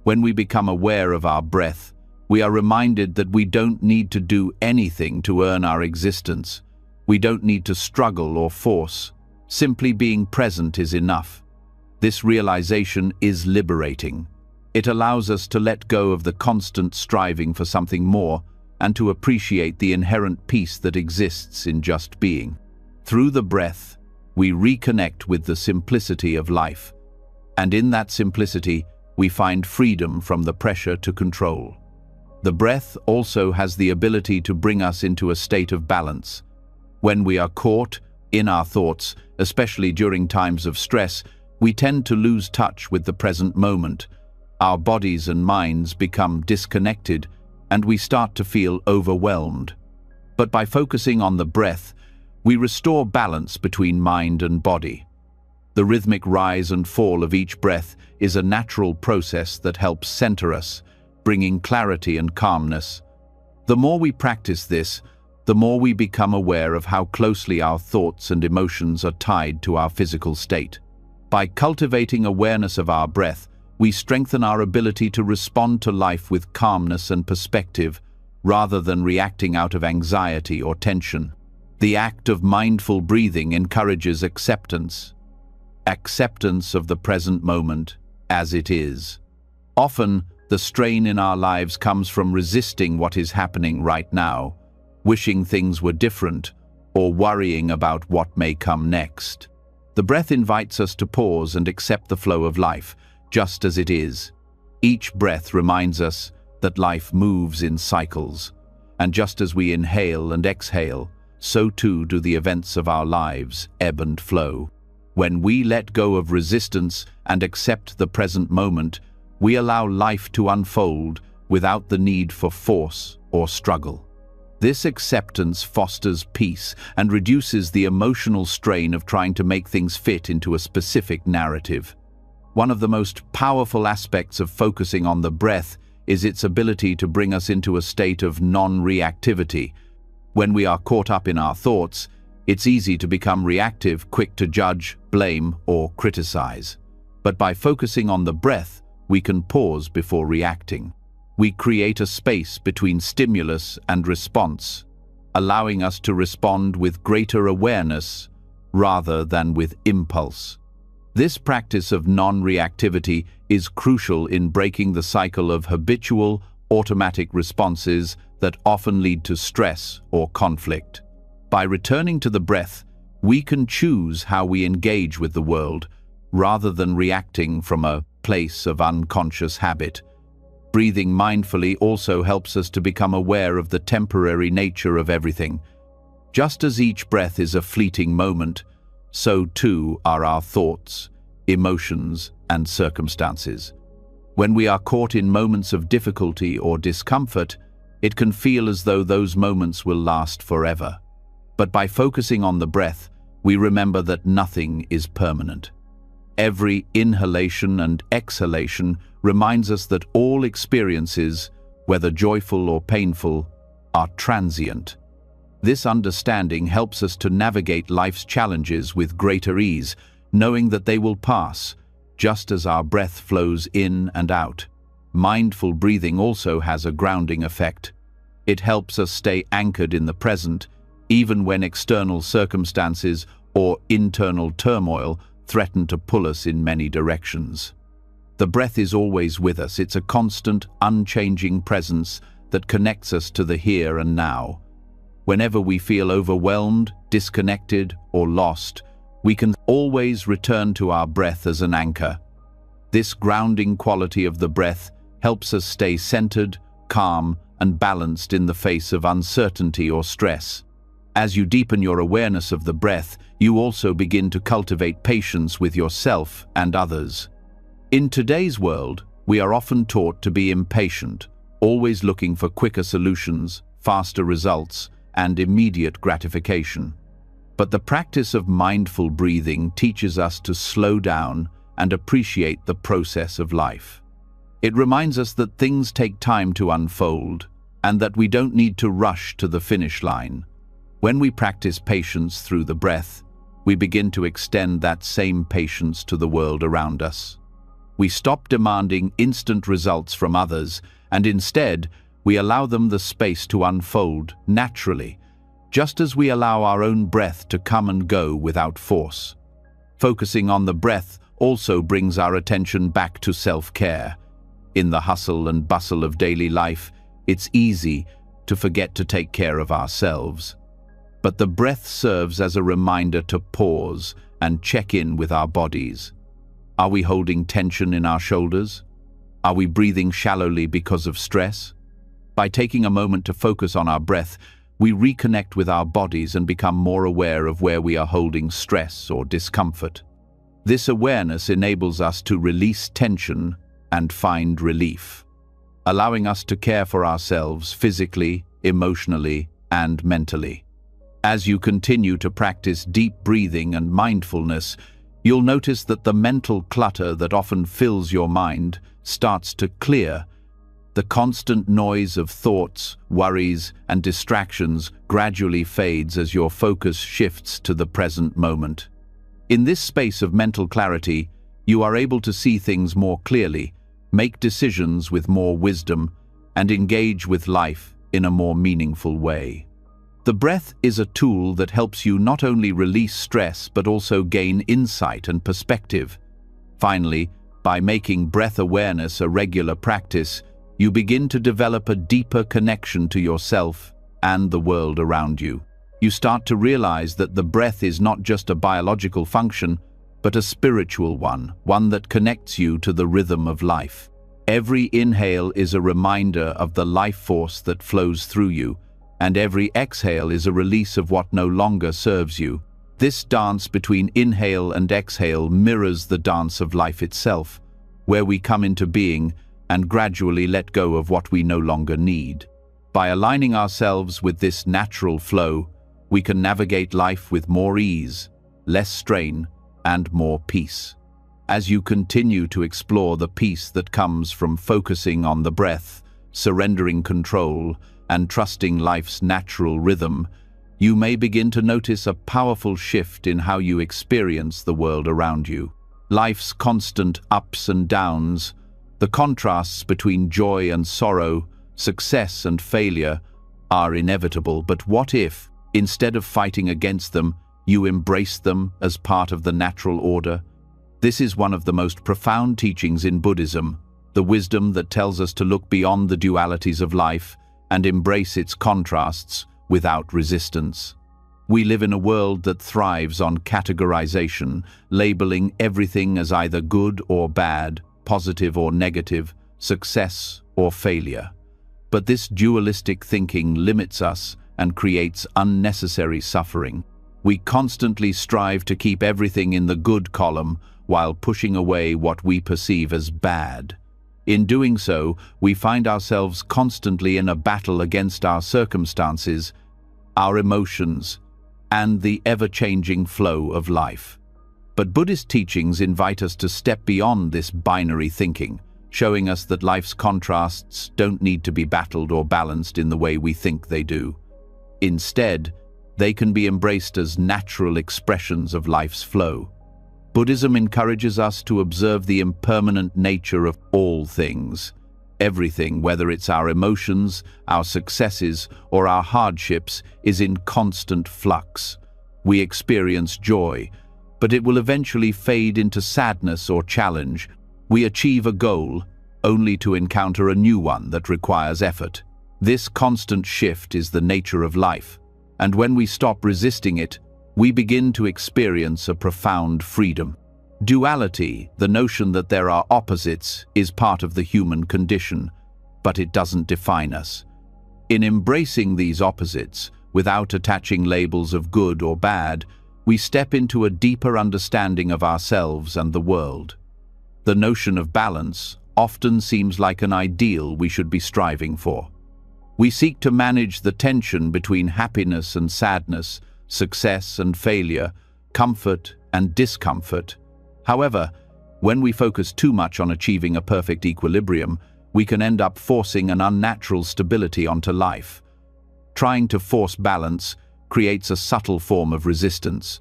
When we become aware of our breath, we are reminded that we don't need to do anything to earn our existence. We don't need to struggle or force. Simply being present is enough. This realization is liberating. It allows us to let go of the constant striving for something more and to appreciate the inherent peace that exists in just being. Through the breath, we reconnect with the simplicity of life. And in that simplicity, we find freedom from the pressure to control. The breath also has the ability to bring us into a state of balance. When we are caught in our thoughts, especially during times of stress, we tend to lose touch with the present moment. Our bodies and minds become disconnected, and we start to feel overwhelmed. But by focusing on the breath, we restore balance between mind and body. The rhythmic rise and fall of each breath is a natural process that helps center us, bringing clarity and calmness. The more we practice this, the more we become aware of how closely our thoughts and emotions are tied to our physical state. By cultivating awareness of our breath, we strengthen our ability to respond to life with calmness and perspective, rather than reacting out of anxiety or tension. The act of mindful breathing encourages acceptance of the present moment as it is. Often, the strain in our lives comes from resisting what is happening right now, wishing things were different, or worrying about what may come next. The breath invites us to pause and accept the flow of life, just as it is. Each breath reminds us that life moves in cycles, and just as we inhale and exhale, so too do the events of our lives ebb and flow. When we let go of resistance and accept the present moment, we allow life to unfold without the need for force or struggle. This acceptance fosters peace and reduces the emotional strain of trying to make things fit into a specific narrative. One of the most powerful aspects of focusing on the breath is its ability to bring us into a state of non-reactivity. When we are caught up in our thoughts, It's easy to become reactive, quick to judge, blame, or criticize. But by focusing on the breath, we can pause before reacting. We create a space between stimulus and response, allowing us to respond with greater awareness rather than with impulse. This practice of non-reactivity is crucial in breaking the cycle of habitual, automatic responses that often lead to stress or conflict. By returning to the breath, we can choose how we engage with the world, rather than reacting from a place of unconscious habit. Breathing mindfully also helps us to become aware of the temporary nature of everything. Just as each breath is a fleeting moment, so too are our thoughts, emotions, and circumstances. When we are caught in moments of difficulty or discomfort, it can feel as though those moments will last forever. But by focusing on the breath, we remember that nothing is permanent. Every inhalation and exhalation reminds us that all experiences, whether joyful or painful, are transient. This understanding helps us to navigate life's challenges with greater ease, knowing that they will pass, just as our breath flows in and out. Mindful breathing also has a grounding effect. It helps us stay anchored in the present, even when external circumstances or internal turmoil threaten to pull us in many directions. The breath is always with us. It's a constant, unchanging presence that connects us to the here and now. Whenever we feel overwhelmed, disconnected, or lost, we can always return to our breath as an anchor. This grounding quality of the breath helps us stay centered, calm, and balanced in the face of uncertainty or stress. As you deepen your awareness of the breath, you also begin to cultivate patience with yourself and others. In today's world, we are often taught to be impatient, always looking for quicker solutions, faster results, and immediate gratification. But the practice of mindful breathing teaches us to slow down and appreciate the process of life. It reminds us that things take time to unfold, and that we don't need to rush to the finish line. When we practice patience through the breath, we begin to extend that same patience to the world around us. We stop demanding instant results from others, and instead, we allow them the space to unfold naturally, just as we allow our own breath to come and go without force. Focusing on the breath also brings our attention back to self-care. In the hustle and bustle of daily life, it's easy to forget to take care of ourselves. But the breath serves as a reminder to pause and check in with our bodies. Are we holding tension in our shoulders? Are we breathing shallowly because of stress? By taking a moment to focus on our breath, we reconnect with our bodies and become more aware of where we are holding stress or discomfort. This awareness enables us to release tension and find relief, allowing us to care for ourselves physically, emotionally, and mentally. As you continue to practice deep breathing and mindfulness, you'll notice that the mental clutter that often fills your mind starts to clear. The constant noise of thoughts, worries, and distractions gradually fades as your focus shifts to the present moment. In this space of mental clarity, you are able to see things more clearly, make decisions with more wisdom, and engage with life in a more meaningful way. The breath is a tool that helps you not only release stress but also gain insight and perspective. Finally, by making breath awareness a regular practice, you begin to develop a deeper connection to yourself and the world around you. You start to realize that the breath is not just a biological function, but a spiritual one that connects you to the rhythm of life. Every inhale is a reminder of the life force that flows through you, and every exhale is a release of what no longer serves you. This dance between inhale and exhale mirrors the dance of life itself, where we come into being and gradually let go of what we no longer need. By aligning ourselves with this natural flow, we can navigate life with more ease, less strain, and more peace. As you continue to explore the peace that comes from focusing on the breath, surrendering control, and trusting life's natural rhythm, you may begin to notice a powerful shift in how you experience the world around you. Life's constant ups and downs, the contrasts between joy and sorrow, success and failure, are inevitable. But what if, instead of fighting against them, you embrace them as part of the natural order? This is one of the most profound teachings in Buddhism, the wisdom that tells us to look beyond the dualities of life and embrace its contrasts without resistance. We live in a world that thrives on categorization, labeling everything as either good or bad, positive or negative, success or failure. But this dualistic thinking limits us and creates unnecessary suffering. We constantly strive to keep everything in the good column while pushing away what we perceive as bad. In doing so, we find ourselves constantly in a battle against our circumstances, our emotions, and the ever-changing flow of life. But Buddhist teachings invite us to step beyond this binary thinking, showing us that life's contrasts don't need to be battled or balanced in the way we think they do. Instead, they can be embraced as natural expressions of life's flow. Buddhism encourages us to observe the impermanent nature of all things. Everything, whether it's our emotions, our successes, or our hardships, is in constant flux. We experience joy, but it will eventually fade into sadness or challenge. We achieve a goal, only to encounter a new one that requires effort. This constant shift is the nature of life, and when we stop resisting it, we begin to experience a profound freedom. Duality, the notion that there are opposites, is part of the human condition, but it doesn't define us. In embracing these opposites, without attaching labels of good or bad, we step into a deeper understanding of ourselves and the world. The notion of balance often seems like an ideal we should be striving for. We seek to manage the tension between happiness and sadness, success and failure, comfort and discomfort. However, when we focus too much on achieving a perfect equilibrium, we can end up forcing an unnatural stability onto life. Trying to force balance creates a subtle form of resistance.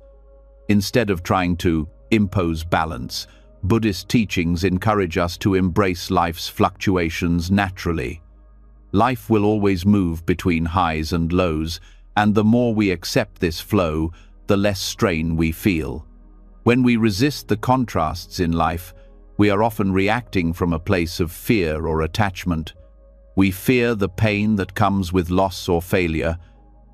Instead of trying to impose balance, Buddhist teachings encourage us to embrace life's fluctuations naturally. Life will always move between highs and lows, and the more we accept this flow, the less strain we feel. When we resist the contrasts in life, we are often reacting from a place of fear or attachment. We fear the pain that comes with loss or failure,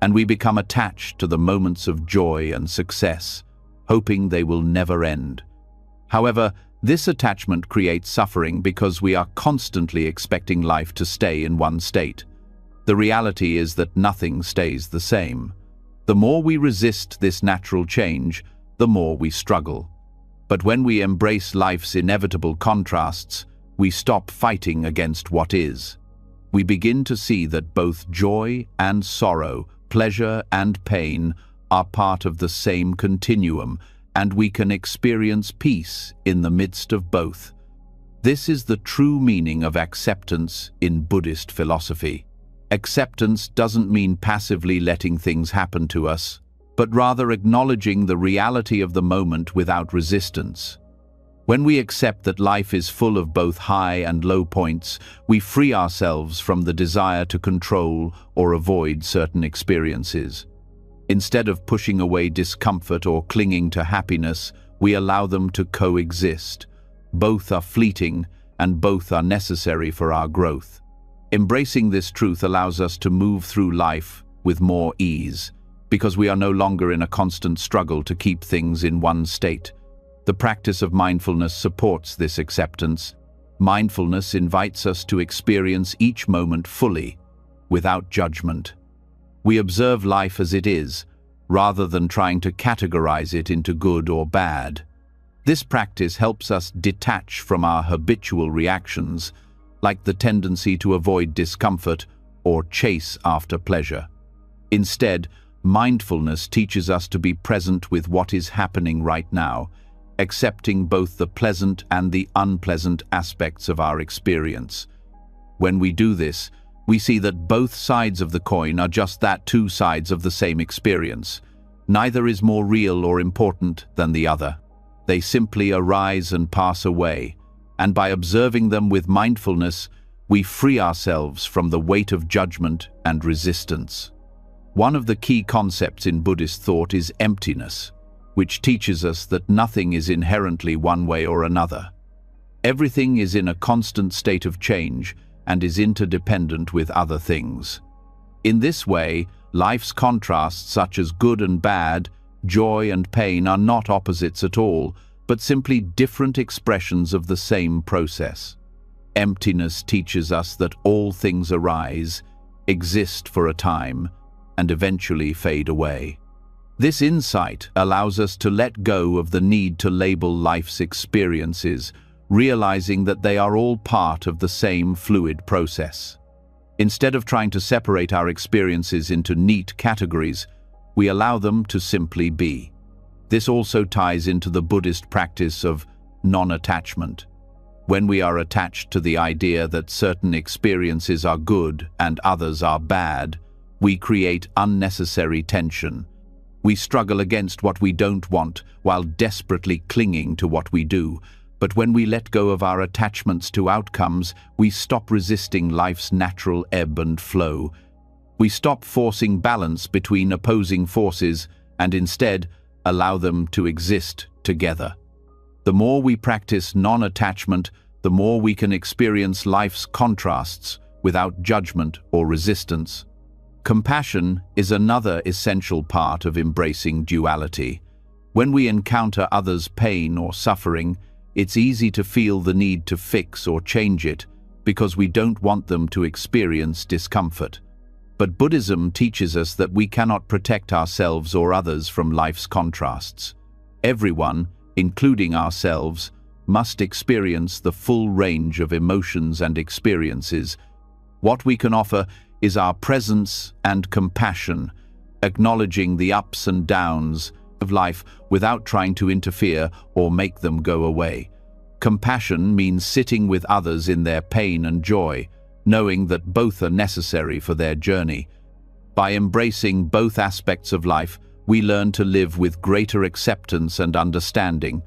and we become attached to the moments of joy and success, hoping they will never end. However, this attachment creates suffering because we are constantly expecting life to stay in one state. The reality is that nothing stays the same. The more we resist this natural change, the more we struggle. But when we embrace life's inevitable contrasts, we stop fighting against what is. We begin to see that both joy and sorrow, pleasure and pain, are part of the same continuum, and we can experience peace in the midst of both. This is the true meaning of acceptance in Buddhist philosophy. Acceptance doesn't mean passively letting things happen to us, but rather acknowledging the reality of the moment without resistance. When we accept that life is full of both high and low points, we free ourselves from the desire to control or avoid certain experiences. Instead of pushing away discomfort or clinging to happiness, we allow them to coexist. Both are fleeting, and both are necessary for our growth. Embracing this truth allows us to move through life with more ease, because we are no longer in a constant struggle to keep things in one state. The practice of mindfulness supports this acceptance. Mindfulness invites us to experience each moment fully, without judgment. We observe life as it is, rather than trying to categorize it into good or bad. This practice helps us detach from our habitual reactions, like the tendency to avoid discomfort or chase after pleasure. Instead, mindfulness teaches us to be present with what is happening right now, accepting both the pleasant and the unpleasant aspects of our experience. When we do this, we see that both sides of the coin are just that, two sides of the same experience. Neither is more real or important than the other. They simply arise and pass away, and by observing them with mindfulness, we free ourselves from the weight of judgment and resistance. One of the key concepts in Buddhist thought is emptiness, which teaches us that nothing is inherently one way or another. Everything is in a constant state of change and is interdependent with other things. In this way, life's contrasts such as good and bad, joy and pain are not opposites at all, but simply different expressions of the same process. Emptiness teaches us that all things arise, exist for a time, and eventually fade away. This insight allows us to let go of the need to label life's experiences, realizing that they are all part of the same fluid process. Instead of trying to separate our experiences into neat categories, we allow them to simply be. This also ties into the Buddhist practice of non-attachment. When we are attached to the idea that certain experiences are good and others are bad, we create unnecessary tension. We struggle against what we don't want while desperately clinging to what we do. But when we let go of our attachments to outcomes, we stop resisting life's natural ebb and flow. We stop forcing balance between opposing forces and instead allow them to exist together. The more we practice non-attachment, the more we can experience life's contrasts without judgment or resistance. Compassion is another essential part of embracing duality. When we encounter others' pain or suffering, it's easy to feel the need to fix or change it because we don't want them to experience discomfort. But Buddhism teaches us that we cannot protect ourselves or others from life's contrasts. Everyone, including ourselves, must experience the full range of emotions and experiences. What we can offer is our presence and compassion, acknowledging the ups and downs of life without trying to interfere or make them go away. Compassion means sitting with others in their pain and joy, knowing that both are necessary for their journey. By embracing both aspects of life, we learn to live with greater acceptance and understanding,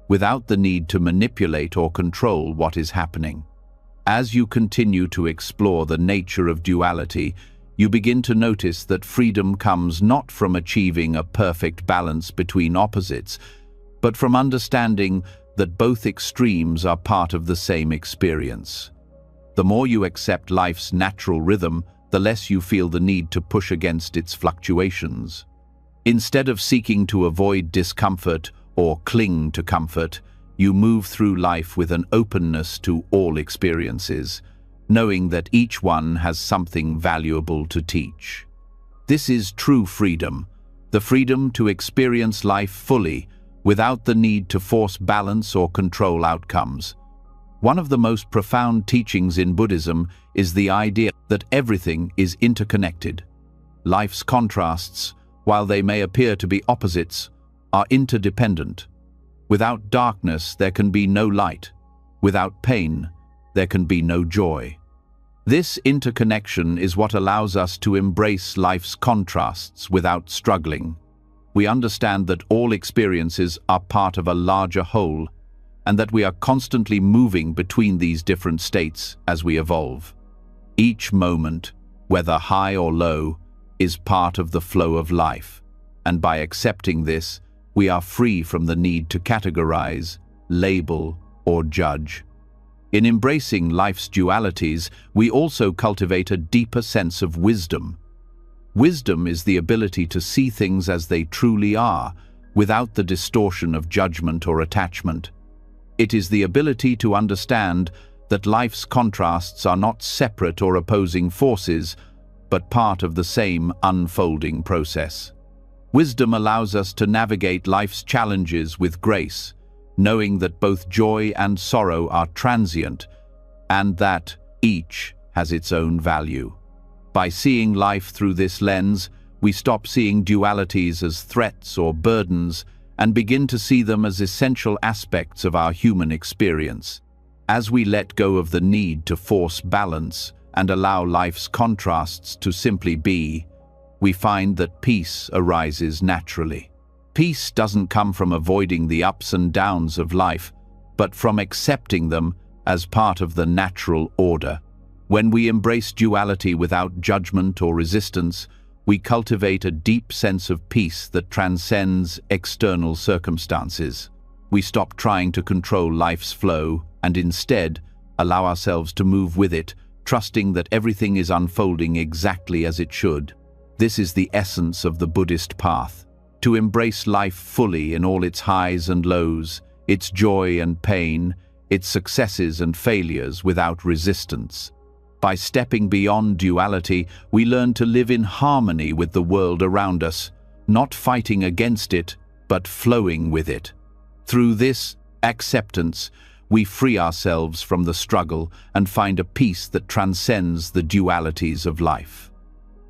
without the need to manipulate or control what is happening. As you continue to explore the nature of duality, you begin to notice that freedom comes not from achieving a perfect balance between opposites, but from understanding that both extremes are part of the same experience. The more you accept life's natural rhythm, the less you feel the need to push against its fluctuations. Instead of seeking to avoid discomfort or cling to comfort, you move through life with an openness to all experiences, knowing that each one has something valuable to teach. This is true freedom, the freedom to experience life fully, without the need to force balance or control outcomes. One of the most profound teachings in Buddhism is the idea that everything is interconnected. Life's contrasts, while they may appear to be opposites, are interdependent. Without darkness, there can be no light. Without pain, there can be no joy. This interconnection is what allows us to embrace life's contrasts without struggling. We understand that all experiences are part of a larger whole, and that we are constantly moving between these different states as we evolve. Each moment, whether high or low, is part of the flow of life, and by accepting this, we are free from the need to categorize, label, or judge. In embracing life's dualities, we also cultivate a deeper sense of wisdom. Wisdom is the ability to see things as they truly are, without the distortion of judgment or attachment. It is the ability to understand that life's contrasts are not separate or opposing forces, but part of the same unfolding process. Wisdom allows us to navigate life's challenges with grace, knowing that both joy and sorrow are transient, and that each has its own value. By seeing life through this lens, we stop seeing dualities as threats or burdens and begin to see them as essential aspects of our human experience. As we let go of the need to force balance and allow life's contrasts to simply be, we find that peace arises naturally. Peace doesn't come from avoiding the ups and downs of life, but from accepting them as part of the natural order. When we embrace duality without judgment or resistance, we cultivate a deep sense of peace that transcends external circumstances. We stop trying to control life's flow and instead allow ourselves to move with it, trusting that everything is unfolding exactly as it should. This is the essence of the Buddhist path: to embrace life fully in all its highs and lows, its joy and pain, its successes and failures without resistance. By stepping beyond duality, we learn to live in harmony with the world around us, not fighting against it, but flowing with it. Through this acceptance, we free ourselves from the struggle and find a peace that transcends the dualities of life.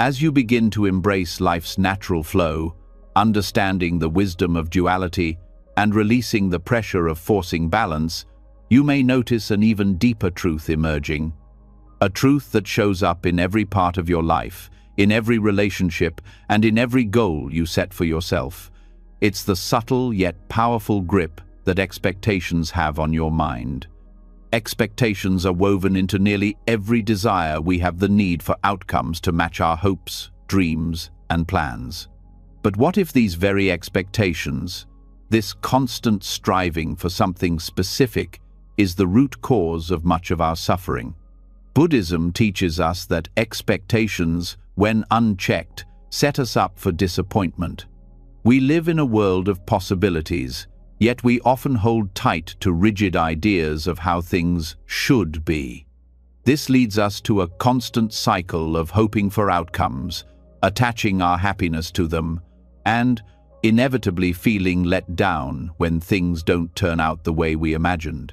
As you begin to embrace life's natural flow, understanding the wisdom of duality and releasing the pressure of forcing balance, you may notice an even deeper truth emerging. A truth that shows up in every part of your life, in every relationship, and in every goal you set for yourself. It's the subtle yet powerful grip that expectations have on your mind. Expectations are woven into nearly every desire. We have the need for outcomes to match our hopes, dreams, and plans. But what if these very expectations, this constant striving for something specific, is the root cause of much of our suffering? Buddhism teaches us that expectations, when unchecked, set us up for disappointment. We live in a world of possibilities, yet we often hold tight to rigid ideas of how things should be. This leads us to a constant cycle of hoping for outcomes, attaching our happiness to them, and inevitably feeling let down when things don't turn out the way we imagined.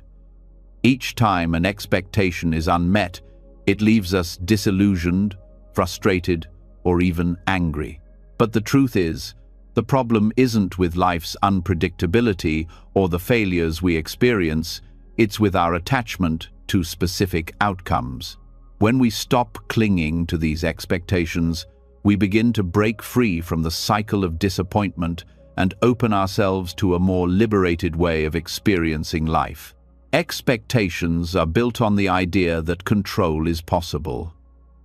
Each time an expectation is unmet, it leaves us disillusioned, frustrated, or even angry. But the truth is, the problem isn't with life's unpredictability or the failures we experience, it's with our attachment to specific outcomes. When we stop clinging to these expectations, we begin to break free from the cycle of disappointment and open ourselves to a more liberated way of experiencing life. Expectations are built on the idea that control is possible.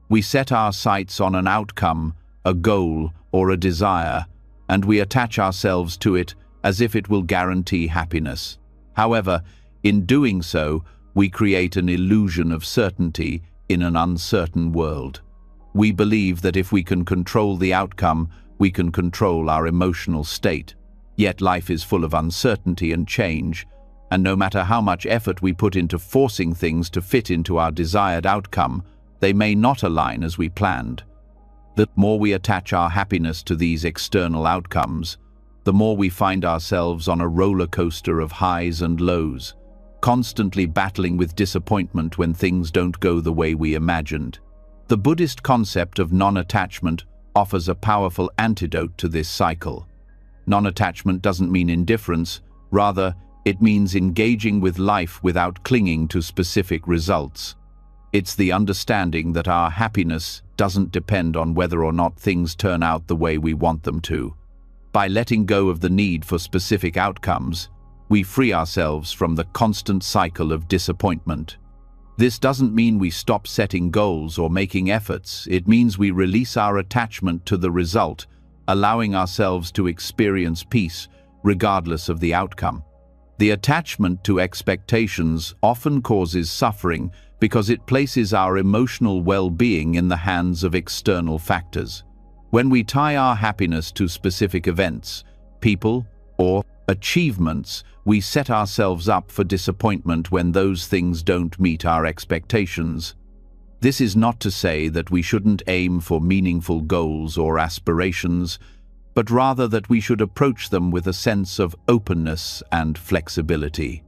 We set our sights on an outcome, a goal, or a desire, and we attach ourselves to it as if it will guarantee happiness. However, in doing so, we create an illusion of certainty in an uncertain world. We believe that if we can control the outcome, we can control our emotional state. Yet life is full of uncertainty and change, and no matter how much effort we put into forcing things to fit into our desired outcome, they may not align as we planned. The more we attach our happiness to these external outcomes, the more we find ourselves on a roller coaster of highs and lows, constantly battling with disappointment when things don't go the way we imagined. The Buddhist concept of non-attachment offers a powerful antidote to this cycle. Non-attachment doesn't mean indifference, rather, it means engaging with life without clinging to specific results. It's the understanding that our happiness doesn't depend on whether or not things turn out the way we want them to. By letting go of the need for specific outcomes, we free ourselves from the constant cycle of disappointment. This doesn't mean we stop setting goals or making efforts. It means we release our attachment to the result, allowing ourselves to experience peace regardless of the outcome. The attachment to expectations often causes suffering because it places our emotional well-being in the hands of external factors. When we tie our happiness to specific events, people, or achievements, we set ourselves up for disappointment when those things don't meet our expectations. This is not to say that we shouldn't aim for meaningful goals or aspirations, but rather that we should approach them with a sense of openness and flexibility.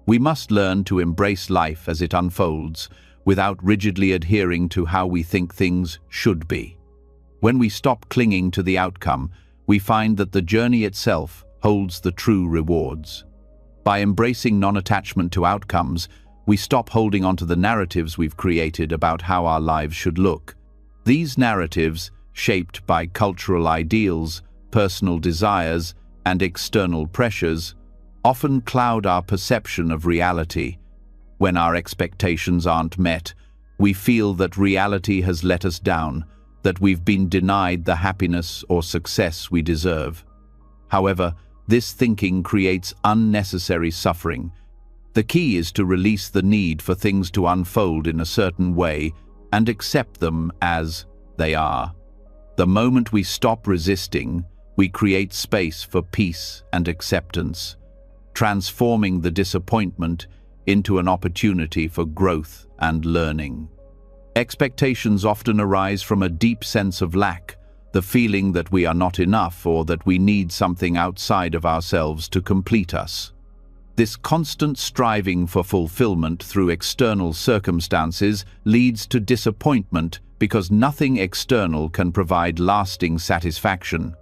We must learn to embrace life as it unfolds, without rigidly adhering to how we think things should be. When we stop clinging to the outcome, we find that the journey itself holds the true rewards. By embracing non-attachment to outcomes, We stop holding on to the narratives we've created about how our lives should look. These narratives, shaped by cultural ideals, personal desires, and external pressures, often cloud our perception of reality. When our expectations aren't met, we feel that reality has let us down, that we've been denied the happiness or success we deserve. However, this thinking creates unnecessary suffering. The key is to release the need for things to unfold in a certain way and accept them as they are. The moment we stop resisting, we create space for peace and acceptance, transforming the disappointment into an opportunity for growth and learning. Expectations often arise from a deep sense of lack, the feeling that we are not enough or that we need something outside of ourselves to complete us. This constant striving for fulfillment through external circumstances leads to disappointment because nothing external can provide lasting satisfaction.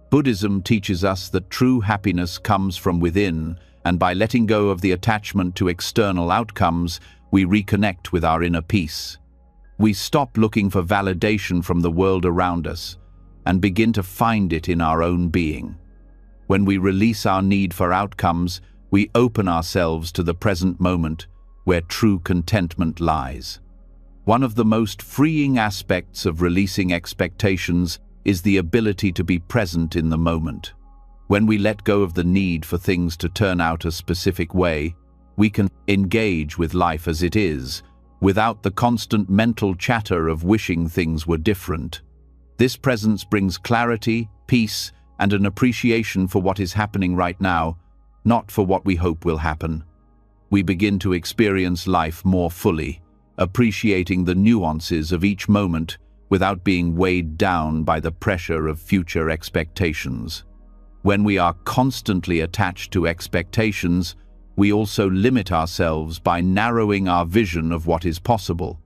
Buddhism teaches us that true happiness comes from within, and by letting go of the attachment to external outcomes, we reconnect with our inner peace. We stop looking for validation from the world around us and begin to find it in our own being. When we release our need for outcomes, we open ourselves to the present moment where true contentment lies. One of the most freeing aspects of releasing expectations is the ability to be present in the moment. When we let go of the need for things to turn out a specific way, we can engage with life as it is, without the constant mental chatter of wishing things were different. This presence brings clarity, peace, and an appreciation for what is happening right now, not for what we hope will happen. We begin to experience life more fully, appreciating the nuances of each moment without being weighed down by the pressure of future expectations. When we are constantly attached to expectations, we also limit ourselves by narrowing our vision of what is possible.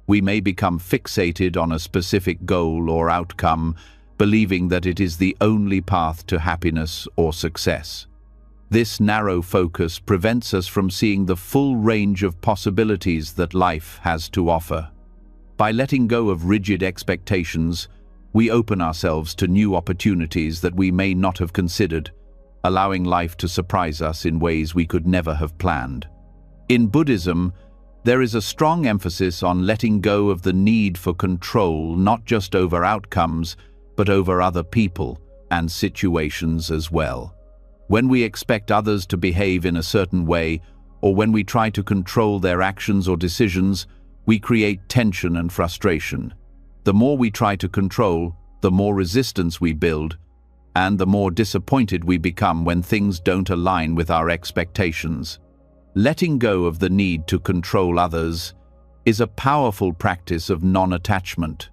We may become fixated on a specific goal or outcome, believing that it is the only path to happiness or success. This narrow focus prevents us from seeing the full range of possibilities that life has to offer. By letting go of rigid expectations, we open ourselves to new opportunities that we may not have considered, allowing life to surprise us in ways we could never have planned. In Buddhism, there is a strong emphasis on letting go of the need for control, not just over outcomes, but over other people and situations as well. When we expect others to behave in a certain way, or when we try to control their actions or decisions, we create tension and frustration. The more we try to control, the more resistance we build, and the more disappointed we become when things don't align with our expectations. Letting go of the need to control others is a powerful practice of non-attachment.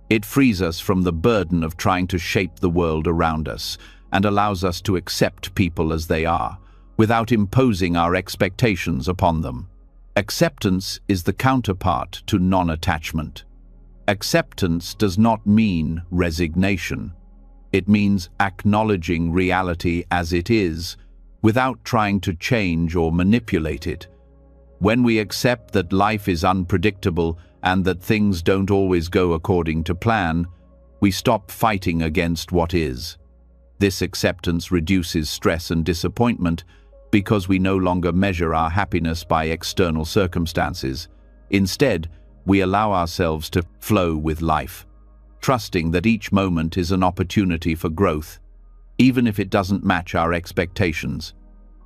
It frees us from the burden of trying to shape the world around us and allows us to accept people as they are, without imposing our expectations upon them. Acceptance is the counterpart to non-attachment. Acceptance does not mean resignation. It means acknowledging reality as it is, without trying to change or manipulate it. When we accept that life is unpredictable and that things don't always go according to plan, we stop fighting against what is. This acceptance reduces stress and disappointment because we no longer measure our happiness by external circumstances. Instead, we allow ourselves to flow with life, trusting that each moment is an opportunity for growth, even if it doesn't match our expectations.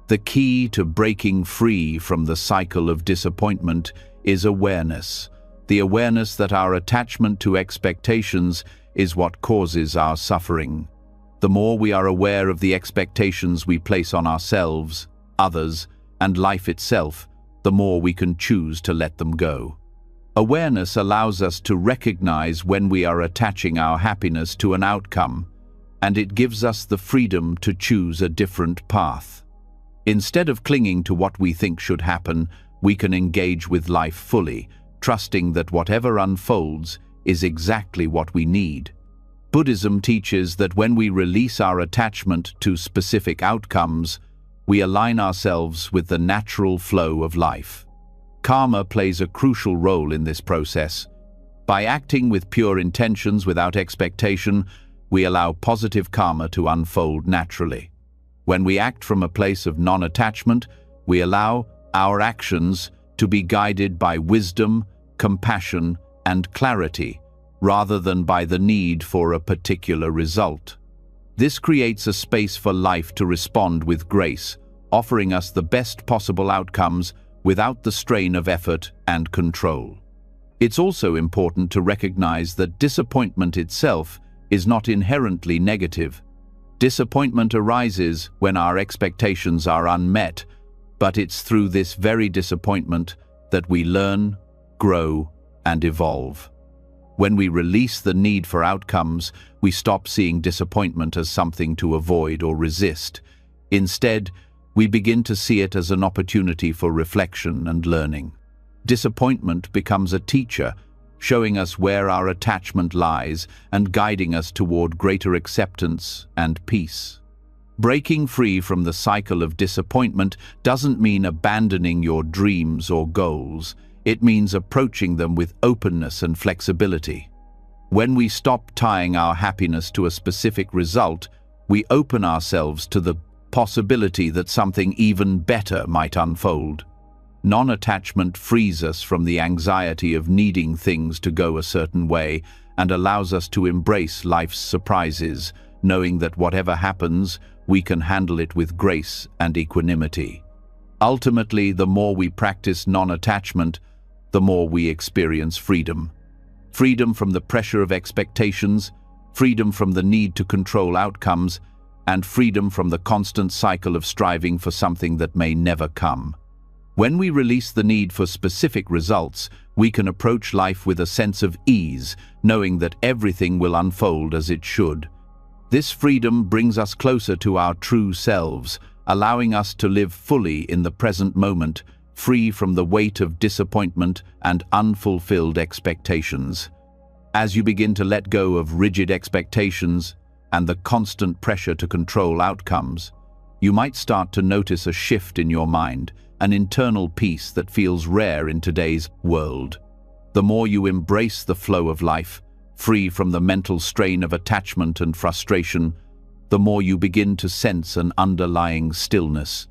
The key to breaking free from the cycle of disappointment is awareness. The awareness that our attachment to expectations is what causes our suffering. The more we are aware of the expectations we place on ourselves, others, and life itself, the more we can choose to let them go. Awareness allows us to recognize when we are attaching our happiness to an outcome, and it gives us the freedom to choose a different path. Instead of clinging to what we think should happen, we can engage with life fully, trusting that whatever unfolds is exactly what we need. Buddhism teaches that when we release our attachment to specific outcomes, we align ourselves with the natural flow of life. Karma plays a crucial role in this process. By acting with pure intentions without expectation, we allow positive karma to unfold naturally. When we act from a place of non-attachment, we allow our actions to be guided by wisdom, compassion, and clarity, rather than by the need for a particular result. This creates a space for life to respond with grace, offering us the best possible outcomes without the strain of effort and control. It's also important to recognize that disappointment itself is not inherently negative. Disappointment arises when our expectations are unmet, but it's through this very disappointment that we learn, grow, and evolve. When we release the need for outcomes, we stop seeing disappointment as something to avoid or resist. Instead, we begin to see it as an opportunity for reflection and learning. Disappointment becomes a teacher, showing us where our attachment lies and guiding us toward greater acceptance and peace. Breaking free from the cycle of disappointment doesn't mean abandoning your dreams or goals. It means approaching them with openness and flexibility. When we stop tying our happiness to a specific result, we open ourselves to the possibility that something even better might unfold. Non-attachment frees us from the anxiety of needing things to go a certain way and allows us to embrace life's surprises, knowing that whatever happens, we can handle it with grace and equanimity. Ultimately, the more we practice non-attachment, the more we experience freedom. Freedom from the pressure of expectations, freedom from the need to control outcomes, and freedom from the constant cycle of striving for something that may never come. When we release the need for specific results, we can approach life with a sense of ease, knowing that everything will unfold as it should. This freedom brings us closer to our true selves, allowing us to live fully in the present moment, free from the weight of disappointment and unfulfilled expectations. As you begin to let go of rigid expectations and the constant pressure to control outcomes, you might start to notice a shift in your mind, an internal peace that feels rare in today's world. The more you embrace the flow of life, free from the mental strain of attachment and frustration, the more you begin to sense an underlying stillness.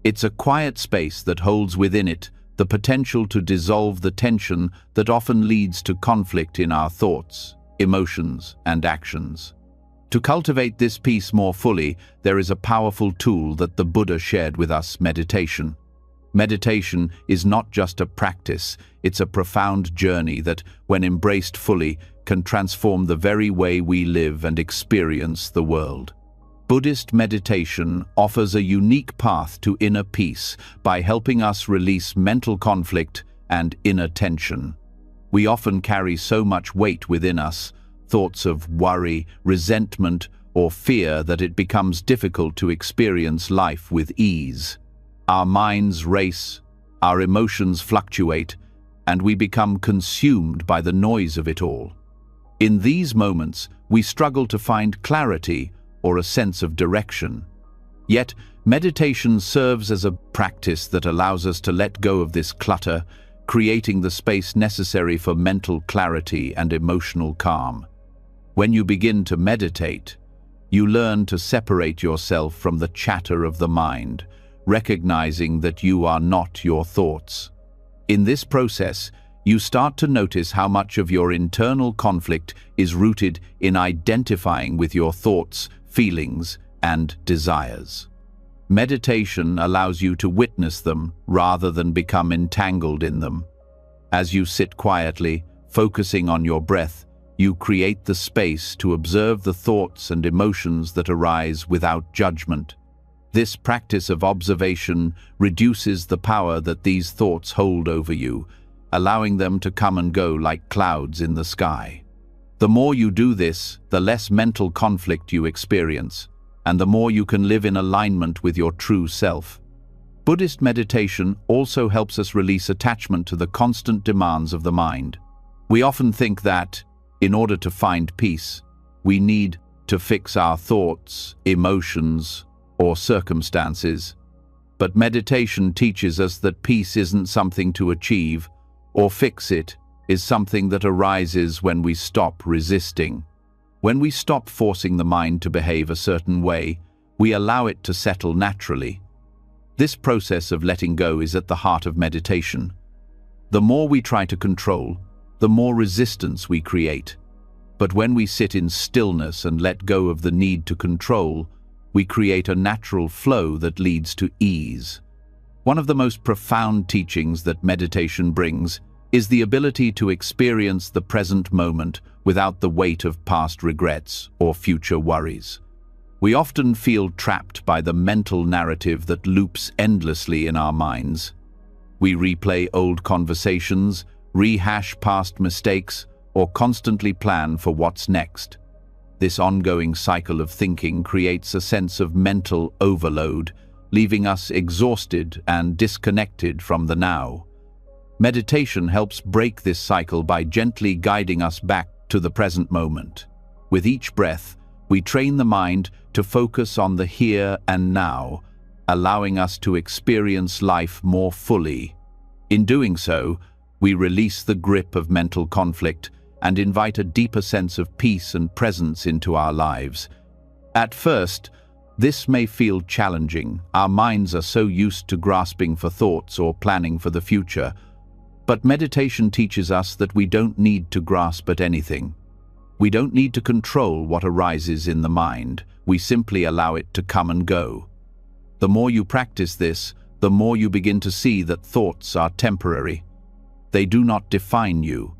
It's a quiet space that holds within it the potential to dissolve the tension that often leads to conflict in our thoughts, emotions, and actions. To cultivate this peace more fully, there is a powerful tool that the Buddha shared with us: meditation. Meditation is not just a practice, it's a profound journey that, when embraced fully, can transform the very way we live and experience the world. Buddhist meditation offers a unique path to inner peace by helping us release mental conflict and inner tension. We often carry so much weight within us, thoughts of worry, resentment, or fear, that it becomes difficult to experience life with ease. Our minds race, our emotions fluctuate, and we become consumed by the noise of it all. In these moments, we struggle to find clarity or a sense of direction. Yet, meditation serves as a practice that allows us to let go of this clutter, creating the space necessary for mental clarity and emotional calm. When you begin to meditate, you learn to separate yourself from the chatter of the mind, recognizing that you are not your thoughts. In this process, you start to notice how much of your internal conflict is rooted in identifying with your thoughts, feelings, and desires. Meditation allows you to witness them rather than become entangled in them. As you sit quietly, focusing on your breath, you create the space to observe the thoughts and emotions that arise without judgment. This practice of observation reduces the power that these thoughts hold over you, allowing them to come and go like clouds in the sky. The more you do this, the less mental conflict you experience, and the more you can live in alignment with your true self. Buddhist meditation also helps us release attachment to the constant demands of the mind. We often think that, in order to find peace, we need to fix our thoughts, emotions, or circumstances. But meditation teaches us that peace isn't something to achieve or fix. It is something that arises when we stop resisting. When we stop forcing the mind to behave a certain way, we allow it to settle naturally. This process of letting go is at the heart of meditation. The more we try to control, the more resistance we create. But when we sit in stillness and let go of the need to control, we create a natural flow that leads to ease. One of the most profound teachings that meditation brings is the ability to experience the present moment without the weight of past regrets or future worries. We often feel trapped by the mental narrative that loops endlessly in our minds. We replay old conversations, rehash past mistakes, or constantly plan for what's next. This ongoing cycle of thinking creates a sense of mental overload, leaving us exhausted and disconnected from the now. Meditation helps break this cycle by gently guiding us back to the present moment. With each breath, we train the mind to focus on the here and now, allowing us to experience life more fully. In doing so, we release the grip of mental conflict and invite a deeper sense of peace and presence into our lives. At first, this may feel challenging. Our minds are so used to grasping for thoughts or planning for the future. But meditation teaches us that we don't need to grasp at anything. We don't need to control what arises in the mind. We simply allow it to come and go. The more you practice this, the more you begin to see that thoughts are temporary. They do not define you.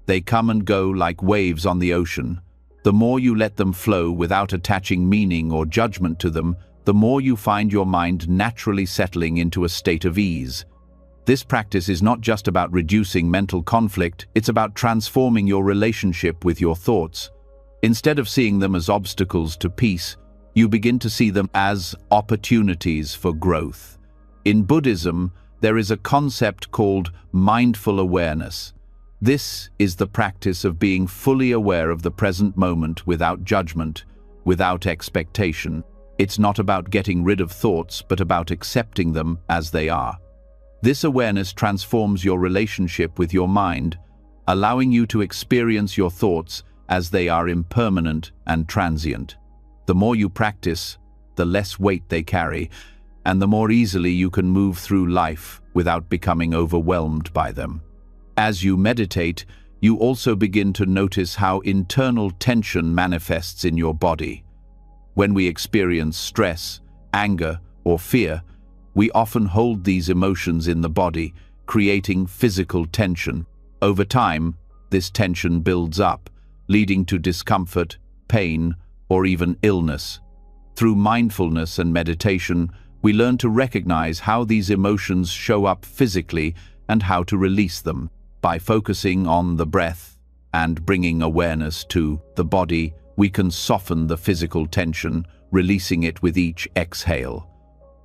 They come and go like waves on the ocean. The more you let them flow without attaching meaning or judgment to them, the more you find your mind naturally settling into a state of ease. This practice is not just about reducing mental conflict, it's about transforming your relationship with your thoughts. Instead of seeing them as obstacles to peace, you begin to see them as opportunities for growth. In Buddhism, there is a concept called mindful awareness. This is the practice of being fully aware of the present moment without judgment, without expectation. It's not about getting rid of thoughts, but about accepting them as they are. This awareness transforms your relationship with your mind, allowing you to experience your thoughts as they are impermanent and transient. The more you practice, the less weight they carry, and the more easily you can move through life without becoming overwhelmed by them. As you meditate, you also begin to notice how internal tension manifests in your body. When we experience stress, anger, or fear, we often hold these emotions in the body, creating physical tension. Over time, this tension builds up, leading to discomfort, pain, or even illness. Through mindfulness and meditation, we learn to recognize how these emotions show up physically and how to release them. By focusing on the breath and bringing awareness to the body, we can soften the physical tension, releasing it with each exhale.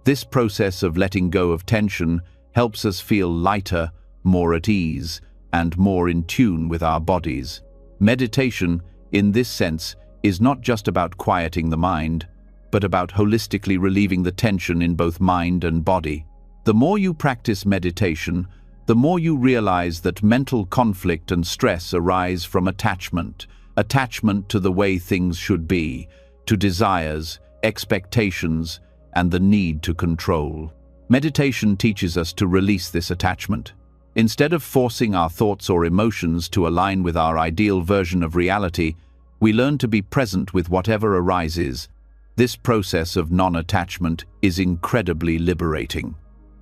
This process of letting go of tension helps us feel lighter, more at ease, and more in tune with our bodies. Meditation, in this sense, is not just about quieting the mind, but about holistically relieving the tension in both mind and body. The more you practice meditation, the more you realize that mental conflict and stress arise from attachment to the way things should be, to desires, expectations, and the need to control. Meditation teaches us to release this attachment. Instead of forcing our thoughts or emotions to align with our ideal version of reality, we learn to be present with whatever arises. This process of non-attachment is incredibly liberating.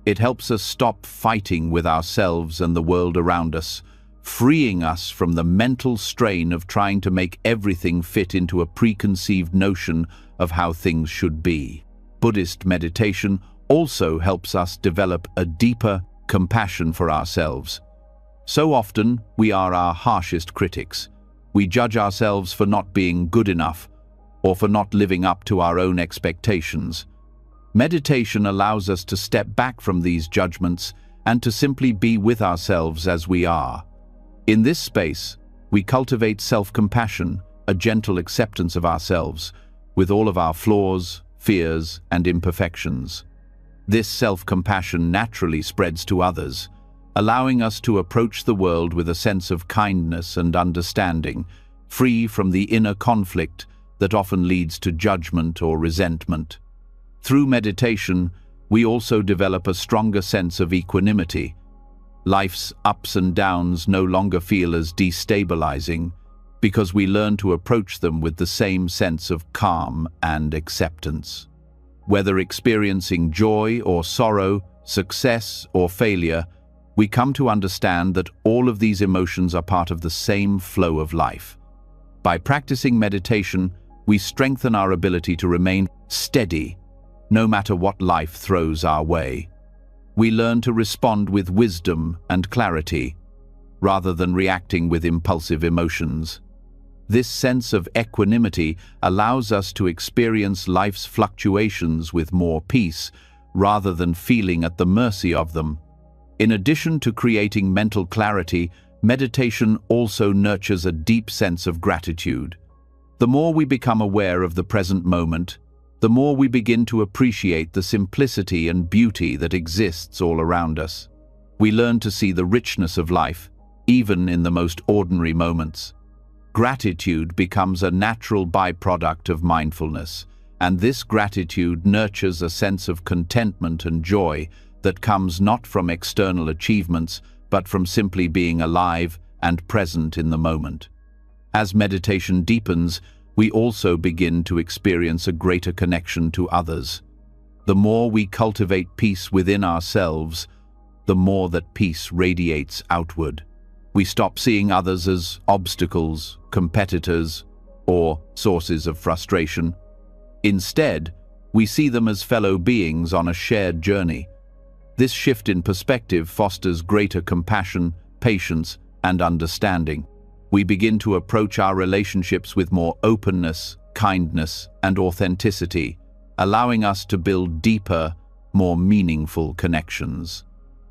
It helps us stop fighting with ourselves and the world around us, freeing us from the mental strain of trying to make everything fit into a preconceived notion of how things should be. Buddhist meditation also helps us develop a deeper compassion for ourselves. So often, we are our harshest critics. We judge ourselves for not being good enough or for not living up to our own expectations. Meditation allows us to step back from these judgments and to simply be with ourselves as we are. In this space, we cultivate self-compassion, a gentle acceptance of ourselves, with all of our flaws, fears, and imperfections. This self-compassion naturally spreads to others, allowing us to approach the world with a sense of kindness and understanding, free from the inner conflict that often leads to judgment or resentment. Through meditation, we also develop a stronger sense of equanimity. Life's ups and downs no longer feel as destabilizing because we learn to approach them with the same sense of calm and acceptance. Whether experiencing joy or sorrow, success or failure, we come to understand that all of these emotions are part of the same flow of life. By practicing meditation, we strengthen our ability to remain steady, no matter what life throws our way. We learn to respond with wisdom and clarity, rather than reacting with impulsive emotions. This sense of equanimity allows us to experience life's fluctuations with more peace, rather than feeling at the mercy of them. In addition to creating mental clarity, meditation also nurtures a deep sense of gratitude. The more we become aware of the present moment, the more we begin to appreciate the simplicity and beauty that exists all around us. We learn to see the richness of life, even in the most ordinary moments. Gratitude becomes a natural byproduct of mindfulness, and this gratitude nurtures a sense of contentment and joy that comes not from external achievements, but from simply being alive and present in the moment. As meditation deepens, we also begin to experience a greater connection to others. The more we cultivate peace within ourselves, the more that peace radiates outward. We stop seeing others as obstacles, competitors, or sources of frustration. Instead, we see them as fellow beings on a shared journey. This shift in perspective fosters greater compassion, patience, and understanding. We begin to approach our relationships with more openness, kindness, and authenticity, allowing us to build deeper, more meaningful connections.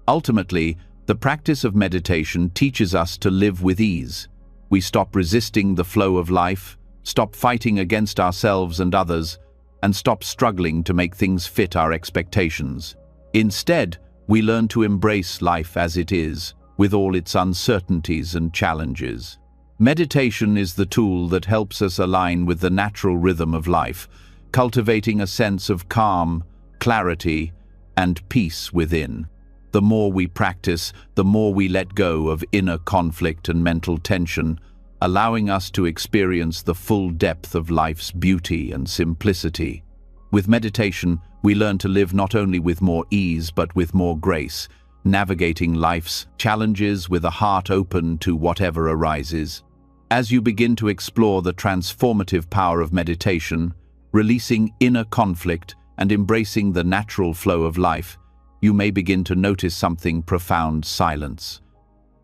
Ultimately, the practice of meditation teaches us to live with ease. We stop resisting the flow of life, stop fighting against ourselves and others, and stop struggling to make things fit our expectations. Instead, we learn to embrace life as it is, with all its uncertainties and challenges. Meditation is the tool that helps us align with the natural rhythm of life, cultivating a sense of calm, clarity, and peace within. The more we practice, the more we let go of inner conflict and mental tension, allowing us to experience the full depth of life's beauty and simplicity. With meditation, we learn to live not only with more ease but with more grace, navigating life's challenges with a heart open to whatever arises. As you begin to explore the transformative power of meditation, releasing inner conflict and embracing the natural flow of life, you may begin to notice something profound: silence.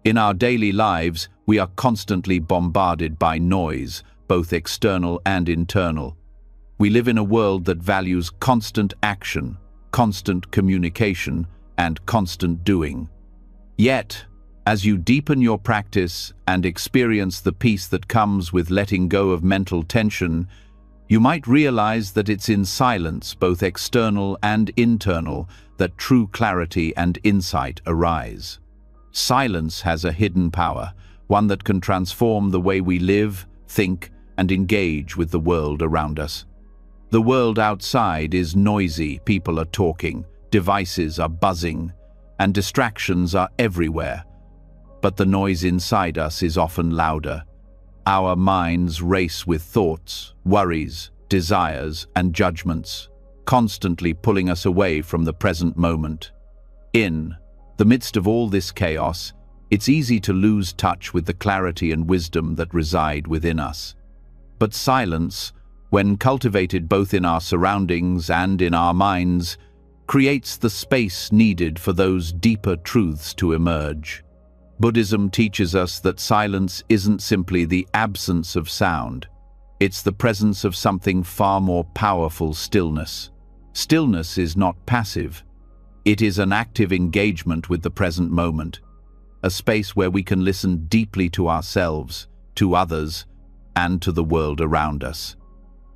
In our daily lives, we are constantly bombarded by noise, both external and internal. We live in a world that values constant action, constant communication, and constant doing. Yet, as you deepen your practice and experience the peace that comes with letting go of mental tension, you might realize that it's in silence, both external and internal, that true clarity and insight arise. Silence has a hidden power, one that can transform the way we live, think, and engage with the world around us. The world outside is noisy, people are talking, devices are buzzing, and distractions are everywhere. But the noise inside us is often louder. Our minds race with thoughts, worries, desires, and judgments, constantly pulling us away from the present moment. In the midst of all this chaos, it's easy to lose touch with the clarity and wisdom that reside within us. But silence, when cultivated both in our surroundings and in our minds, creates the space needed for those deeper truths to emerge. Buddhism teaches us that silence isn't simply the absence of sound. It's the presence of something far more powerful: stillness. Stillness is not passive. It is an active engagement with the present moment, a space where we can listen deeply to ourselves, to others, and to the world around us.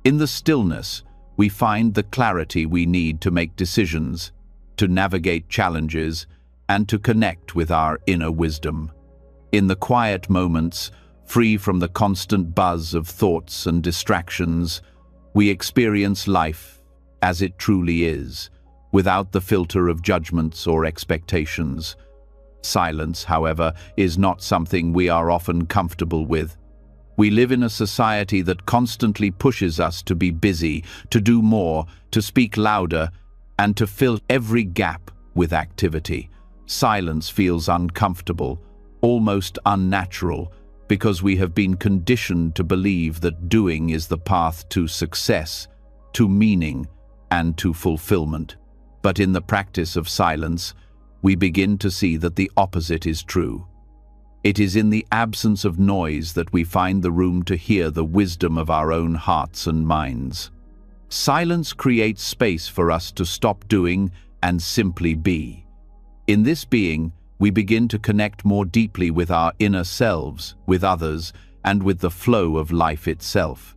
In the stillness, we find the clarity we need to make decisions, to navigate challenges, and to connect with our inner wisdom. In the quiet moments, free from the constant buzz of thoughts and distractions, we experience life as it truly is, without the filter of judgments or expectations. Silence, however, is not something we are often comfortable with. We live in a society that constantly pushes us to be busy, to do more, to speak louder, and to fill every gap with activity. Silence feels uncomfortable, almost unnatural, because we have been conditioned to believe that doing is the path to success, to meaning, and to fulfillment. But in the practice of silence, we begin to see that the opposite is true. It is in the absence of noise that we find the room to hear the wisdom of our own hearts and minds. Silence creates space for us to stop doing and simply be. In this being, we begin to connect more deeply with our inner selves, with others, and with the flow of life itself.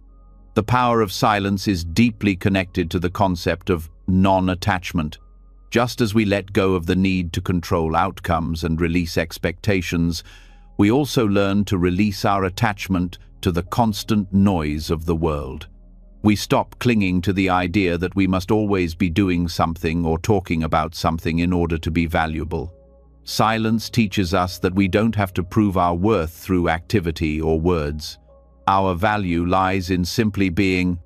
The power of silence is deeply connected to the concept of non-attachment. Just as we let go of the need to control outcomes and release expectations, we also learn to release our attachment to the constant noise of the world. We stop clinging to the idea that we must always be doing something or talking about something in order to be valuable. Silence teaches us that we don't have to prove our worth through activity or words. Our value lies in simply being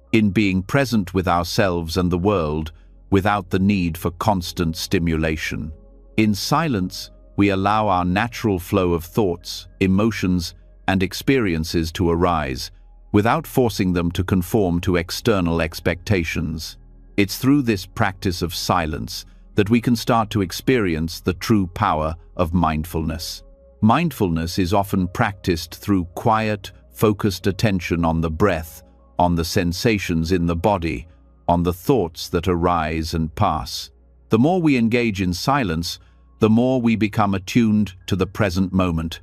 present with ourselves and the world, without the need for constant stimulation. In silence, we allow our natural flow of thoughts, emotions, and experiences to arise, without forcing them to conform to external expectations. It's through this practice of silence that we can start to experience the true power of mindfulness. Mindfulness is often practiced through quiet, focused attention on the breath, on the sensations in the body, on the thoughts that arise and pass. The more we engage in silence, the more we become attuned to the present moment.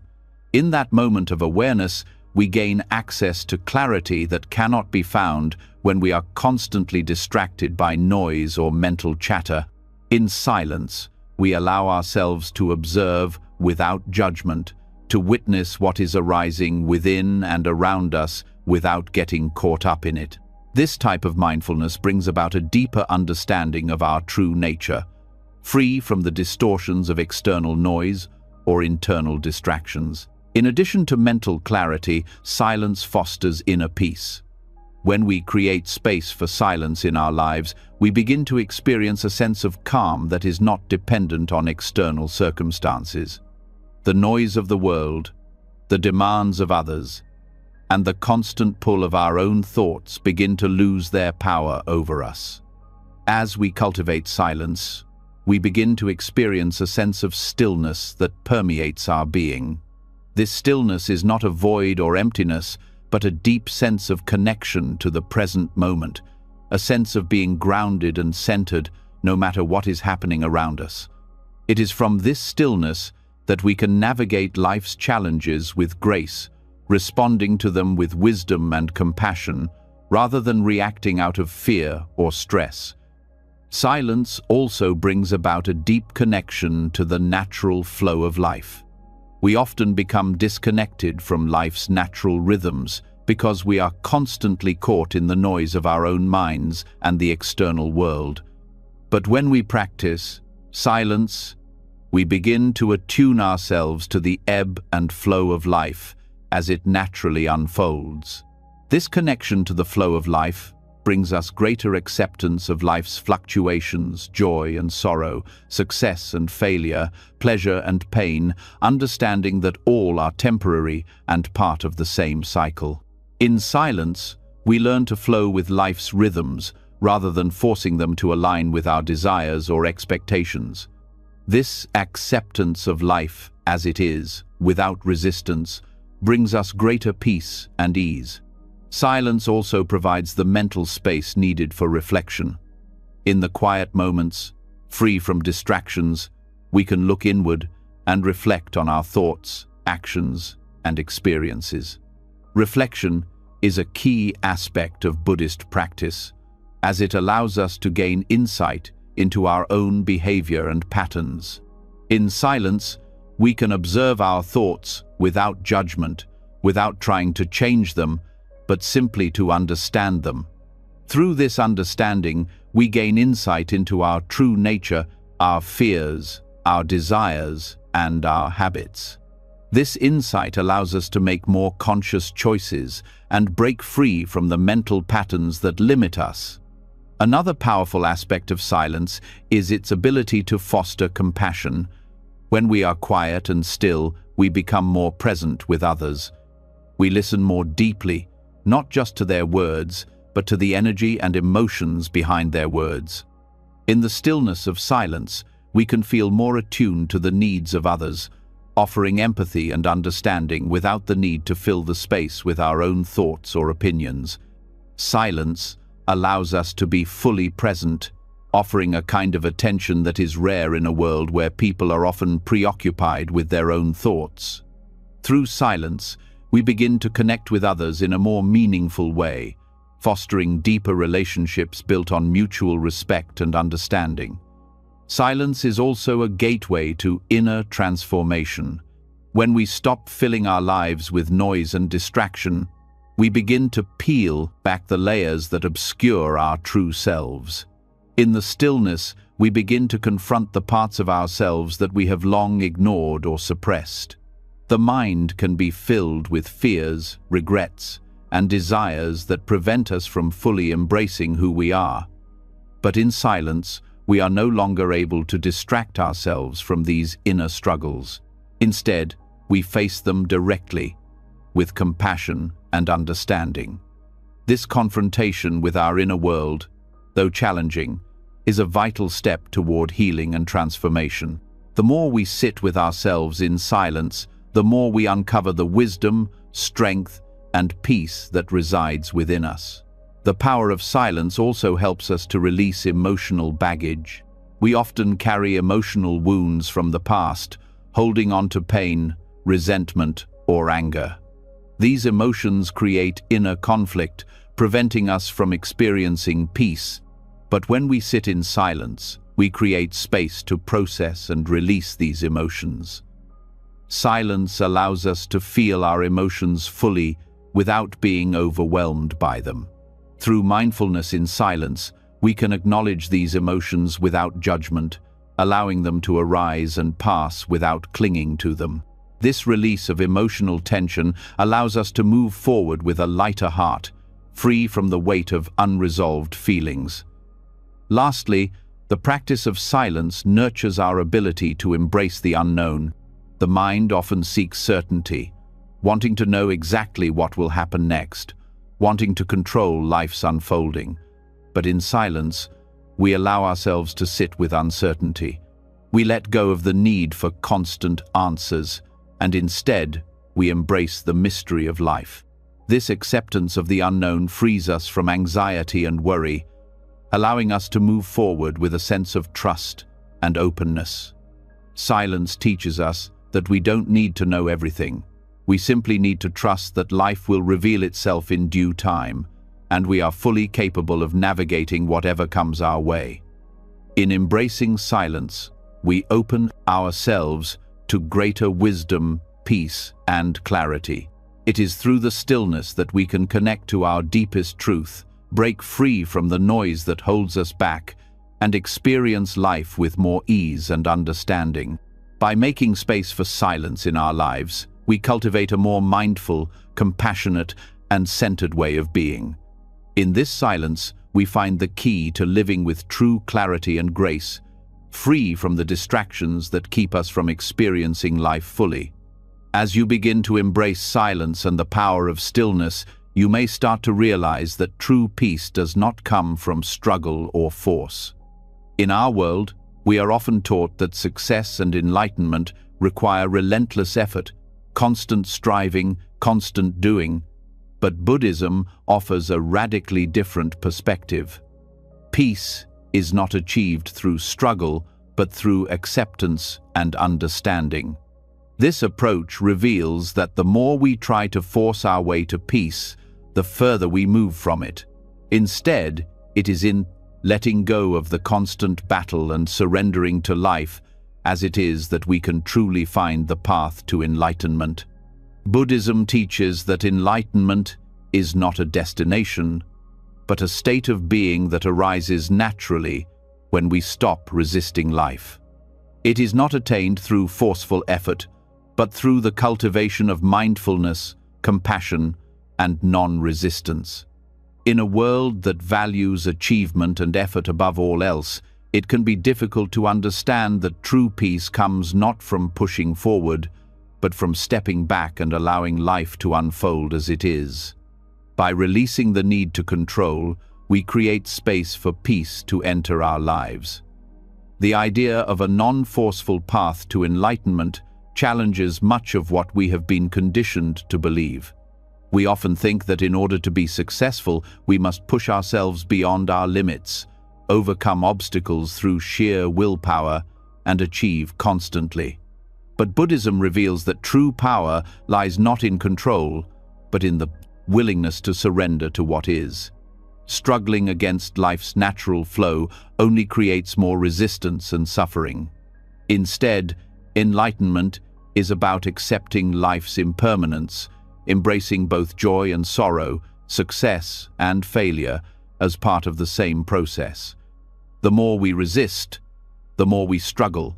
In that moment of awareness, we gain access to clarity that cannot be found when we are constantly distracted by noise or mental chatter. In silence, we allow ourselves to observe without judgment, to witness what is arising within and around us without getting caught up in it. This type of mindfulness brings about a deeper understanding of our true nature, free from the distortions of external noise or internal distractions. In addition to mental clarity, silence fosters inner peace. When we create space for silence in our lives, we begin to experience a sense of calm that is not dependent on external circumstances. The noise of the world, the demands of others, and the constant pull of our own thoughts begin to lose their power over us. As we cultivate silence, we begin to experience a sense of stillness that permeates our being. This stillness is not a void or emptiness, but a deep sense of connection to the present moment, a sense of being grounded and centered no matter what is happening around us. It is from this stillness that we can navigate life's challenges with grace, responding to them with wisdom and compassion, rather than reacting out of fear or stress. Silence also brings about a deep connection to the natural flow of life. We often become disconnected from life's natural rhythms because we are constantly caught in the noise of our own minds and the external world. But when we practice silence, we begin to attune ourselves to the ebb and flow of life as it naturally unfolds. This connection to the flow of life brings us greater acceptance of life's fluctuations, joy and sorrow, success and failure, pleasure and pain, understanding that all are temporary and part of the same cycle. In silence, we learn to flow with life's rhythms rather than forcing them to align with our desires or expectations. This acceptance of life as it is, without resistance, brings us greater peace and ease. Silence also provides the mental space needed for reflection. In the quiet moments, free from distractions, we can look inward and reflect on our thoughts, actions, and experiences. Reflection is a key aspect of Buddhist practice, as it allows us to gain insight into our own behavior and patterns. In silence, we can observe our thoughts without judgment, without trying to change them, but simply to understand them. Through this understanding, we gain insight into our true nature, our fears, our desires, and our habits. This insight allows us to make more conscious choices and break free from the mental patterns that limit us. Another powerful aspect of silence is its ability to foster compassion. When we are quiet and still, we become more present with others. We listen more deeply, not just to their words, but to the energy and emotions behind their words. In the stillness of silence, we can feel more attuned to the needs of others, offering empathy and understanding without the need to fill the space with our own thoughts or opinions. Silence allows us to be fully present, offering a kind of attention that is rare in a world where people are often preoccupied with their own thoughts. Through silence, we begin to connect with others in a more meaningful way, fostering deeper relationships built on mutual respect and understanding. Silence is also a gateway to inner transformation. When we stop filling our lives with noise and distraction, we begin to peel back the layers that obscure our true selves. In the stillness, we begin to confront the parts of ourselves that we have long ignored or suppressed. The mind can be filled with fears, regrets, and desires that prevent us from fully embracing who we are. But in silence, we are no longer able to distract ourselves from these inner struggles. Instead, we face them directly, with compassion and understanding. This confrontation with our inner world, though challenging, is a vital step toward healing and transformation. The more we sit with ourselves in silence, the more we uncover the wisdom, strength, and peace that resides within us. The power of silence also helps us to release emotional baggage. We often carry emotional wounds from the past, holding on to pain, resentment, or anger. These emotions create inner conflict, preventing us from experiencing peace. But when we sit in silence, we create space to process and release these emotions. Silence allows us to feel our emotions fully without being overwhelmed by them. Through mindfulness in silence, we can acknowledge these emotions without judgment, allowing them to arise and pass without clinging to them. This release of emotional tension allows us to move forward with a lighter heart, free from the weight of unresolved feelings. Lastly, the practice of silence nurtures our ability to embrace the unknown. The mind often seeks certainty, wanting to know exactly what will happen next, wanting to control life's unfolding. But in silence, we allow ourselves to sit with uncertainty. We let go of the need for constant answers, and instead, we embrace the mystery of life. This acceptance of the unknown frees us from anxiety and worry, allowing us to move forward with a sense of trust and openness. Silence teaches us that we don't need to know everything. We simply need to trust that life will reveal itself in due time, and we are fully capable of navigating whatever comes our way. In embracing silence, we open ourselves to greater wisdom, peace, and clarity. It is through the stillness that we can connect to our deepest truth, break free from the noise that holds us back, and experience life with more ease and understanding. By making space for silence in our lives, we cultivate a more mindful, compassionate, and centered way of being. In this silence, we find the key to living with true clarity and grace, free from the distractions that keep us from experiencing life fully. As you begin to embrace silence and the power of stillness, you may start to realize that true peace does not come from struggle or force. In our world, we are often taught that success and enlightenment require relentless effort, constant striving, constant doing. But Buddhism offers a radically different perspective. Peace is not achieved through struggle, but through acceptance and understanding. This approach reveals that the more we try to force our way to peace, the further we move from it. Instead, it is in letting go of the constant battle and surrendering to life as it is that we can truly find the path to enlightenment. Buddhism teaches that enlightenment is not a destination, but a state of being that arises naturally when we stop resisting life. It is not attained through forceful effort, but through the cultivation of mindfulness, compassion, and non-resistance. In a world that values achievement and effort above all else, it can be difficult to understand that true peace comes not from pushing forward, but from stepping back and allowing life to unfold as it is. By releasing the need to control, we create space for peace to enter our lives. The idea of a non-forceful path to enlightenment challenges much of what we have been conditioned to believe. We often think that in order to be successful, we must push ourselves beyond our limits, overcome obstacles through sheer willpower, and achieve constantly. But Buddhism reveals that true power lies not in control, but in the willingness to surrender to what is. Struggling against life's natural flow only creates more resistance and suffering. Instead, enlightenment is about accepting life's impermanence, embracing both joy and sorrow, success and failure as part of the same process. The more we resist, the more we struggle,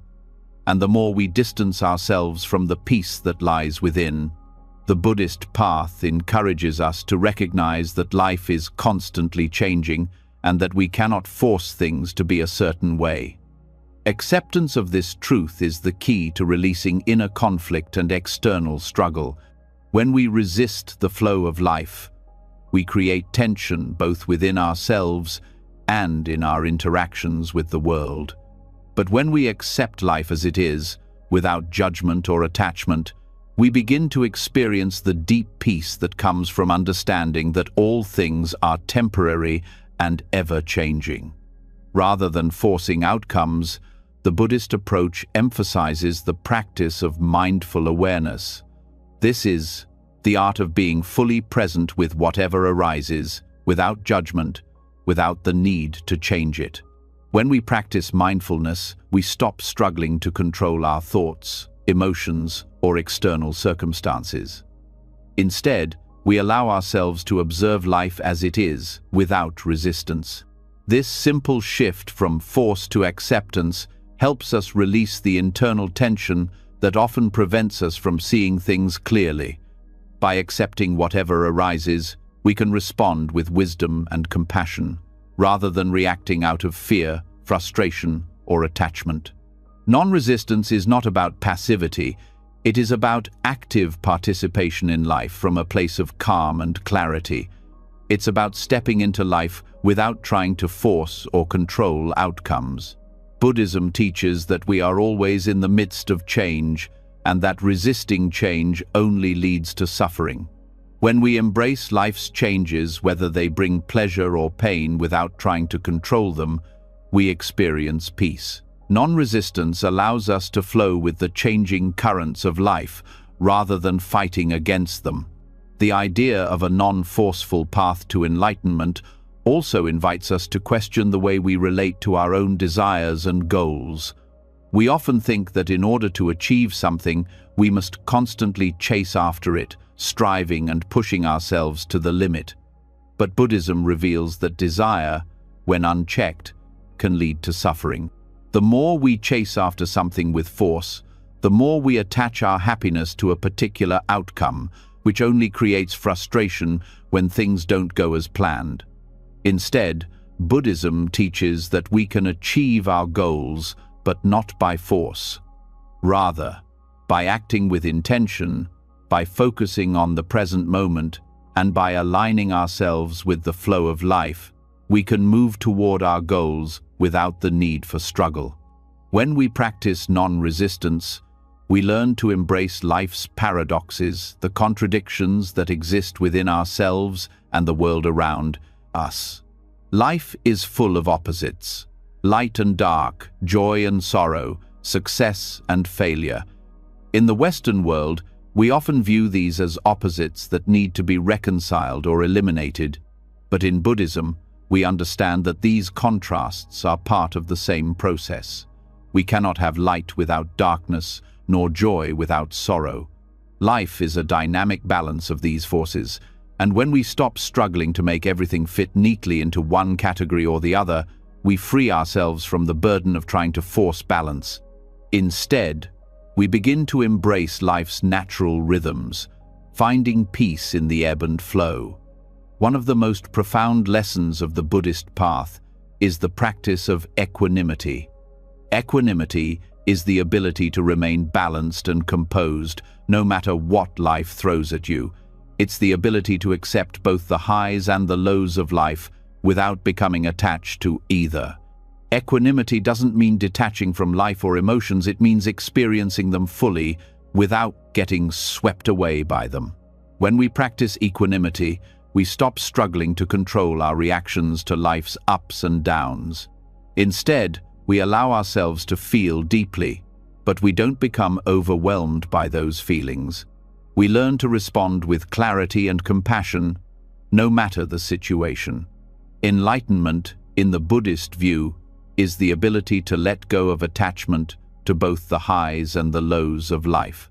and the more we distance ourselves from the peace that lies within. The Buddhist path encourages us to recognize that life is constantly changing and that we cannot force things to be a certain way. Acceptance of this truth is the key to releasing inner conflict and external struggle. When we resist the flow of life, we create tension both within ourselves and in our interactions with the world. But when we accept life as it is, without judgment or attachment, we begin to experience the deep peace that comes from understanding that all things are temporary and ever-changing. Rather than forcing outcomes, the Buddhist approach emphasizes the practice of mindful awareness. This is the art of being fully present with whatever arises, without judgment, without the need to change it. When we practice mindfulness, we stop struggling to control our thoughts, emotions, or external circumstances. Instead, we allow ourselves to observe life as it is, without resistance. This simple shift from force to acceptance helps us release the internal tension that often prevents us from seeing things clearly. By accepting whatever arises, we can respond with wisdom and compassion, rather than reacting out of fear, frustration, or attachment. Non-resistance is not about passivity. It is about active participation in life from a place of calm and clarity. It's about stepping into life without trying to force or control outcomes. Buddhism teaches that we are always in the midst of change, and that resisting change only leads to suffering. When we embrace life's changes, whether they bring pleasure or pain without trying to control them, we experience peace. Non-resistance allows us to flow with the changing currents of life, rather than fighting against them. The idea of a non-forceful path to enlightenment also invites us to question the way we relate to our own desires and goals. We often think that in order to achieve something, we must constantly chase after it, striving and pushing ourselves to the limit. But Buddhism reveals that desire, when unchecked, can lead to suffering. The more we chase after something with force, the more we attach our happiness to a particular outcome, which only creates frustration when things don't go as planned. Instead, Buddhism teaches that we can achieve our goals, but not by force. Rather, by acting with intention, by focusing on the present moment, and by aligning ourselves with the flow of life, we can move toward our goals without the need for struggle. When we practice non-resistance, we learn to embrace life's paradoxes, the contradictions that exist within ourselves and the world around us. Life is full of opposites: light and dark, joy and sorrow, success and failure. In the Western world, we often view these as opposites that need to be reconciled or eliminated. But in Buddhism, we understand that these contrasts are part of the same process. We cannot have light without darkness, nor joy without sorrow. Life is a dynamic balance of these forces, and when we stop struggling to make everything fit neatly into one category or the other, we free ourselves from the burden of trying to force balance. Instead, we begin to embrace life's natural rhythms, finding peace in the ebb and flow. One of the most profound lessons of the Buddhist path is the practice of equanimity. Equanimity is the ability to remain balanced and composed no matter what life throws at you. It's the ability to accept both the highs and the lows of life without becoming attached to either. Equanimity doesn't mean detaching from life or emotions, it means experiencing them fully without getting swept away by them. When we practice equanimity, we stop struggling to control our reactions to life's ups and downs. Instead, we allow ourselves to feel deeply, but we don't become overwhelmed by those feelings. We learn to respond with clarity and compassion, no matter the situation. Enlightenment, in the Buddhist view, is the ability to let go of attachment to both the highs and the lows of life.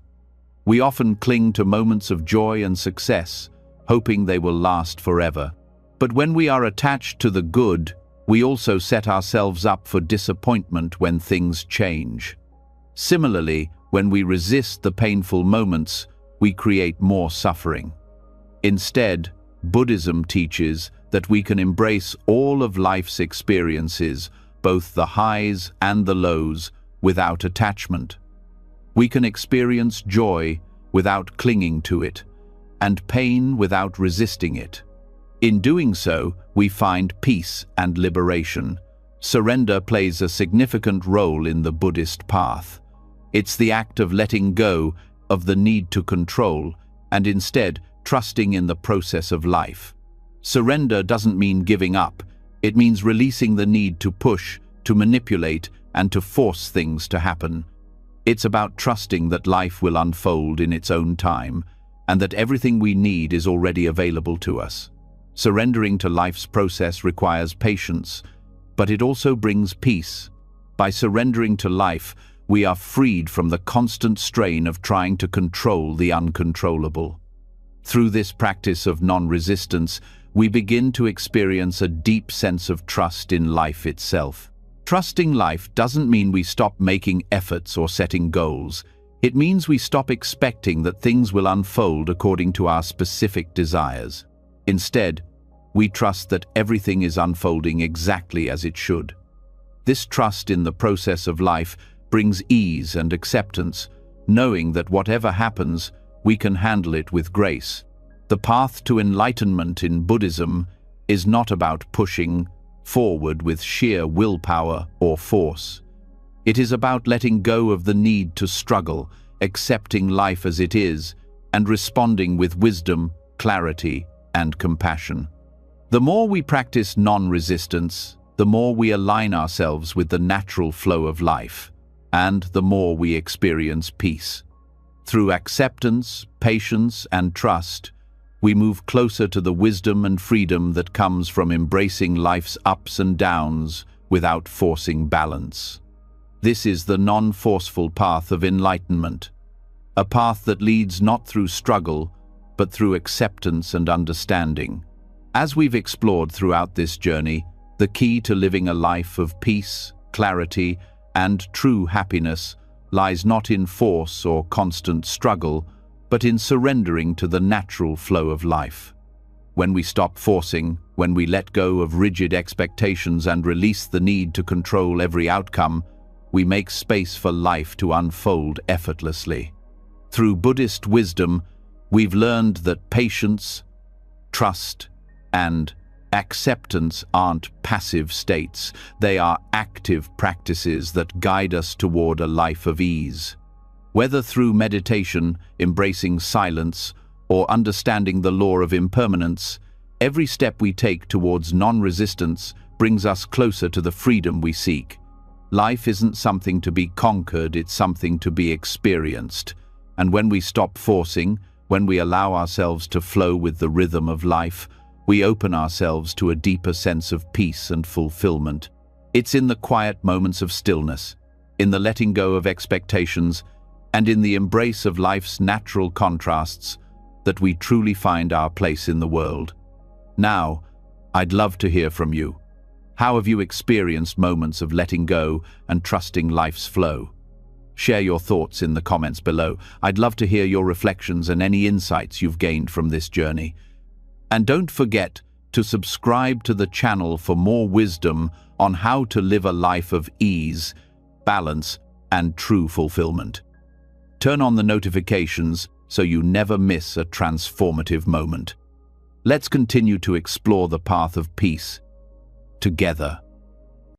We often cling to moments of joy and success, hoping they will last forever. But when we are attached to the good, we also set ourselves up for disappointment when things change. Similarly, when we resist the painful moments, we create more suffering. Instead, Buddhism teaches that we can embrace all of life's experiences, both the highs and the lows, without attachment. We can experience joy without clinging to it, and pain without resisting it. In doing so, we find peace and liberation. Surrender plays a significant role in the Buddhist path. It's the act of letting go of the need to control and instead trusting in the process of life. Surrender doesn't mean giving up. It means releasing the need to push, to manipulate, and to force things to happen. It's about trusting that life will unfold in its own time and that everything we need is already available to us. Surrendering to life's process requires patience, but it also brings peace. By surrendering to life, we are freed from the constant strain of trying to control the uncontrollable. Through this practice of non-resistance, we begin to experience a deep sense of trust in life itself. Trusting life doesn't mean we stop making efforts or setting goals. It means we stop expecting that things will unfold according to our specific desires. Instead, we trust that everything is unfolding exactly as it should. This trust in the process of life brings ease and acceptance, knowing that whatever happens, we can handle it with grace. The path to enlightenment in Buddhism is not about pushing forward with sheer willpower or force. It is about letting go of the need to struggle, accepting life as it is, and responding with wisdom, clarity, and compassion. The more we practice non-resistance, the more we align ourselves with the natural flow of life, and the more we experience peace. Through acceptance, patience, and trust, we move closer to the wisdom and freedom that comes from embracing life's ups and downs without forcing balance. This is the non-forceful path of enlightenment, a path that leads not through struggle, but through acceptance and understanding. As we've explored throughout this journey, the key to living a life of peace, clarity, and true happiness lies not in force or constant struggle, but in surrendering to the natural flow of life. When we stop forcing, when we let go of rigid expectations and release the need to control every outcome, we make space for life to unfold effortlessly. Through Buddhist wisdom, we've learned that patience, trust, and acceptance aren't passive states. They are active practices that guide us toward a life of ease. Whether through meditation, embracing silence, or understanding the law of impermanence, every step we take towards non-resistance brings us closer to the freedom we seek. Life isn't something to be conquered, it's something to be experienced. And when we stop forcing, when we allow ourselves to flow with the rhythm of life, we open ourselves to a deeper sense of peace and fulfillment. It's in the quiet moments of stillness, in the letting go of expectations, and in the embrace of life's natural contrasts that we truly find our place in the world. Now, I'd love to hear from you. How have you experienced moments of letting go and trusting life's flow? Share your thoughts in the comments below. I'd love to hear your reflections and any insights you've gained from this journey. And don't forget to subscribe to the channel for more wisdom on how to live a life of ease, balance, and true fulfillment. Turn on the notifications so you never miss a transformative moment. Let's continue to explore the path of peace together.